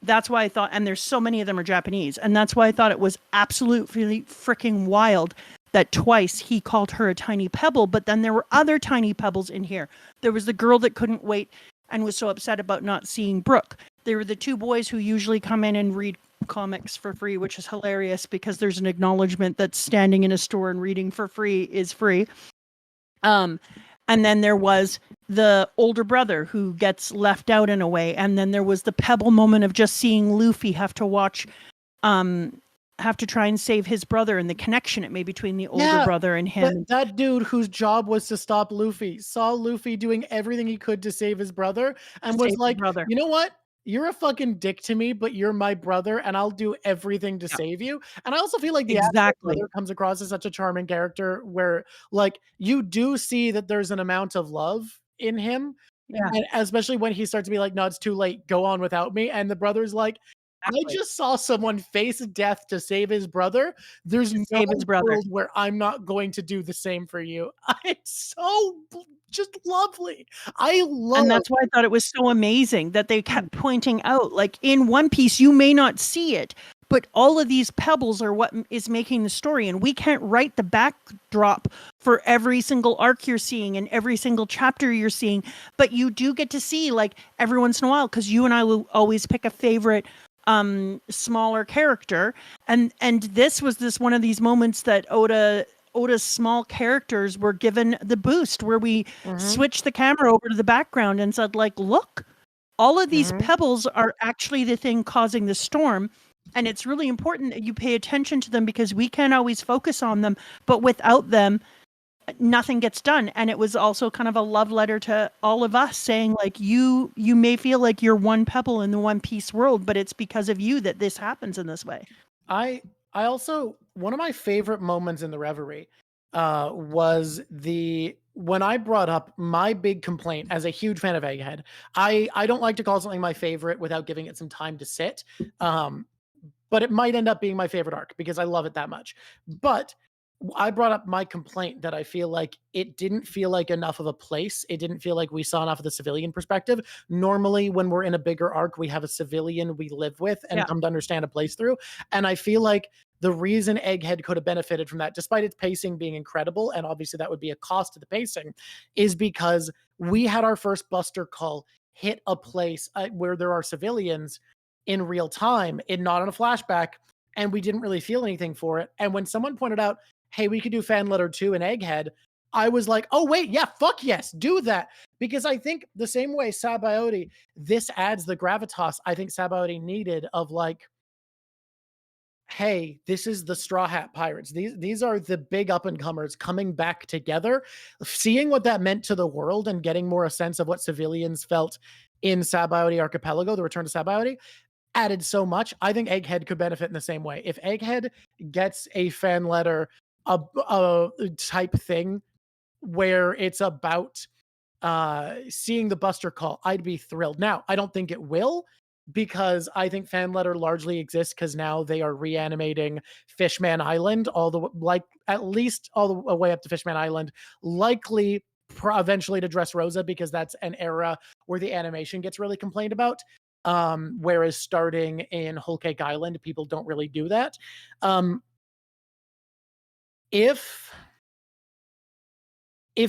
S2: that's why I thought, and there's so many of them are Japanese. And that's why I thought it was absolutely freaking wild that twice he called her a tiny pebble. But then there were other tiny pebbles in here. There was the girl that couldn't wait and was so upset about not seeing Brooke. There were the 2 boys who usually come in and read comics for free, which is hilarious because there's an acknowledgement that standing in a store and reading for free is free. And then there was the older brother who gets left out in a way. And then there was the pebble moment of just seeing Luffy have to try and save his brother, and the connection it made between the older brother and him.
S1: That dude whose job was to stop Luffy saw Luffy doing everything he could to save his brother and was like, you know what? You're a fucking dick to me, but you're my brother, and I'll do everything to save you. And I also feel like the brother comes across as such a charming character where, like, you do see that there's an amount of love in him.
S2: Yeah.
S1: And especially when he starts to be like, no, it's too late. Go on without me. And the brother's like, I just saw someone face death to save his brother. There's
S2: To
S1: no
S2: save his brother.
S1: world where I'm not going to do the same for you. It's so just lovely. I love
S2: And that's why I thought it was so amazing that they kept pointing out, like, in One Piece, you may not see it, but all of these pebbles are what is making the story, and we can't write the backdrop for every single arc you're seeing and every single chapter you're seeing, but you do get to see, like, every once in a while, because you and I will always pick a favorite smaller character, and this was one of these moments that Oda's small characters were given the boost, where we switched the camera over to the background and said, like, look, all of these pebbles are actually the thing causing the storm. And it's really important that you pay attention to them, because we can't always focus on them, but without them, nothing gets done. And it was also kind of a love letter to all of us, saying, like, you may feel like you're one pebble in the One Piece world, but it's because of you that this happens in this way.
S1: I also, one of my favorite moments in the Reverie was when I brought up my big complaint as a huge fan of Egghead. I don't like to call something my favorite without giving it some time to sit. But it might end up being my favorite arc because I love it that much. But I brought up my complaint that I feel like it didn't feel like enough of a place. It didn't feel like we saw enough of the civilian perspective. Normally, when we're in a bigger arc, we have a civilian we live with and come to understand a place through. And I feel like the reason Egghead could have benefited from that, despite its pacing being incredible, and obviously that would be a cost to the pacing, is because we had our first Buster call hit a place where there are civilians in real time, and not on a flashback, and we didn't really feel anything for it. And when someone pointed out, hey, we could do fan letter 2 in Egghead, I was like, oh, wait, yeah, fuck yes, do that. Because I think the same way Sabaody, this adds the gravitas I think Sabaody needed of, like, hey, this is the Straw Hat Pirates. These are the big up and comers coming back together. Seeing what that meant to the world and getting more a sense of what civilians felt in Sabaody Archipelago, the return to Sabaody, added so much. I think Egghead could benefit in the same way. If Egghead gets a fan letter, a type thing where it's about seeing the Buster call, I'd be thrilled. Now, I don't think it will, because I think fan letter largely exists because now they are reanimating Fishman Island at least all the way up to Fishman Island, likely eventually to Dressrosa, because that's an era where the animation gets really complained about. Whereas starting in Whole Cake Island, people don't really do that. If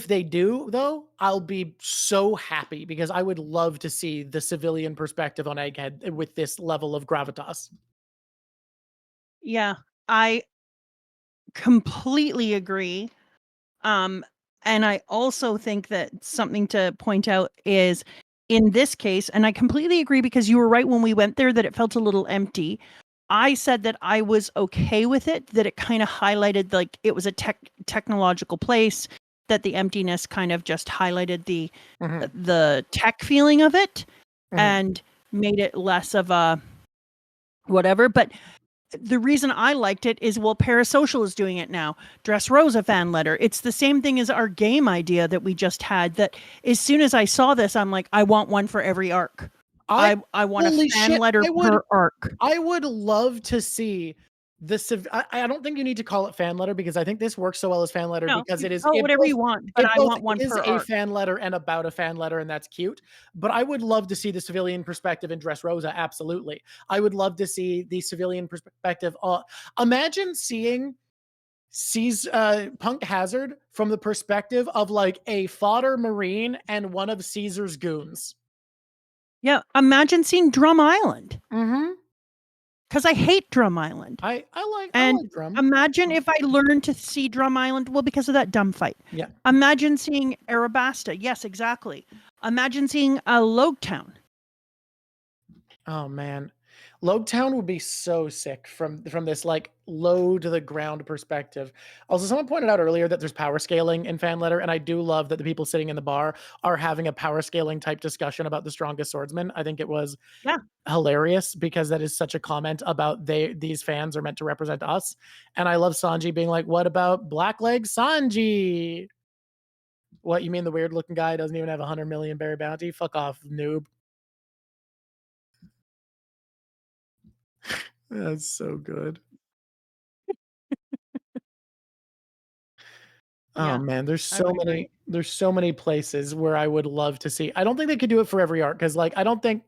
S1: they do, though, I'll be so happy, because I would love to see the civilian perspective on Egghead with this level of gravitas.
S2: Yeah, I completely agree. And I also think that something to point out is, in this case, and I completely agree, because you were right when we went there that it felt a little empty. I said that I was okay with it, that it kind of highlighted, like, it was a technological place, that the emptiness kind of just highlighted the tech feeling of it, and made it less of a whatever. But the reason I liked it is, well, Parasocial is doing it now. Dressrosa fan letter. It's the same thing as our game idea that we just had, that as soon as I saw this, I'm like, I want one for every arc. I want a fan letter per arc.
S1: I would love to see I don't think you need to call it fan letter, because I think this works so well as fan letter, because it is
S2: whatever you want, but I want one per arc.
S1: A fan letter and about a fan letter, and that's cute. But I would love to see the civilian perspective in Dressrosa. Absolutely, I would love to see the civilian perspective. Imagine seeing Punk Hazard from the perspective of, like, a fodder marine and one of Caesar's goons.
S2: Yeah, imagine seeing Drum Island.
S1: Mm-hmm.
S2: Because I hate Drum Island.
S1: I like Drum.
S2: Imagine if I learned to see Drum Island, well, because of that dumb fight.
S1: Yeah.
S2: Imagine seeing Arabasta. Yes, exactly. Imagine seeing Logetown.
S1: Oh man, Logetown would be so sick from this, like, low to the ground perspective. Also, someone pointed out earlier that there's power scaling in fan letter, and I do love that the people sitting in the bar are having a power scaling type discussion about the strongest swordsman. I think it was hilarious, because that is such a comment about these fans are meant to represent us. And I love Sanji being like, what about Blackleg Sanji? What, you mean the weird looking guy doesn't even have 100 million berry bounty? Fuck off, noob. That's so good. Oh
S2: Yeah,
S1: man,
S2: I would agree.
S1: there's so many places where I would love to see. I don't think they could do it for every arc because like I don't think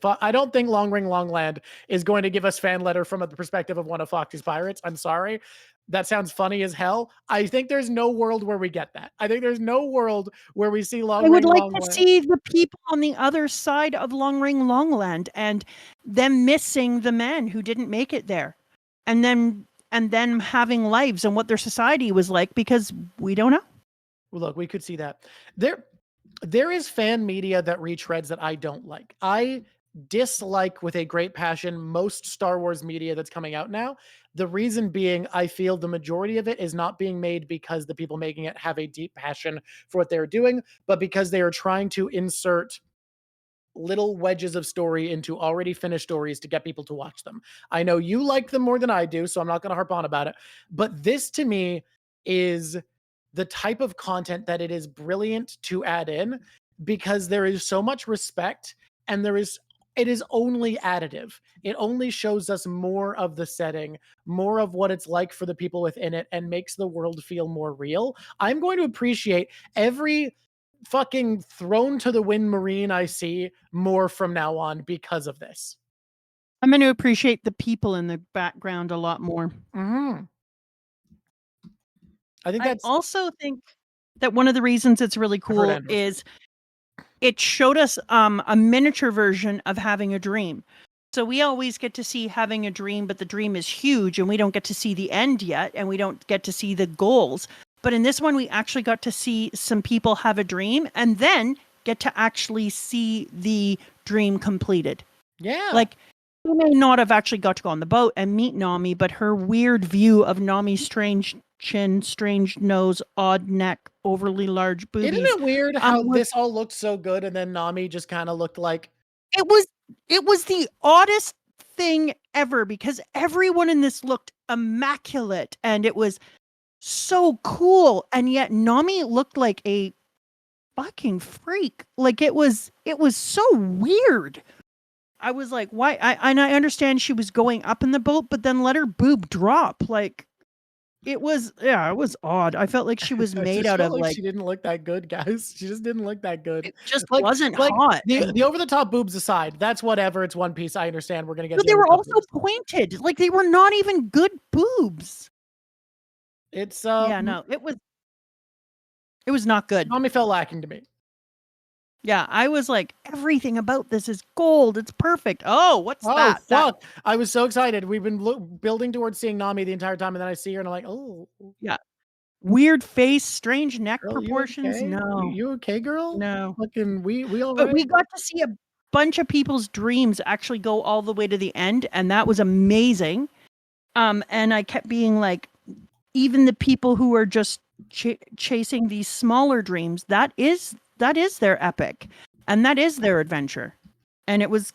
S1: Long Ring Long Land is going to give us fan letter from the perspective of one of Foxy's pirates. I'm sorry. That sounds funny as hell. I think there's no world where we get that. I think there's no world where we see Long
S2: I would
S1: Ring
S2: like
S1: Long
S2: to
S1: Land.
S2: see the people on the other side of Long Ring Longland and them missing the men who didn't make it there. And then having lives and what their society was like because we don't know.
S1: Well, look, we could see that. There is fan media that retreads that I don't like. I dislike with a great passion most Star Wars media that's coming out now. The reason being, I feel the majority of it is not being made because the people making it have a deep passion for what they're doing, but because they are trying to insert little wedges of story into already finished stories to get people to watch them. I know you like them more than I do, so I'm not going to harp on about it. But this to me is the type of content that it is brilliant to add in because there is so much respect and it is only additive. It only shows us more of the setting, more of what it's like for the people within it, and makes the world feel more real. I'm going to appreciate every fucking thrown to the wind marine I see more from now on because of this.
S2: I'm going to appreciate the people in the background a lot more.
S1: Mm-hmm. I think
S2: I
S1: that's
S2: also think that one of the reasons it's really
S1: I've heard
S2: cool
S1: Andor's
S2: is it showed us a miniature version of having a dream. So we always get to see having a dream, but the dream is huge and we don't get to see the end yet and we don't get to see the goals. But in this one, we actually got to see some people have a dream and then get to actually see the dream completed.
S1: yeah.
S2: Like, we may not have actually got to go on the boat and meet Nami, but her weird view of Nami's strange chin, strange nose, odd neck, overly large
S1: Isn't
S2: boobies.
S1: it weird how
S2: Was
S1: this all looked so good and then Nami just kind of looked like
S2: it was it was the oddest thing ever because everyone in this looked immaculate and it was so cool, and yet Nami looked like a fucking freak. Like it was so weird. I was like, why? I understand she was going up in the boat, but then let her boob drop. Like it was odd. I felt like she was
S1: I
S2: made
S1: just
S2: out
S1: felt
S2: of
S1: like
S2: like
S1: she didn't look that good, guys. She just didn't look that good.
S2: it just
S1: Like
S2: wasn't
S1: like
S2: hot.
S1: the over the top boobs aside, that's whatever. It's One Piece. I understand. We're gonna get
S2: But
S1: the
S2: they
S1: over
S2: were
S1: the top
S2: also
S1: boobs.
S2: pointed. Like they were not even good boobs.
S1: It's
S2: Yeah, no, it was not good.
S1: Nami felt lacking to me.
S2: Yeah, I was like, everything about this is gold. It's perfect. Oh, what's
S1: Oh
S2: that?
S1: fuck! I was so excited. We've been building towards seeing Nami the entire time, and then I see her, and I'm like, oh,
S2: Yeah. Weird face, strange neck
S1: girl, you
S2: proportions.
S1: okay?
S2: No,
S1: You okay, girl?
S2: no.
S1: Fucking, we all
S2: But
S1: right?
S2: we got to see a bunch of people's dreams actually go all the way to the end, and that was amazing. And I kept being like, even the people who are just chasing these smaller dreams, that is their epic, and that is their adventure, and it was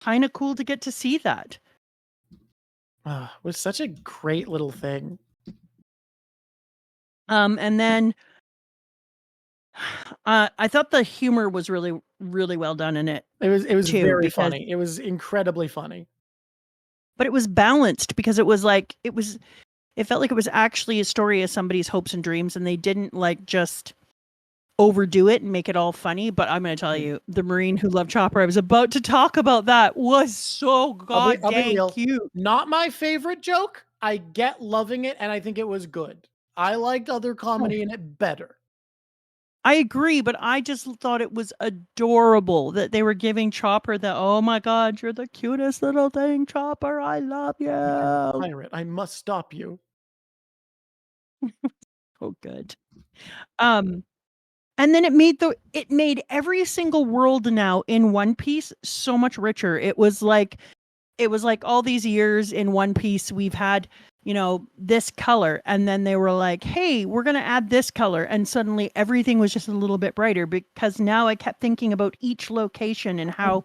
S2: kind of cool to get to see that.
S1: It was such a great little thing.
S2: And then I thought the humor was really, really well done in it
S1: It was
S2: too,
S1: very
S2: because
S1: funny. It was incredibly funny.
S2: but it was balanced because it was like it felt like it was actually a story of somebody's hopes and dreams, and they didn't like just overdo it and make it all funny. But I'm going to tell you, the Marine who loved Chopper, I was about to talk about that, was so
S1: I'll be
S2: goddamn
S1: real.
S2: cute.
S1: Not my favorite joke. I get loving it, and I think it was good. I liked other comedy in it better.
S2: I agree, but I just thought it was adorable that they were giving Chopper the, oh my God, you're the cutest little thing, Chopper. I love you.
S1: Pirate, I must stop you.
S2: Oh, good. And then it made every single world now in One Piece so much richer. It was like all these years in One Piece we've had, this color, and then they were like, hey, we're going to add this color, and suddenly everything was just a little bit brighter because now I kept thinking about each location and how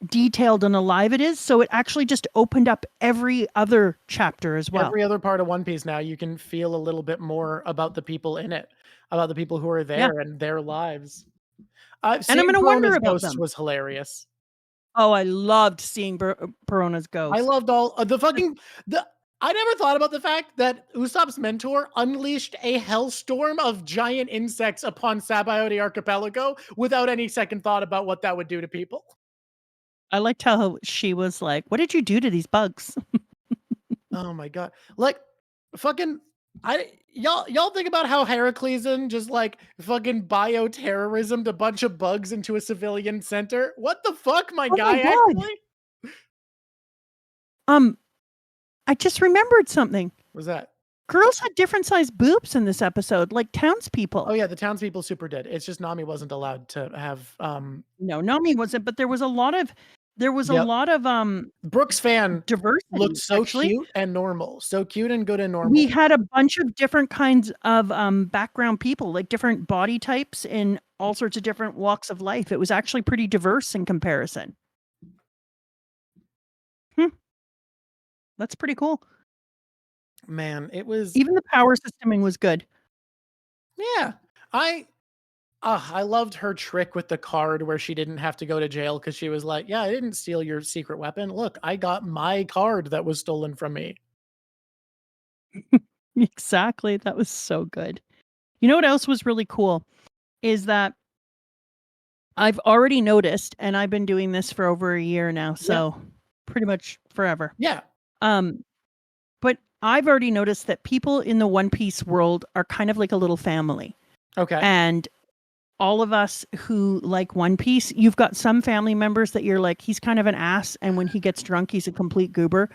S2: detailed and alive it is, so it actually just opened up every other chapter as well.
S1: Every other part of One Piece now, you can feel a little bit more about the people in it, about the people who are
S2: Yeah.
S1: there and their lives.
S2: And I'm
S1: Seeing
S2: going to wonder
S1: Corona's
S2: about
S1: ghost
S2: them.
S1: was hilarious.
S2: Oh, I loved seeing Perona's ghost.
S1: I loved all I never thought about the fact that Usopp's mentor unleashed a hellstorm of giant insects upon Sabaody Archipelago without any second thought about what that would do to people.
S2: I liked how she was like, "What did you do to these bugs?"
S1: Oh my god! Like, fucking, y'all think about how Heracleson just like fucking bioterrorismed a bunch of bugs into a civilian center. What the fuck, my guy?
S2: My God.
S1: Actually,
S2: I just remembered something.
S1: what was that?
S2: Girls had different sized boobs in this episode, like townspeople.
S1: Oh yeah, the townspeople super did. It's just Nami wasn't allowed to have.
S2: No, Nami wasn't, but there was a lot of
S1: Brooks fan
S2: diversity.
S1: looked so
S2: actually.
S1: cute and normal, so cute and good and normal.
S2: We had a bunch of different kinds of background people, like different body types in all sorts of different walks of life. It was actually pretty diverse in comparison. That's pretty cool.
S1: Man, it was
S2: Even the power systeming was good.
S1: Yeah, I loved her trick with the card where she didn't have to go to jail because she was like, "Yeah, I didn't steal your secret weapon. Look, I got my card that was stolen from me."
S2: Exactly. That was so good. You know what else was really cool is that I've already noticed, and I've been doing this for over a year now, so pretty much forever.
S1: Yeah.
S2: But I've already noticed that people in the One Piece world are kind of like a little family.
S1: Okay.
S2: And all of us who like One Piece, you've got some family members that you're like, he's kind of an ass, and when he gets drunk, he's a complete goober.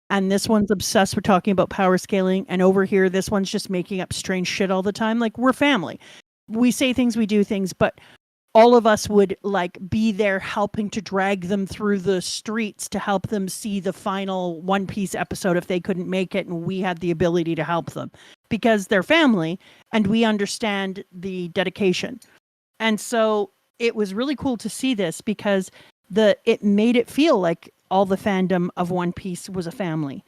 S2: And this one's obsessed with talking about power scaling. And over here, this one's just making up strange shit all the time. Like, we're family. We say things, we do things, but all of us would like be there helping to drag them through the streets to help them see the final One Piece episode if they couldn't make it, and we had the ability to help them because they're family and we understand the dedication. And so it was really cool to see this because it made it feel like all the fandom of One Piece was a family,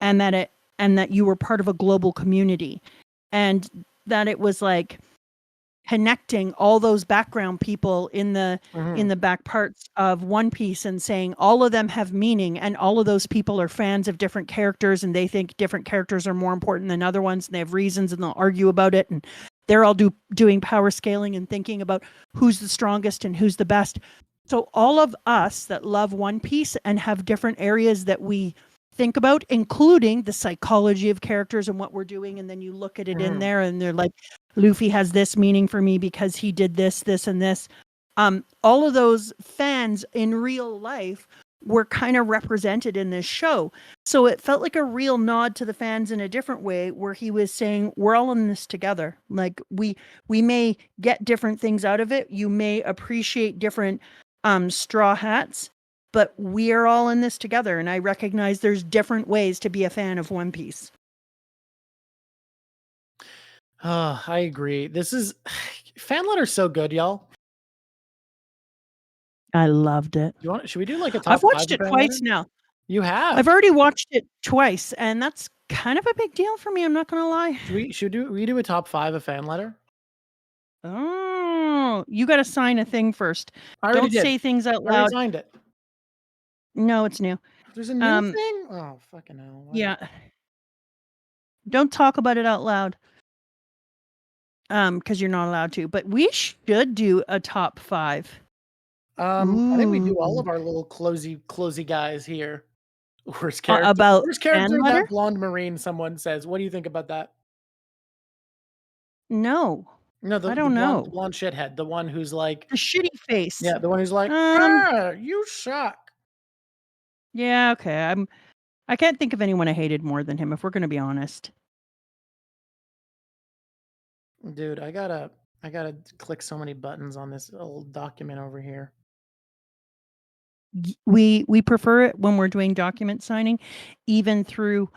S2: and that you were part of a global community, and that it was like connecting all those background people in the back parts of One Piece and saying all of them have meaning, and all of those people are fans of different characters, and they think different characters are more important than other ones, and they have reasons, and they'll argue about it, and they're all doing power scaling and thinking about who's the strongest and who's the best. So all of us that love One Piece and have different areas that we think about, including the psychology of characters and what we're doing, and then you look at it in there and they're like, Luffy has this meaning for me because he did this, this, and this. All of those fans in real life were kind of represented in this show. So it felt like a real nod to the fans in a different way, where he was saying, we're all in this together. Like, we may get different things out of it. You may appreciate different straw hats, but we are all in this together. And I recognize there's different ways to be a fan of One Piece.
S1: I agree. This is fan letter's so good, y'all.
S2: I loved it.
S1: Should we do like a top
S2: I've watched
S1: five
S2: it twice now.
S1: You have?
S2: I've already watched it twice, and that's kind of a big deal for me. I'm not gonna lie.
S1: Should we do a top 5 of fan letter?
S2: Oh, you got to sign a thing first. Don't say things out loud.
S1: I already signed it.
S2: No, it's new.
S1: There's a new thing? Oh, fucking hell.
S2: Yeah. Don't talk about it out loud. Because you're not allowed to. But we should do a top 5.
S1: I think we do all of our little closey guys here. Worst character. Worst character that blonde marine, someone says. What do you think about that?
S2: No, I don't know.
S1: The blonde shithead, the one who's like
S2: the shitty face.
S1: Yeah, the one who's like, you suck.
S2: Yeah, okay. I can't think of anyone I hated more than him, if we're gonna be honest.
S1: Dude, I gotta click so many buttons on this old document over here.
S2: We prefer it when we're doing document signing, even through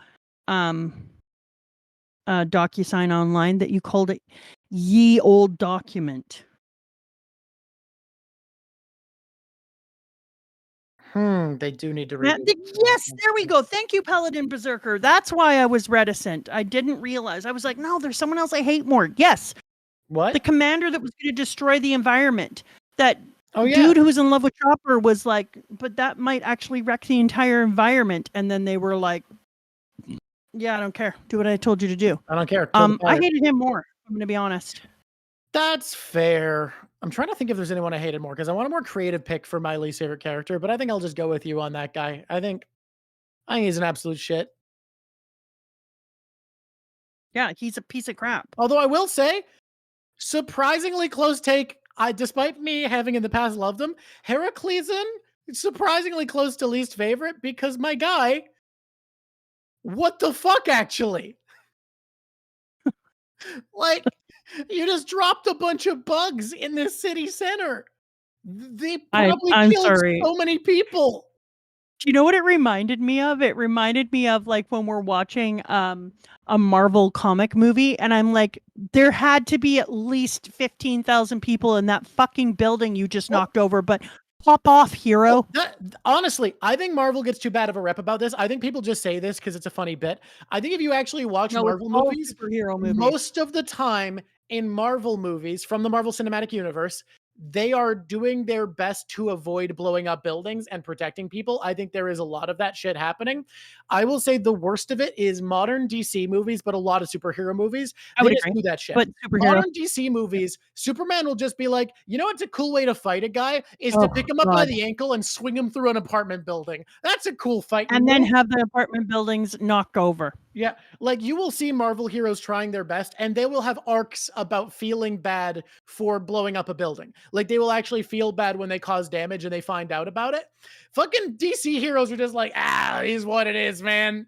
S2: DocuSign Online, that you called it ye old document.
S1: They do need to read.
S2: Yes, there we go. Thank you, Paladin Berserker. That's why I was reticent. I didn't realize. I was like, no, there's someone else I hate more. Yes.
S1: What?
S2: The commander that was going to destroy the environment. That
S1: Oh yeah.
S2: Dude who was in love with Chopper was like, but that might actually wreck the entire environment. And then they were like, yeah, I don't care. Do what I told you to do.
S1: I don't care.
S2: I hated him more. I'm gonna be honest.
S1: That's fair. I'm trying to think if there's anyone I hated more because I want a more creative pick for my least favorite character, but I think I'll just go with you on that guy. I think he's an absolute shit.
S2: Yeah, he's a piece of crap.
S1: Although I will say, surprisingly close take. Despite me having in the past loved him, Heracleson, surprisingly close to least favorite because my guy, what the fuck actually? Like, you just dropped a bunch of bugs in this city center. They probably killed so many people.
S2: Do you know what it reminded me of? It reminded me of like when we're watching a Marvel comic movie and I'm like, there had to be at least 15,000 people in that fucking building you just knocked over, but pop off, hero.
S1: Honestly, I think Marvel gets too bad of a rep about this. I think people just say this because it's a funny bit. I think if you actually watch Marvel movies,
S2: superhero movies,
S1: most of the time in Marvel movies from the Marvel Cinematic Universe, they are doing their best to avoid blowing up buildings and protecting people. I think there is a lot of that shit happening. I will say the worst of it is modern DC movies, but a lot of superhero movies. They just do that shit.
S2: But
S1: modern DC movies, Superman will just be like, you know what's a cool way to fight a guy is to pick him up by the ankle and swing him through an apartment building. That's a cool fight.
S2: And then have the apartment buildings knocked over.
S1: Yeah, like you will see Marvel heroes trying their best and they will have arcs about feeling bad for blowing up a building. Like they will actually feel bad when they cause damage and they find out about it. Fucking DC heroes are just like, he's what it is, man.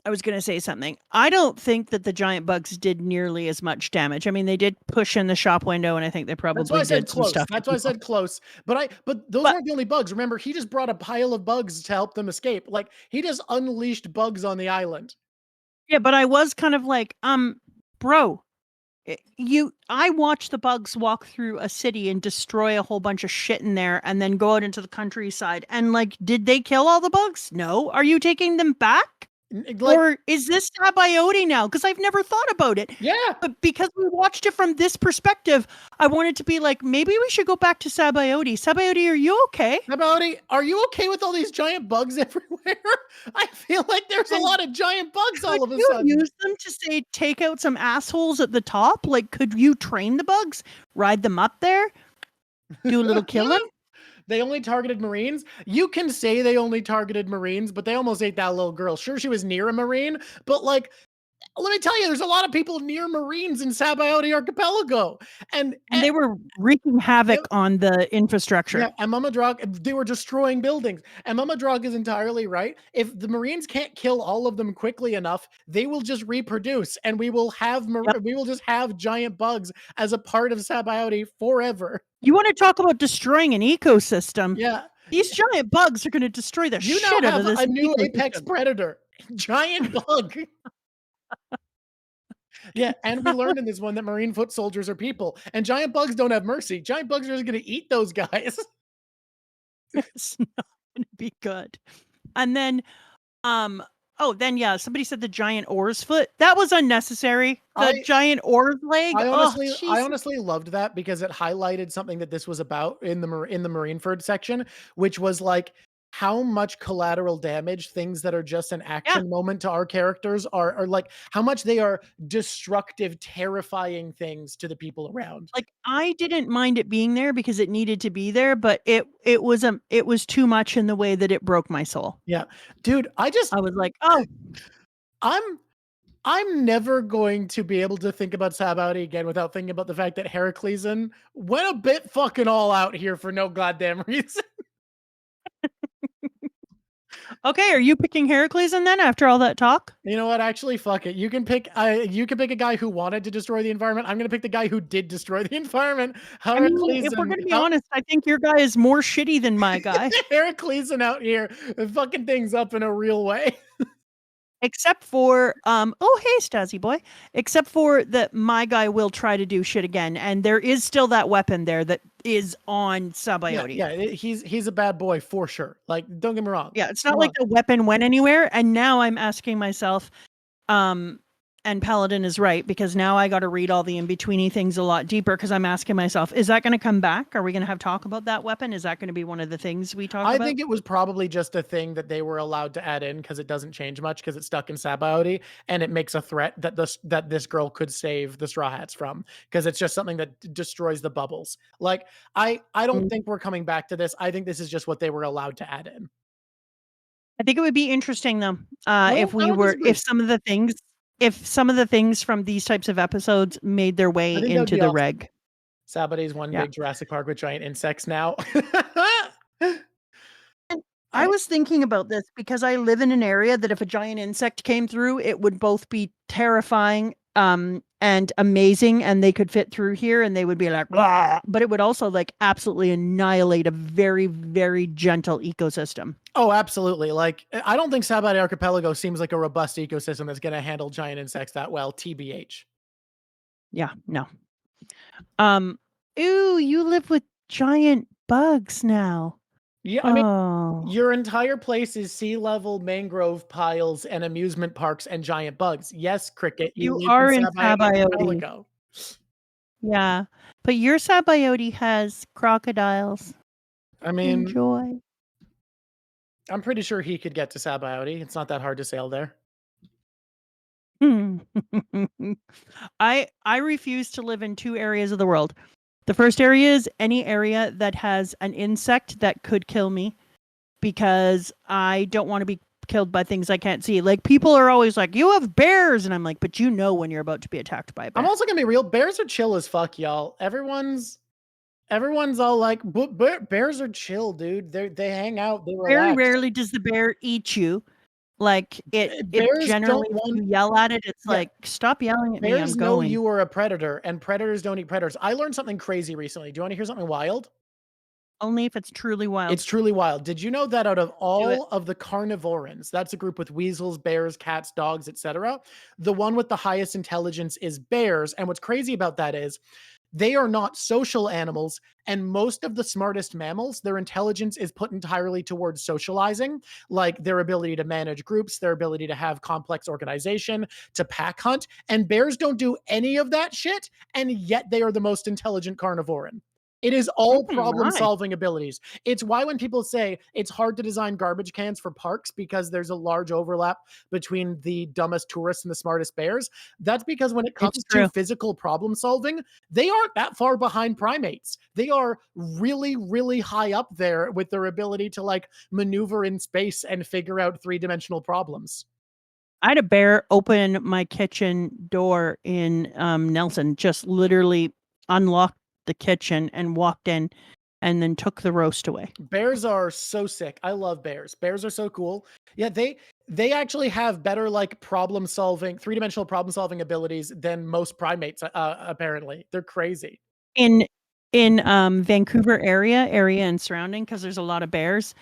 S2: I was going to say something. I don't think that the giant bugs did nearly as much damage. I mean, they did push in the shop window, and I think they probably did some stuff.
S1: That's why I said close. But those weren't the only bugs. Remember, he just brought a pile of bugs to help them escape. Like he just unleashed bugs on the island.
S2: Yeah, but I was kind of like, bro, I watched the bugs walk through a city and destroy a whole bunch of shit in there, and then go out into the countryside. And like, did they kill all the bugs? No. Are you taking them back? Like, or is this Sabaody now? Because I've never thought about it.
S1: Yeah.
S2: But because we watched it from this perspective, I wanted to be like, maybe we should go back to Sabaody. Sabaody, are you okay?
S1: Sabaody, are you okay with all these giant bugs everywhere? I feel like there's a lot of giant bugs all of a sudden.
S2: Could you use them to say, take out some assholes at the top? Like, could you train the bugs? Ride them up there? Do a little killing?
S1: They only targeted Marines. You can say they only targeted Marines, but they almost ate that little girl. Sure, she was near a Marine, but like, let me tell you, there's a lot of people near Marines in Sabaody Archipelago. And
S2: they were wreaking havoc on the infrastructure.
S1: Yeah, and Mama Drawk, they were destroying buildings. And Mama Drawk is entirely right. If the Marines can't kill all of them quickly enough, they will just reproduce, and we will just have giant bugs as a part of Sabaody forever.
S2: You want to talk about destroying an ecosystem?
S1: Yeah.
S2: These giant bugs are going to destroy the shit out of this.
S1: A new apex predator. Giant bug. Yeah, and we learned in this one that Marine foot soldiers are people, and giant bugs don't have mercy. Giant bugs are just going to eat those guys.
S2: It's not going to be good. And then, somebody said the giant oar's foot. That was unnecessary. The giant oar's leg.
S1: I honestly loved that because it highlighted something that this was about in the Marineford section, which was like how much collateral damage things that are just an action moment to our characters are like, how much they are destructive, terrifying things to the people around.
S2: Like, I didn't mind it being there because it needed to be there, but it was too much in the way that it broke my soul.
S1: Yeah, dude, I was
S2: like,
S1: I'm never going to be able to think about Sabaody again without thinking about the fact that Heracleson went a bit fucking all out here for no goddamn reason.
S2: Okay, are you picking Heracleson then after all that talk?
S1: You know what? Actually, fuck it. You can pick a guy who wanted to destroy the environment. I'm going to pick the guy who did destroy the environment.
S2: If we're going to be honest, I think your guy is more shitty than my guy.
S1: Heracleson out here fucking things up in a real way.
S2: Except for, hey, Stazzy boy. Except for that my guy will try to do shit again. And there is still that weapon there that is on Sabaody.
S1: Yeah, he's a bad boy for sure. Like, don't get me wrong.
S2: Yeah, it's not like the weapon went anywhere. And now I'm asking myself, and Paladin is right, because now I got to read all the in-betweeny things a lot deeper, because I'm asking myself, is that going to come back? Are we going to have talk about that weapon? Is that going to be one of the things we talk about?
S1: I think it was probably just a thing that they were allowed to add in because it doesn't change much because it's stuck in Sabaody, and it makes a threat that this girl could save the Straw Hats from, because it's just something that destroys the bubbles. Like, I don't think we're coming back to this. I think this is just what they were allowed to add in.
S2: I think it would be interesting though, if some of the things from these types of episodes made their way into the reg.
S1: Sabaday's one big Jurassic Park with giant insects now.
S2: I was thinking about this because I live in an area that if a giant insect came through, it would both be terrifying and amazing, and they could fit through here and they would be like, blah, but it would also like absolutely annihilate a very, very gentle ecosystem.
S1: Oh, absolutely. Like, I don't think Sabaody Archipelago seems like a robust ecosystem that's going to handle giant insects that well, TBH.
S2: Yeah, no. Ooh, you live with giant bugs now.
S1: Yeah, I mean, your entire place is sea level mangrove piles and amusement parks and giant bugs. Yes, Cricket,
S2: you
S1: live
S2: are in
S1: Sabaody
S2: Sabaody.
S1: Archipelago.
S2: Yeah, but your Sabaody has crocodiles.
S1: I mean,
S2: enjoy.
S1: I'm pretty sure he could get to Sabaody. It's not that hard to sail there.
S2: I refuse to live in two areas of the world. The first area is any area that has an insect that could kill me, because I don't want to be killed by things I can't see. Like, people are always like, you have bears, and I'm like, but you know when you're about to be attacked by a bear.
S1: I'm also gonna be real. Bears are chill as fuck, y'all. Everyone's all like, bears are chill, dude. They hang out. They relax.
S2: Very rarely does the bear eat you. Like, it generally, when you yell at it, it's like, stop yelling at me, I'm going.
S1: Bears know you are a predator, and predators don't eat predators. I learned something crazy recently. Do you want to hear something wild?
S2: Only if it's truly wild.
S1: It's truly wild. Did you know that out of all of the carnivorans, that's a group with weasels, bears, cats, dogs, etc., the one with the highest intelligence is bears. And what's crazy about that is they are not social animals, and most of the smartest mammals, their intelligence is put entirely towards socializing, like their ability to manage groups, their ability to have complex organization, to pack hunt, and bears don't do any of that shit, and yet they are the most intelligent carnivoran. It is all problem-solving abilities. It's why when people say it's hard to design garbage cans for parks because there's a large overlap between the dumbest tourists and the smartest bears, that's because when it comes to physical problem-solving, they aren't that far behind primates. They are really, really high up there with their ability to, like, maneuver in space and figure out three-dimensional problems.
S2: I had a bear open my kitchen door in Nelson, just literally unlocked the kitchen and walked in and then took the roast away.
S1: Bears are so sick. I love bears. Bears are so cool. Yeah, they actually have better, like, three-dimensional problem-solving abilities than most primates, apparently. They're crazy.
S2: In Vancouver area and surrounding, because there's a lot of bears,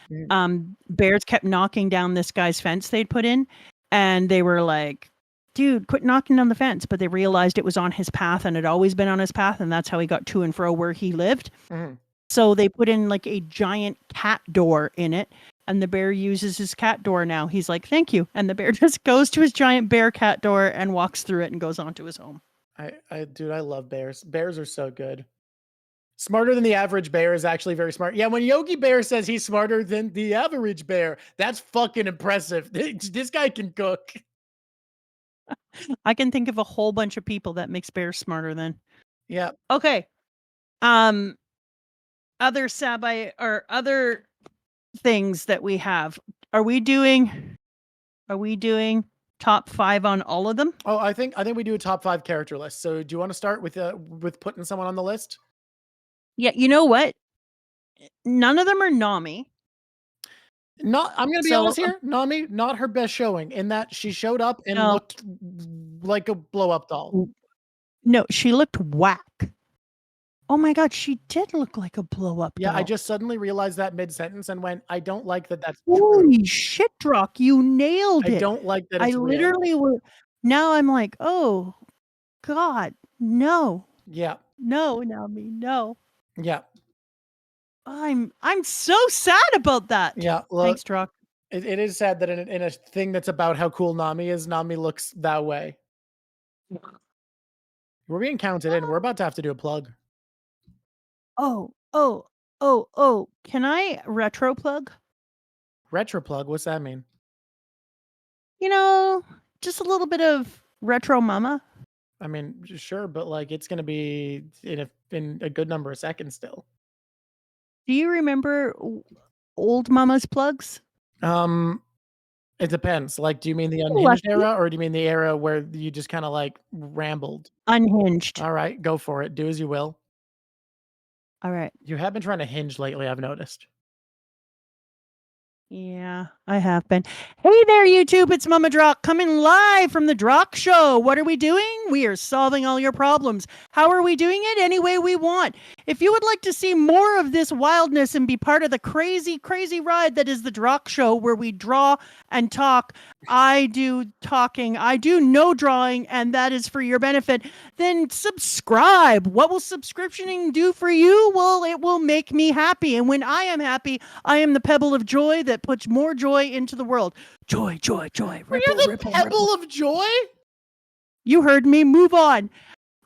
S2: bears kept knocking down this guy's fence they'd put in, and they were like, dude, quit knocking down the fence. But they realized it was on his path and had always been on his path, and that's how he got to and fro where he lived. So they put in like a giant cat door in it, and the bear uses his cat door now. He's like, thank you. And the bear just goes to his giant bear cat door and walks through it and goes on to his home.
S1: Dude, I love bears. Bears are so good. Smarter than the average bear is actually very smart. Yeah, when Yogi Bear says he's smarter than the average bear, that's fucking impressive. This guy can cook.
S2: I can think of a whole bunch of people that makes bears smarter than.
S1: Yeah.
S2: Okay. Other or other things that we have. Are we doing top 5 on all of them?
S1: Oh, I think we do a top 5 character list. So do you want to start with putting someone on the list?
S2: Yeah, you know what? None of them are Nami.
S1: I'm going to be honest here. Nami, not her best showing, in that she showed up and looked like a blow-up doll.
S2: No, she looked whack. Oh my God, she did look like a blow-up doll.
S1: Yeah, I just suddenly realized that mid-sentence and went, I don't like that that's
S2: Holy
S1: true.
S2: shit, Drawk, you nailed it.
S1: I don't like that it's
S2: literally now I'm like, oh God, no.
S1: Yeah.
S2: No, Nami, no.
S1: Yeah.
S2: I'm so sad about that.
S1: Yeah. Look,
S2: thanks, Drawk.
S1: It is sad that in a thing that's about how cool Nami is, Nami looks that way. We're being counted in. We're about to have to do a plug.
S2: Oh. Can I retro plug?
S1: Retro plug? What's that mean?
S2: You know, just a little bit of retro mama.
S1: I mean, sure, but like it's gonna be in a good number of seconds still.
S2: Do you remember old mama's plugs?
S1: It depends. Like, do you mean the unhinged
S2: Lucky.
S1: era, or do you mean the era where you just kind of like rambled?
S2: Unhinged.
S1: All right, go for it. Do as you will.
S2: All right.
S1: You have been trying to hinge lately, I've noticed.
S2: Yeah, I have been. Hey there, YouTube. It's Mama Drawk coming live from the Drawk Show. What are we doing? We are solving all your problems. How are we doing it? Any way we want. If you would like to see more of this wildness and be part of the crazy, crazy ride that is the Drawk Show, where we draw and talk, I do talking, I do no drawing, and that is for your benefit, then subscribe. What will subscriptioning do for you? Well, it will make me happy. And when I am happy, I am the pebble of joy that puts more joy into the world. Joy.
S1: You're the pebble of joy?
S2: You heard me. Move on.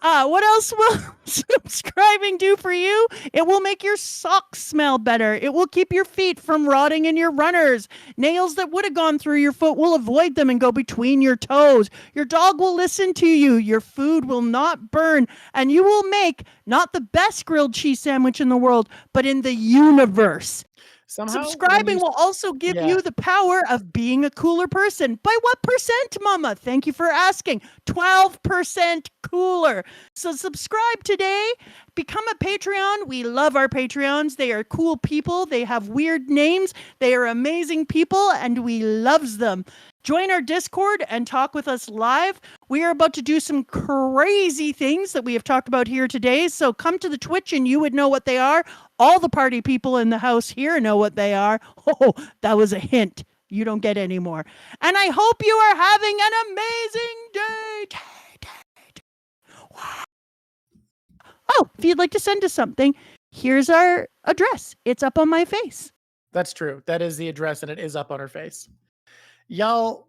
S2: What else will subscribing do for you? It will make your socks smell better. It will keep your feet from rotting in your runners. Nails that would have gone through your foot will avoid them and go between your toes. Your dog will listen to you. Your food will not burn. And you will make not the best grilled cheese sandwich in the world, but in the universe.
S1: Somehow,
S2: subscribing will also give you the power of being a cooler person. By what percent, Mama? Thank you for asking. 12% cooler. So subscribe today. Become a Patreon. We love our Patreons. They are cool people. They have weird names. They are amazing people, and we loves them. Join our Discord and talk with us live. We are about to do some crazy things that we have talked about here today. So come to the Twitch and you would know what they are. All the party people in the house here know what they are. Oh, that was a hint. You don't get any more. And I hope you are having an amazing day. Oh, if you'd like to send us something, here's our address. It's up on my face.
S1: That's true. That is the address, and it is up on her face. Y'all,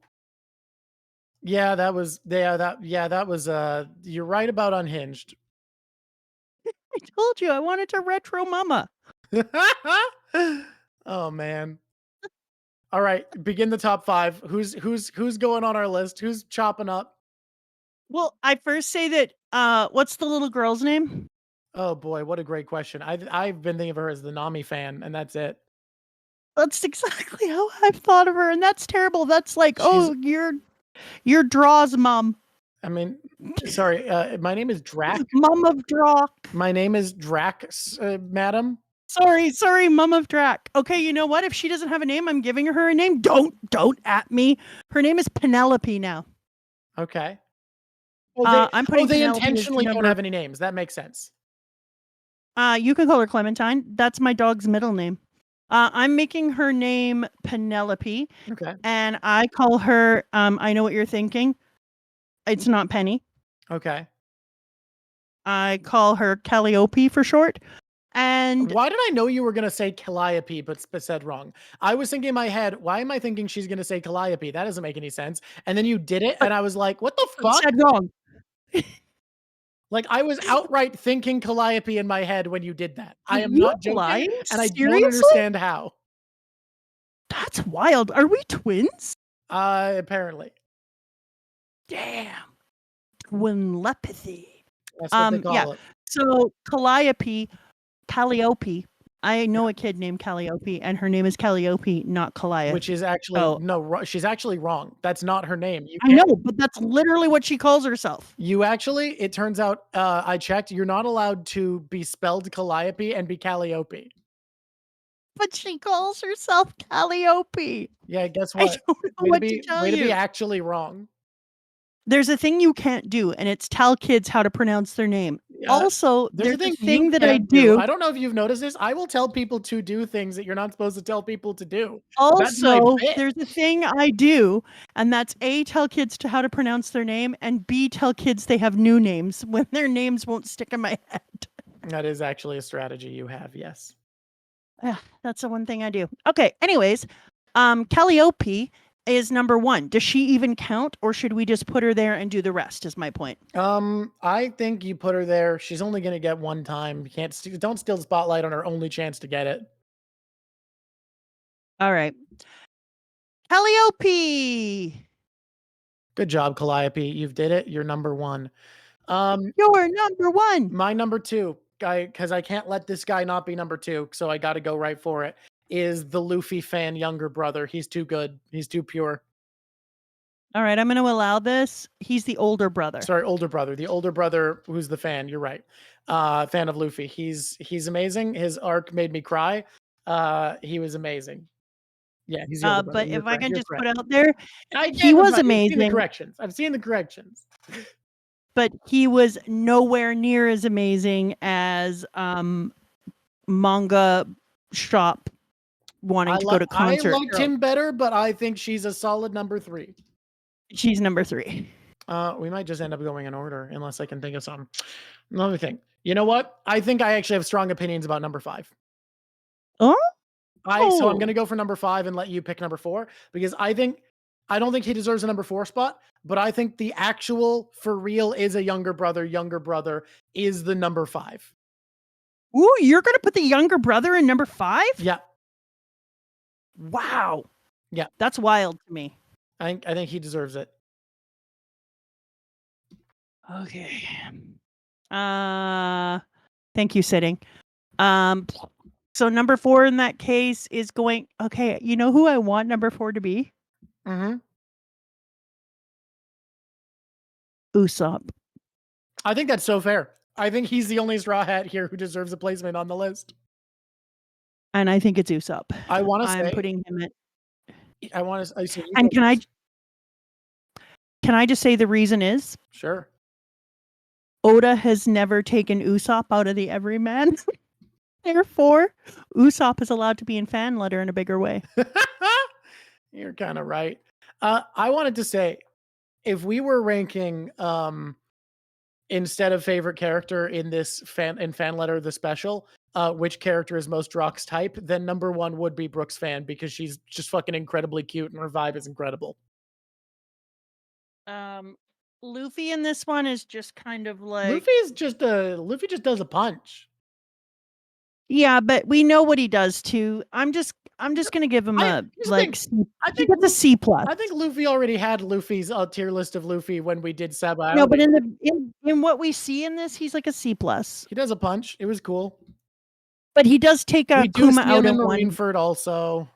S1: that was you're right about Unhinged.
S2: I told you I wanted to retro mama.
S1: Oh man. All right, begin the top 5. Who's going on our list? Who's chopping up?
S2: Well, I first say that what's the little girl's name?
S1: Oh boy, what a great question. I've been thinking of her as the Nami fan, and that's it.
S2: That's exactly how I've thought of her, and that's terrible. That's like, you're Draw's mom.
S1: I mean, sorry, my name is Drak.
S2: Mom of Drawk.
S1: My name is Drak, madam.
S2: Sorry, Mom of Drak. Okay, you know what? If she doesn't have a name, I'm giving her a name. Don't at me. Her name is Penelope now.
S1: Okay.
S2: I'm putting.
S1: They intentionally don't have any names. That makes sense.
S2: You can call her Clementine. That's my dog's middle name. I'm making her name Penelope.
S1: Okay.
S2: And I call her. I know what you're thinking. It's not Penny.
S1: Okay.
S2: I call her Calliope for short. And
S1: why did I know you were going to say Calliope, but said wrong? I was thinking in my head, why am I thinking she's going to say Calliope? That doesn't make any sense. And then you did it, and I was like, what the fuck?
S2: Said wrong.
S1: Like, I was outright thinking Calliope in my head when you did that. I am not joking, and I don't understand how.
S2: That's wild. Are we twins?
S1: Apparently.
S2: Damn. Twinlepathy.
S1: That's what they call it.
S2: So Calliope. I know a kid named Calliope, and her name is Calliope, not Calliope.
S1: Which is actually she's actually wrong. That's not her name.
S2: I know, but that's literally what she calls herself.
S1: It turns out, I checked, you're not allowed to be spelled Calliope and be Calliope.
S2: But she calls herself Calliope.
S1: Yeah, guess what?
S2: I don't know what to tell you.
S1: Way to be actually wrong.
S2: There's a thing you can't do, and it's tell kids how to pronounce their name. Also, there's a thing that I do.
S1: I don't know if you've noticed this. I will tell people to do things that you're not supposed to tell people to do.
S2: Also, there's a thing I do, and that's A, tell kids how to pronounce their name, and B, tell kids they have new names when their names won't stick in my head.
S1: That is actually a strategy you have, yes.
S2: That's the one thing I do. Okay, anyways, Calliope is number 1. Does she even count, or should we just put her there and do the rest? Is my point.
S1: I think you put her there. She's only gonna get one time. You can't don't steal the spotlight on her only chance to get it.
S2: All right. Calliope.
S1: Good job, Calliope. You've did it. You're number 1.
S2: You're number 1.
S1: My number 2, because I can't let this guy not be number 2, so I got to go right for it. Is the Luffy fan younger brother? He's too good. He's too pure.
S2: All right, I'm going to allow this. He's the older brother.
S1: Sorry, older brother. The older brother who's the fan. You're right. Fan of Luffy. He's amazing. His arc made me cry. He was amazing. Yeah, he's the older brother.
S2: But if I can just put out there, he
S1: was
S2: amazing.
S1: I've seen the corrections.
S2: But he was nowhere near as amazing as manga shop wanting to go to concert.
S1: I liked him better, but I think she's a solid number 3.
S2: She's number 3.
S1: We might just end up going in order unless I can think of something. Another thing. You know what? I think I actually have strong opinions about number 5.
S2: Oh?
S1: So I'm going to go for number 5 and let you pick number 4 because I don't think he deserves a number 4 spot, but I think the actual for real is a younger brother is the number 5.
S2: Ooh, you're going to put the younger brother in number 5?
S1: Yeah.
S2: Wow.
S1: Yeah.
S2: That's wild to me.
S1: I think he deserves it.
S2: Okay. Thank you, sitting. So number 4 in that case is going. Okay, you know who I want number 4 to be? Usopp.
S1: I think that's so fair. I think he's the only Straw Hat here who deserves a placement on the list.
S2: And I think it's Usopp.
S1: I want to say
S2: I'm putting him at.
S1: I want to. So
S2: and can I just say the reason is?
S1: Sure.
S2: Oda has never taken Usopp out of the everyman. Therefore, Usopp is allowed to be in fan letter in a bigger way.
S1: You're kind of right. I wanted to say, if we were ranking instead of favorite character in this fan letter, the special, which character is most Drawk's type, then number 1 would be Brooke's fan because she's just fucking incredibly cute and her vibe is incredible.
S2: Luffy in this one is just kind of like
S1: Luffy just does a punch.
S2: Yeah, but we know what he does too. I'm just gonna give him a C+.
S1: I think Luffy already had Luffy's tier list of Luffy when we did Seba.
S2: No, but in what we see in this, he's like a C+.
S1: He does a punch. It was cool.
S2: But he does take a Kuma out in
S1: Marineford also.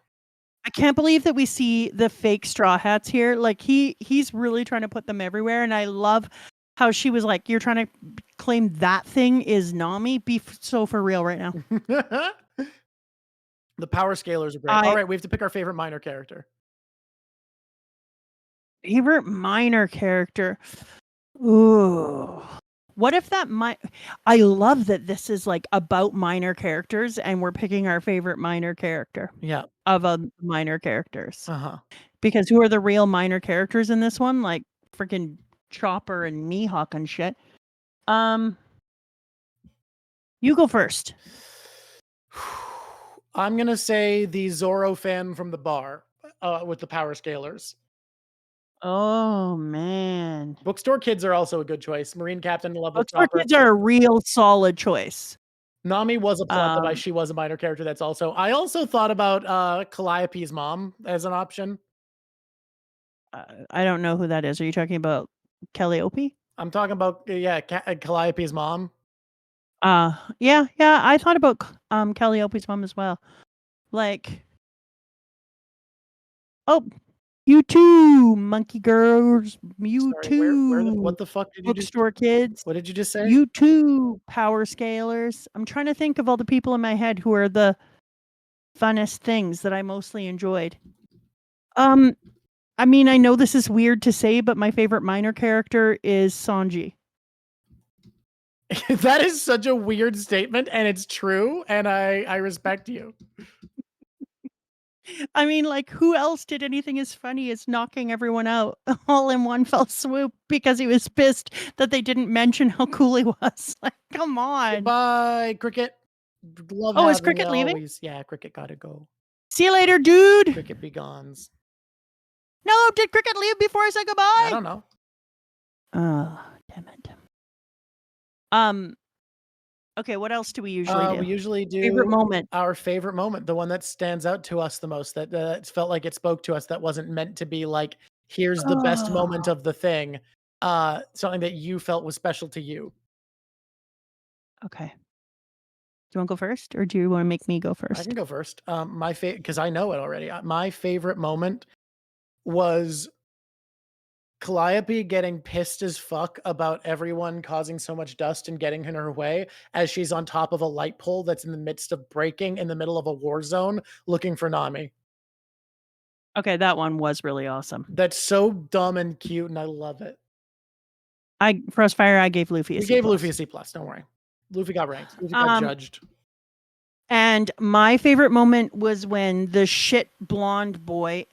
S2: I can't believe that we see the fake Straw Hats here. Like he's really trying to put them everywhere, and I love how she was like, "You're trying to claim that thing is Nami? Be so for real right now."
S1: The power scalers are great. All right, we have to pick our favorite minor character.
S2: Favorite minor character. Ooh. What if that I love that this is like about minor characters and we're picking our favorite minor character.
S1: Yeah.
S2: Of minor characters.
S1: Uh-huh.
S2: Because who are the real minor characters in this one? Like freaking Chopper and Mihawk and shit. You go first.
S1: I'm going to say the Zoro fan from the bar with the power scalers.
S2: Oh, man.
S1: Bookstore kids are also a good choice. Marine Captain, level
S2: Bookstore kids are a real solid choice.
S1: Nami was a plot device. She was a minor character. That's also. I also thought about Calliope's mom as an option.
S2: I don't know who that is. Are you talking about Calliope?
S1: I'm talking about Calliope's mom.
S2: Yeah. I thought about Calliope's mom as well. Like, oh, you too, monkey girls. You too.
S1: What the fuck did you
S2: Bookstore kids.
S1: What did you just say?
S2: You too, power scalers. I'm trying to think of all the people in my head who are the funnest things that I mostly enjoyed. I mean, I know this is weird to say, but my favorite minor character is Sanji.
S1: That is such a weird statement, and it's true, and I respect you.
S2: I mean, like, who else did anything as funny as knocking everyone out all in one fell swoop because he was pissed that they didn't mention how cool he was? Like, come on.
S1: Goodbye, Cricket.
S2: Is Cricket leaving?
S1: Yeah, Cricket gotta go.
S2: See you later, dude.
S1: Cricket be gones.
S2: No, did Cricket leave before I said goodbye?
S1: I don't know.
S2: Oh, damn it. Okay, what else do we usually do?
S1: We usually do
S2: favorite moment.
S1: Our favorite moment, the one that stands out to us the most, that felt like it spoke to us, that wasn't meant to be like, here's the best moment of the thing. Something that you felt was special to you.
S2: Okay. Do you want to go first, or do you want to make me go first?
S1: I can go first. Because I know it already. My favorite moment was Calliope getting pissed as fuck about everyone causing so much dust and getting in her way as she's on top of a light pole that's in the midst of breaking in the middle of a war zone looking for Nami.
S2: Okay, that one was really awesome.
S1: That's so dumb and cute, and I love it.
S2: Frostfire, I gave Luffy a C+.
S1: We gave Luffy a C+, don't worry. Luffy got ranked. Luffy got judged.
S2: And my favorite moment was when the shit blonde boy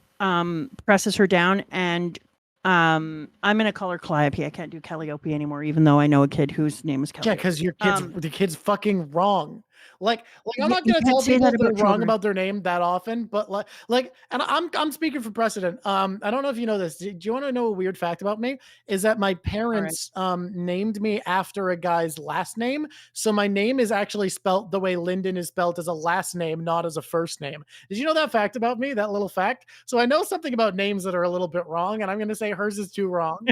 S2: presses her down, and I'm gonna call her Calliope. I can't do Calliope anymore, even though I know a kid whose name is Calliope.
S1: Yeah, because the kid's fucking wrong. Like I'm not gonna tell people they're wrong about their name that often, but and I'm speaking for precedent. I don't know if you know this. Do you want to know a weird fact about me? Is that my parents named me after a guy's last name, so my name is actually spelt the way Lyndon is spelt, as a last name, not as a first name. Did you know that fact about me? That little fact. So I know something about names that are a little bit wrong, and I'm gonna say hers is too wrong.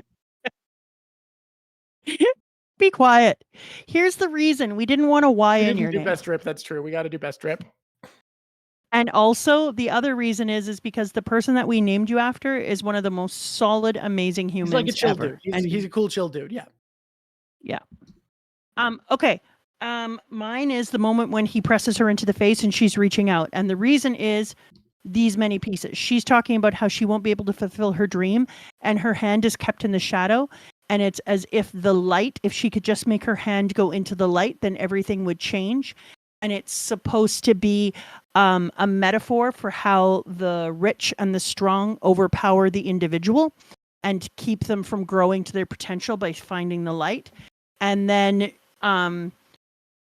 S2: Be quiet. Here's the reason. We didn't want a Y in your name.
S1: Best drip. That's true. We got to do best drip.
S2: And also, the other reason is because the person that we named you after is one of the most solid, amazing humans ever. He's like a chill
S1: dude. He's a cool, chill dude. Yeah.
S2: Yeah. Okay. Mine is the moment when he presses her into the face and she's reaching out. And the reason is these many pieces. She's talking about how she won't be able to fulfill her dream, and her hand is kept in the shadow. And it's as if the light, if she could just make her hand go into the light, then everything would change. And it's supposed to be a metaphor for how the rich and the strong overpower the individual and keep them from growing to their potential by finding the light. And then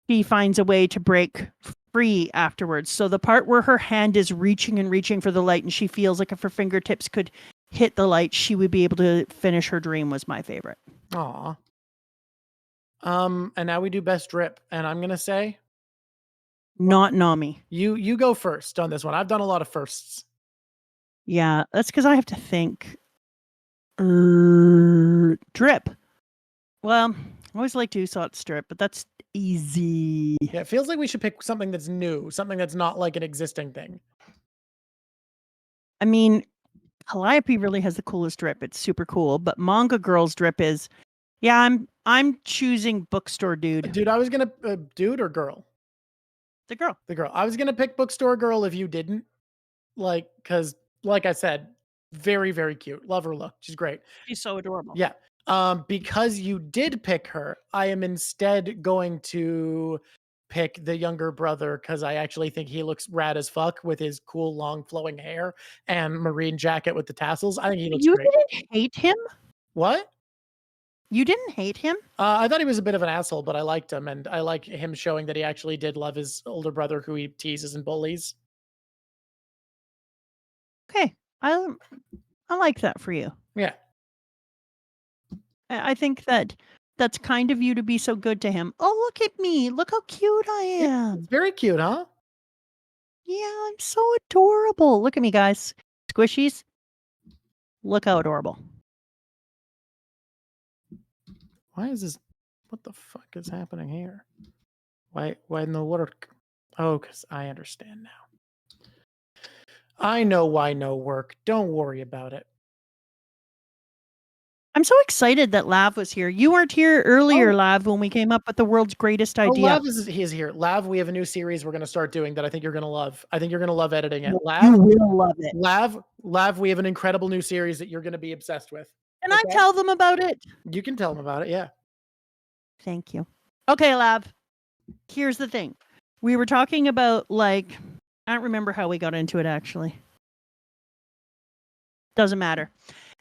S2: she finds a way to break free afterwards. So the part where her hand is reaching and reaching for the light, and she feels like if her fingertips could hit the light, she would be able to finish her dream, was my favorite.
S1: Aw. And now we do best drip, and I'm gonna say
S2: not Nami.
S1: You go first on this one. I've done a lot of firsts.
S2: Yeah, that's because I have to think. Drip. Well, I always like to Usopp drip, but that's easy.
S1: Yeah, it feels like we should pick something that's new, something that's not like an existing thing.
S2: I mean, Calliope really has the coolest drip. It's super cool, but Manga Girl's drip is, yeah, I'm choosing Bookstore Dude.
S1: Dude, I was gonna dude or girl?
S2: The girl.
S1: The girl. I was gonna pick Bookstore Girl if you didn't. Because like I said, very, very cute. Love her look. She's great.
S2: She's so adorable.
S1: Yeah. Because you did pick her, I am instead going to pick the younger brother, because I actually think he looks rad as fuck with his cool long flowing hair and marine jacket with the tassels. I think he looks great.
S2: You didn't hate him?
S1: What?
S2: You didn't hate him?
S1: I thought he was a bit of an asshole, but I liked him, and I like him showing that he actually did love his older brother, who he teases and bullies.
S2: Okay, I like that for you.
S1: Yeah,
S2: I think that's kind of you to be so good to him. Oh, look at me! Look how cute I am.
S1: Yeah, it's very cute, huh?
S2: Yeah, I'm so adorable. Look at me, guys. Squishies. Look how adorable.
S1: Why is this? What the fuck is happening here? Why no work? Oh, because I understand now. I know why no work. Don't worry about it.
S2: I'm so excited that Lav was here. You weren't here earlier, Lav, when we came up with the world's greatest idea.
S1: Lav he's here. Lav, we have a new series we're going to start doing that I think you're going to love. I think you're going to love editing it. Lav,
S2: you will love it.
S1: Lav, we have an incredible new series that you're going to be obsessed with.
S2: Can I tell them about it?
S1: You can tell them about it, yeah.
S2: Thank you. Okay, Lav. Here's the thing. We were talking about, I don't remember how we got into it, actually. Doesn't matter.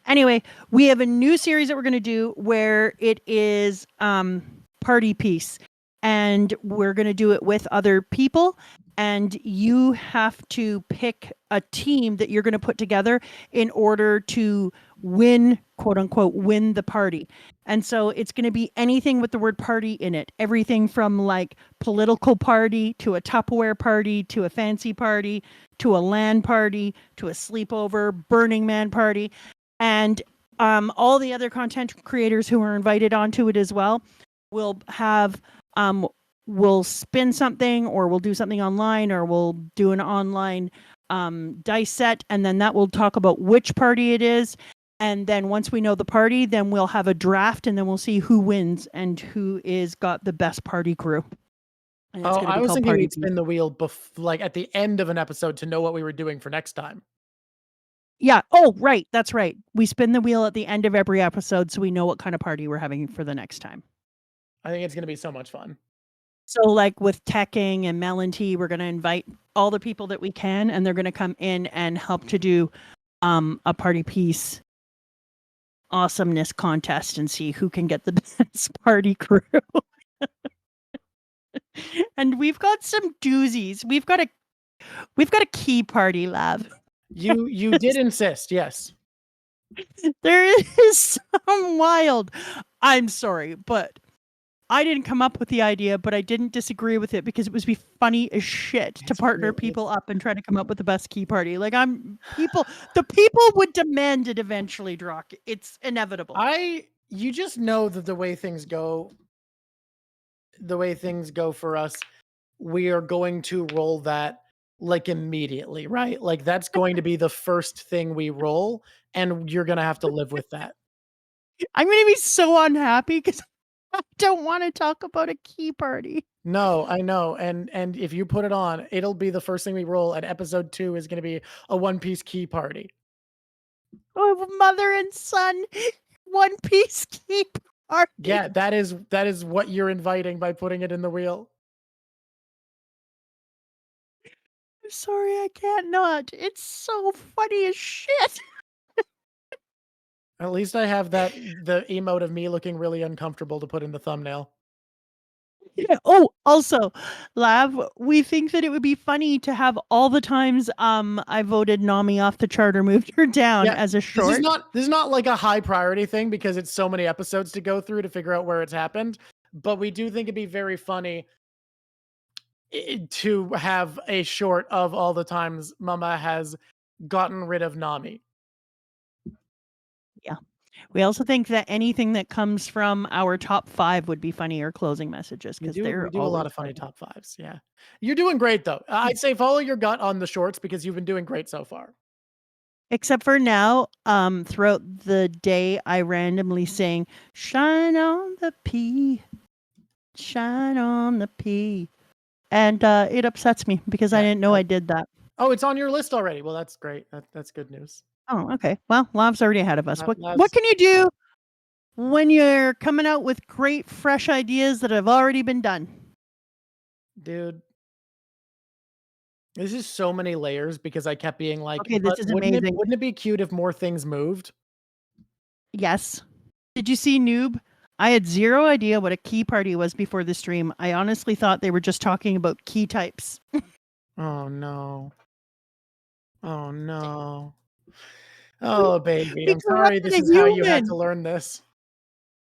S2: Anyway, we have a new series that we're going to do where it is Party Piece. And we're going to do it with other people. and you have to pick a team that you're going to put together in order to win, quote unquote, win the party. And so it's going to be anything with the word party in it. Everything from like political party to a Tupperware party to a fancy party to a LAN party to a sleepover Burning Man party. And all the other content creators who are invited onto it as well will have we'll spin something, or we'll do something online, or we'll do an online dice set, and then that will talk about which party it is. And then once we know the party, then we'll have a draft, and then we'll see who wins and who is got the best party crew. And
S1: Oh, I was thinking we'd spin the wheel like at the end of an episode to know what we were doing for next time.
S2: Yeah. Oh, right. That's right. We spin the wheel at the end of every episode so we know what kind of party we're having for the next time.
S1: I think it's going to be so much fun.
S2: So like with Teching and Melon-T, we're going to invite all the people that we can, and they're going to come in and help to do a party piece awesomeness contest and see who can get the best party crew. And we've got some doozies. We've got a key party lab.
S1: You did insist, yes.
S2: There is some wild. I'm sorry, but I didn't come up with the idea, but I didn't disagree with it because it would be funny as shit to partner people up and try to come up with the best key party. Like the people would demand it eventually, Drawk. It's inevitable.
S1: You just know that the way things go for us, we are going to roll that like immediately, right? Like that's going to be the first thing we roll, and you're going to have to live with that.
S2: I'm going to be so unhappy because I don't want to talk about a key party.
S1: No, I know. And if you put it on, it'll be the first thing we roll, and episode 2 is going to be a One Piece key party.
S2: Oh, mother and son One Piece key party.
S1: Yeah, that is what you're inviting by putting it in the wheel.
S2: I'm sorry, I can't not. It's so funny as shit.
S1: At least I have the emote of me looking really uncomfortable to put in the thumbnail.
S2: Yeah. Oh, also, Lav, we think that it would be funny to have all the times I voted Nami off the chart or moved her down as a short.
S1: This is not like a high priority thing because it's so many episodes to go through to figure out where it's happened. But we do think it'd be very funny to have a short of all the times Mama has gotten rid of Nami.
S2: Yeah. We also think that anything that comes from our top 5 would be funny or closing messages because we
S1: do a lot of funny top 5s. Yeah. You're doing great though. I'd say follow your gut on the shorts because you've been doing great so far. Except
S2: for now, throughout the day, I randomly sing, "Shine on the P, shine on the P." And it upsets me because I didn't know I did that.
S1: Oh, it's on your list already. Well, that's great. That's good news.
S2: Oh, okay. Well, Lav's already ahead of us. What can you do when you're coming out with great, fresh ideas that have already been done?
S1: Dude, this is so many layers because I kept being like,
S2: okay, this is amazing.
S1: Wouldn't it be cute if more things moved?
S2: Yes. Did you see Noob? I had zero idea what a key party was before the stream. I honestly thought they were just talking about key types.
S1: Oh, no. Oh, no. Oh, baby. I'm sorry this is how you had to learn this.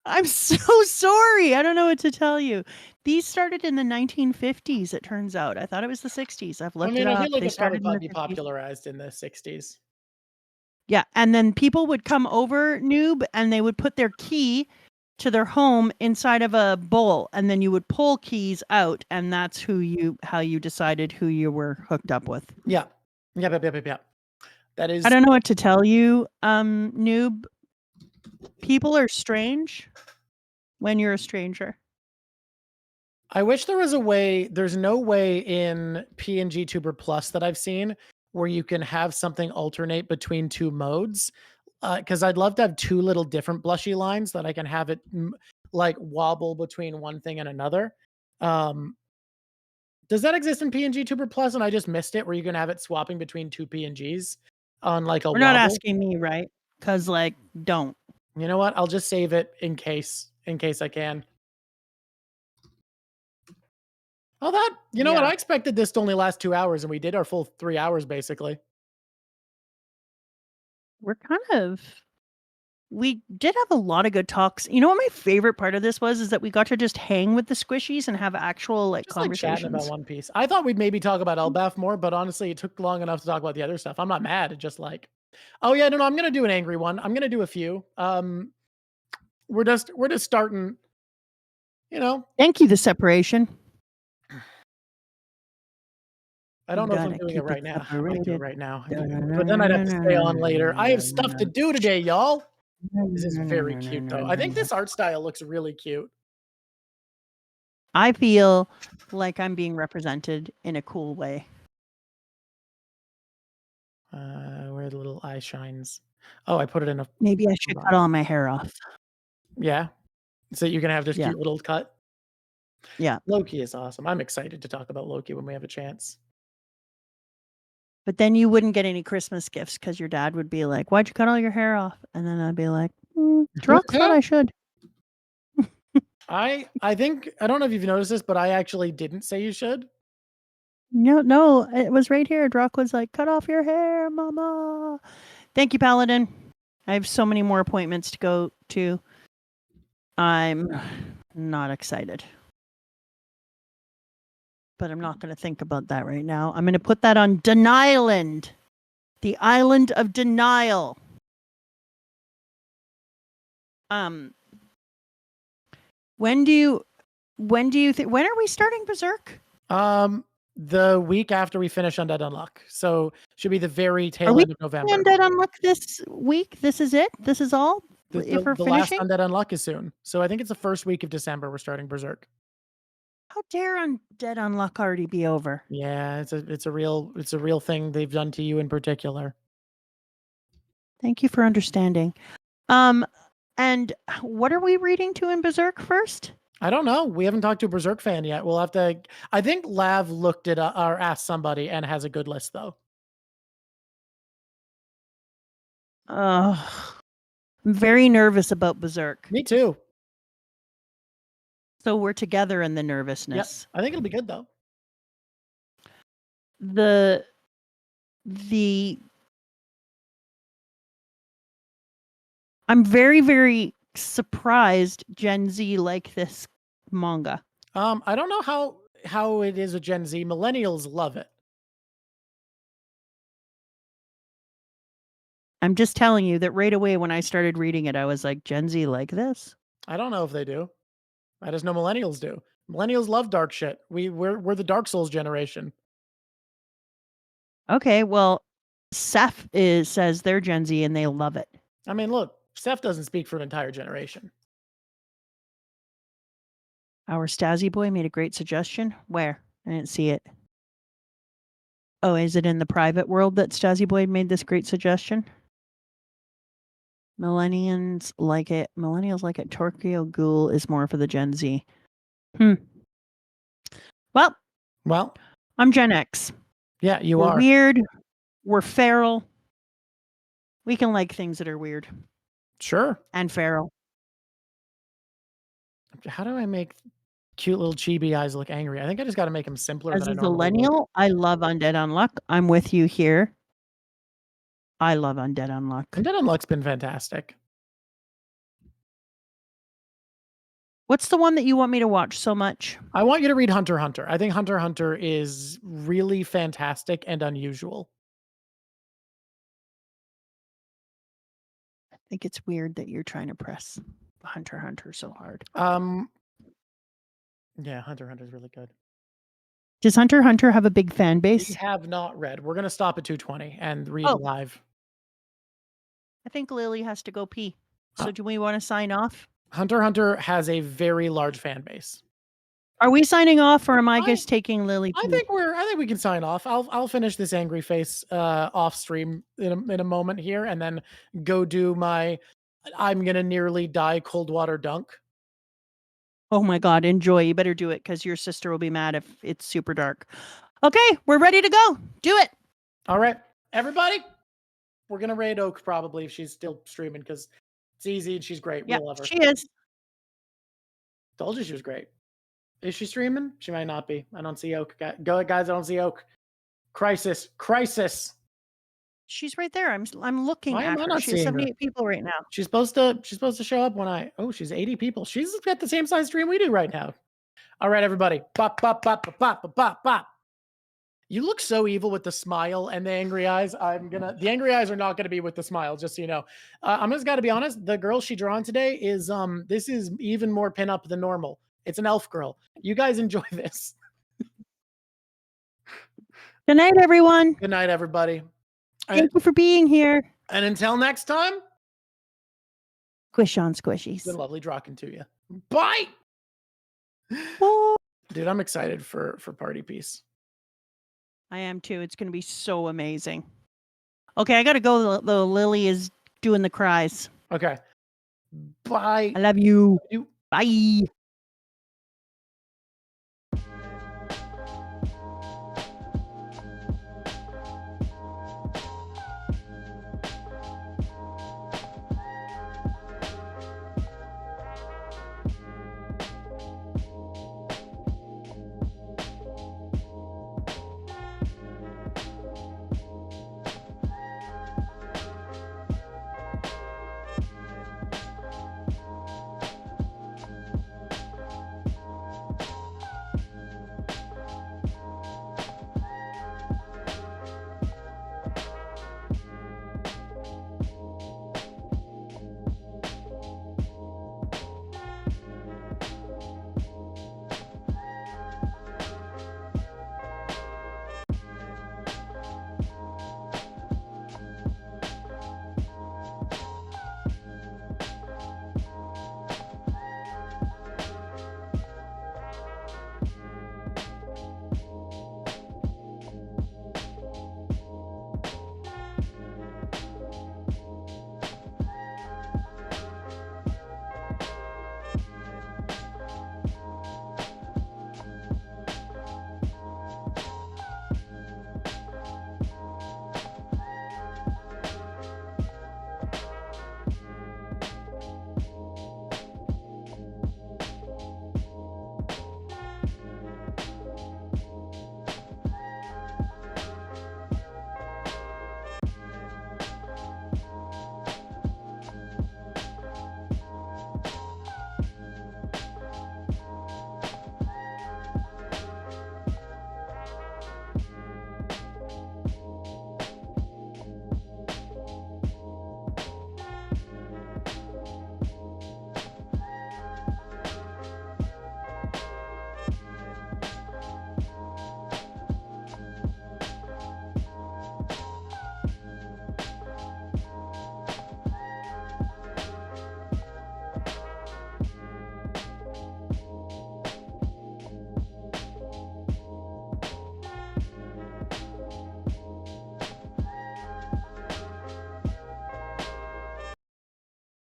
S2: I'm so sorry. I don't know what to tell you. These started in the 1950s, it turns out. I thought it was the 60s. I've looked it up.
S1: I feel like
S2: they
S1: it
S2: started
S1: probably popularized in the 60s.
S2: Yeah, and then people would come over, Noob, and they would put their key to their home inside of a bowl, and then you would pull keys out, and that's how you decided who you were hooked up with.
S1: Yeah. Yeah. That is.
S2: I don't know what to tell you, Noob. People are strange when you're a stranger.
S1: I wish there was a way. There's no way in PNG Tuber Plus that I've seen where you can have something alternate between 2 modes. Because I'd love to have 2 little different blushy lines that I can have it like wobble between one thing and another. Does that exist in PNG Tuber Plus and I just missed it where you can have it swapping between 2 PNGs on like a
S2: You're not asking me, right? Because like, don't.
S1: You know what? I'll just save it in case I can. Oh, you know what?
S2: Yeah.
S1: I expected this to only last 2 hours, and we did our full 3 hours, basically.
S2: We're we did have a lot of good talks. You know what my favorite part of this was is that we got to just hang with the squishies and have actual like
S1: Just like chatting about
S2: conversations.
S1: One Piece. I thought we'd maybe talk about Elbaf more, but honestly, it took long enough to talk about the other stuff. I'm not mad. It's just like, oh yeah, no, I'm gonna do an angry one. I'm gonna do a few. We're just starting, you know.
S2: Thank you, the separation.
S1: I don't know if I'm
S2: Gotta
S1: doing it
S2: keep it
S1: right now. I might do it
S2: separated.
S1: right now. But then I'd have to stay on later. I have stuff to do today, y'all. This is very cute though. I think this art style looks really cute.
S2: I feel like I'm being represented in a cool way.
S1: Where the little eye shines. Oh, I put it in a.
S2: Maybe I should cut all my hair off.
S1: Yeah. So you're gonna have this
S2: Yeah.
S1: cute little cut.
S2: Yeah.
S1: Loki is awesome. I'm excited to talk about Loki when we have a chance.
S2: But then you wouldn't get any Christmas gifts because your dad would be like, "Why'd you cut all your hair off?" And then I'd be like, "Drawk thought I should."
S1: I think I don't know if you've noticed this, but I actually didn't say you should.
S2: No, it was right here. Drawk was like, "Cut off your hair, mama." Thank you, Paladin. I have so many more appointments to go to. I'm not excited. But I'm not going to think about that right now. I'm going to put that on Denial-land. The island of denial. When are we starting Berserk?
S1: The week after we finish Undead Unluck. So should be the very tail
S2: Are we
S1: end of November.
S2: Undead Unluck this week? This is it? This is all? If we're
S1: The last
S2: finishing?
S1: Undead Unluck is soon. So I think it's the first week of December we're starting Berserk.
S2: How dare Undead Unluck already be over?
S1: Yeah, it's a real thing they've done to you in particular.
S2: Thank you for understanding. And what are we reading to in Berserk first?
S1: I don't know. We haven't talked to a Berserk fan yet. We'll have to. I think Lav looked at or asked somebody and has a good list though.
S2: I'm very nervous about Berserk.
S1: Me too.
S2: So we're together in the nervousness.
S1: Yep. I think it'll be good though.
S2: I'm very, very surprised Gen Z like this manga.
S1: I don't know how it is with Gen Z. Millennials love it.
S2: I'm just telling you that right away when I started reading it, I was like, Gen Z like this?
S1: I don't know if they do. I just know millennials do. Millennials love dark shit. We're the Dark Souls generation.
S2: Okay, well, Seth says they're Gen Z and they love it.
S1: I mean, look, Seth doesn't speak for an entire generation.
S2: Our Stazzy boy made a great suggestion. Where? I didn't see it. Oh, is it in the private world that Stazzy boy made this great suggestion? Millennials like it. Tokyo Ghoul is more for the Gen Z. Well, I'm Gen X.
S1: Yeah,
S2: We're
S1: are.
S2: Weird. We're feral. We can like things that are weird.
S1: Sure.
S2: And feral.
S1: How do I make cute little chibi eyes look angry? I think I just got to make them simpler.
S2: As a millennial, I love Undead Unluck. I'm with you here. I love Undead Unluck.
S1: Undead Unluck's been fantastic.
S2: What's the one that you want me to watch so much?
S1: I want you to read Hunter x Hunter. I think Hunter x Hunter is really fantastic and unusual.
S2: I think it's weird that you're trying to press Hunter x Hunter so hard.
S1: Yeah, Hunter x Hunter is really good.
S2: Does Hunter x Hunter have a big fan base?
S1: We have not read. We're going to stop at 220 and read live.
S2: I think Lily has to go pee. So do we want to sign off?
S1: Hunter x Hunter has a very large fan base.
S2: Are we signing off, or am I just taking Lily pee?
S1: I think we can sign off. I'll finish this angry face off stream in a moment here, and then go do my I'm gonna nearly die cold water dunk.
S2: Oh my god, enjoy. You better do it because your sister will be mad if it's super dark. Okay, we're ready to go. Do it.
S1: All right, everybody. We're gonna raid Oak probably if she's still streaming because it's easy and she's great.
S2: Yeah,
S1: we love her.
S2: she is.
S1: Told you she was great. Is she streaming? She might not be. I don't see Oak. Go, guys. I don't see Oak. Crisis. Crisis.
S2: She's right there. I'm looking
S1: Why
S2: at
S1: am I
S2: her.
S1: not
S2: She has
S1: seeing her?
S2: 78 people right now.
S1: She's supposed to show up when I. Oh, she's 80 people. She's got the same size stream we do right now. All right, everybody. Bop, bop, bop, bop, bop, bop, bop. You look so evil with the smile and the angry eyes. The angry eyes are not gonna be with the smile, just so you know. I'm just gotta be honest. The girl she drawn today is this is even more pinup than normal. It's an elf girl. You guys enjoy this.
S2: Good night, everyone.
S1: Good night, everybody.
S2: Thank you for being here.
S1: And until next time,
S2: Squish on squishies.
S1: it's been lovely talking to you. Bye. Dude, I'm excited for Party Piece.
S2: I am too. It's going to be so amazing. Okay, I got to go. The Lily is doing the cries.
S1: Okay. Bye.
S2: I love you. Bye.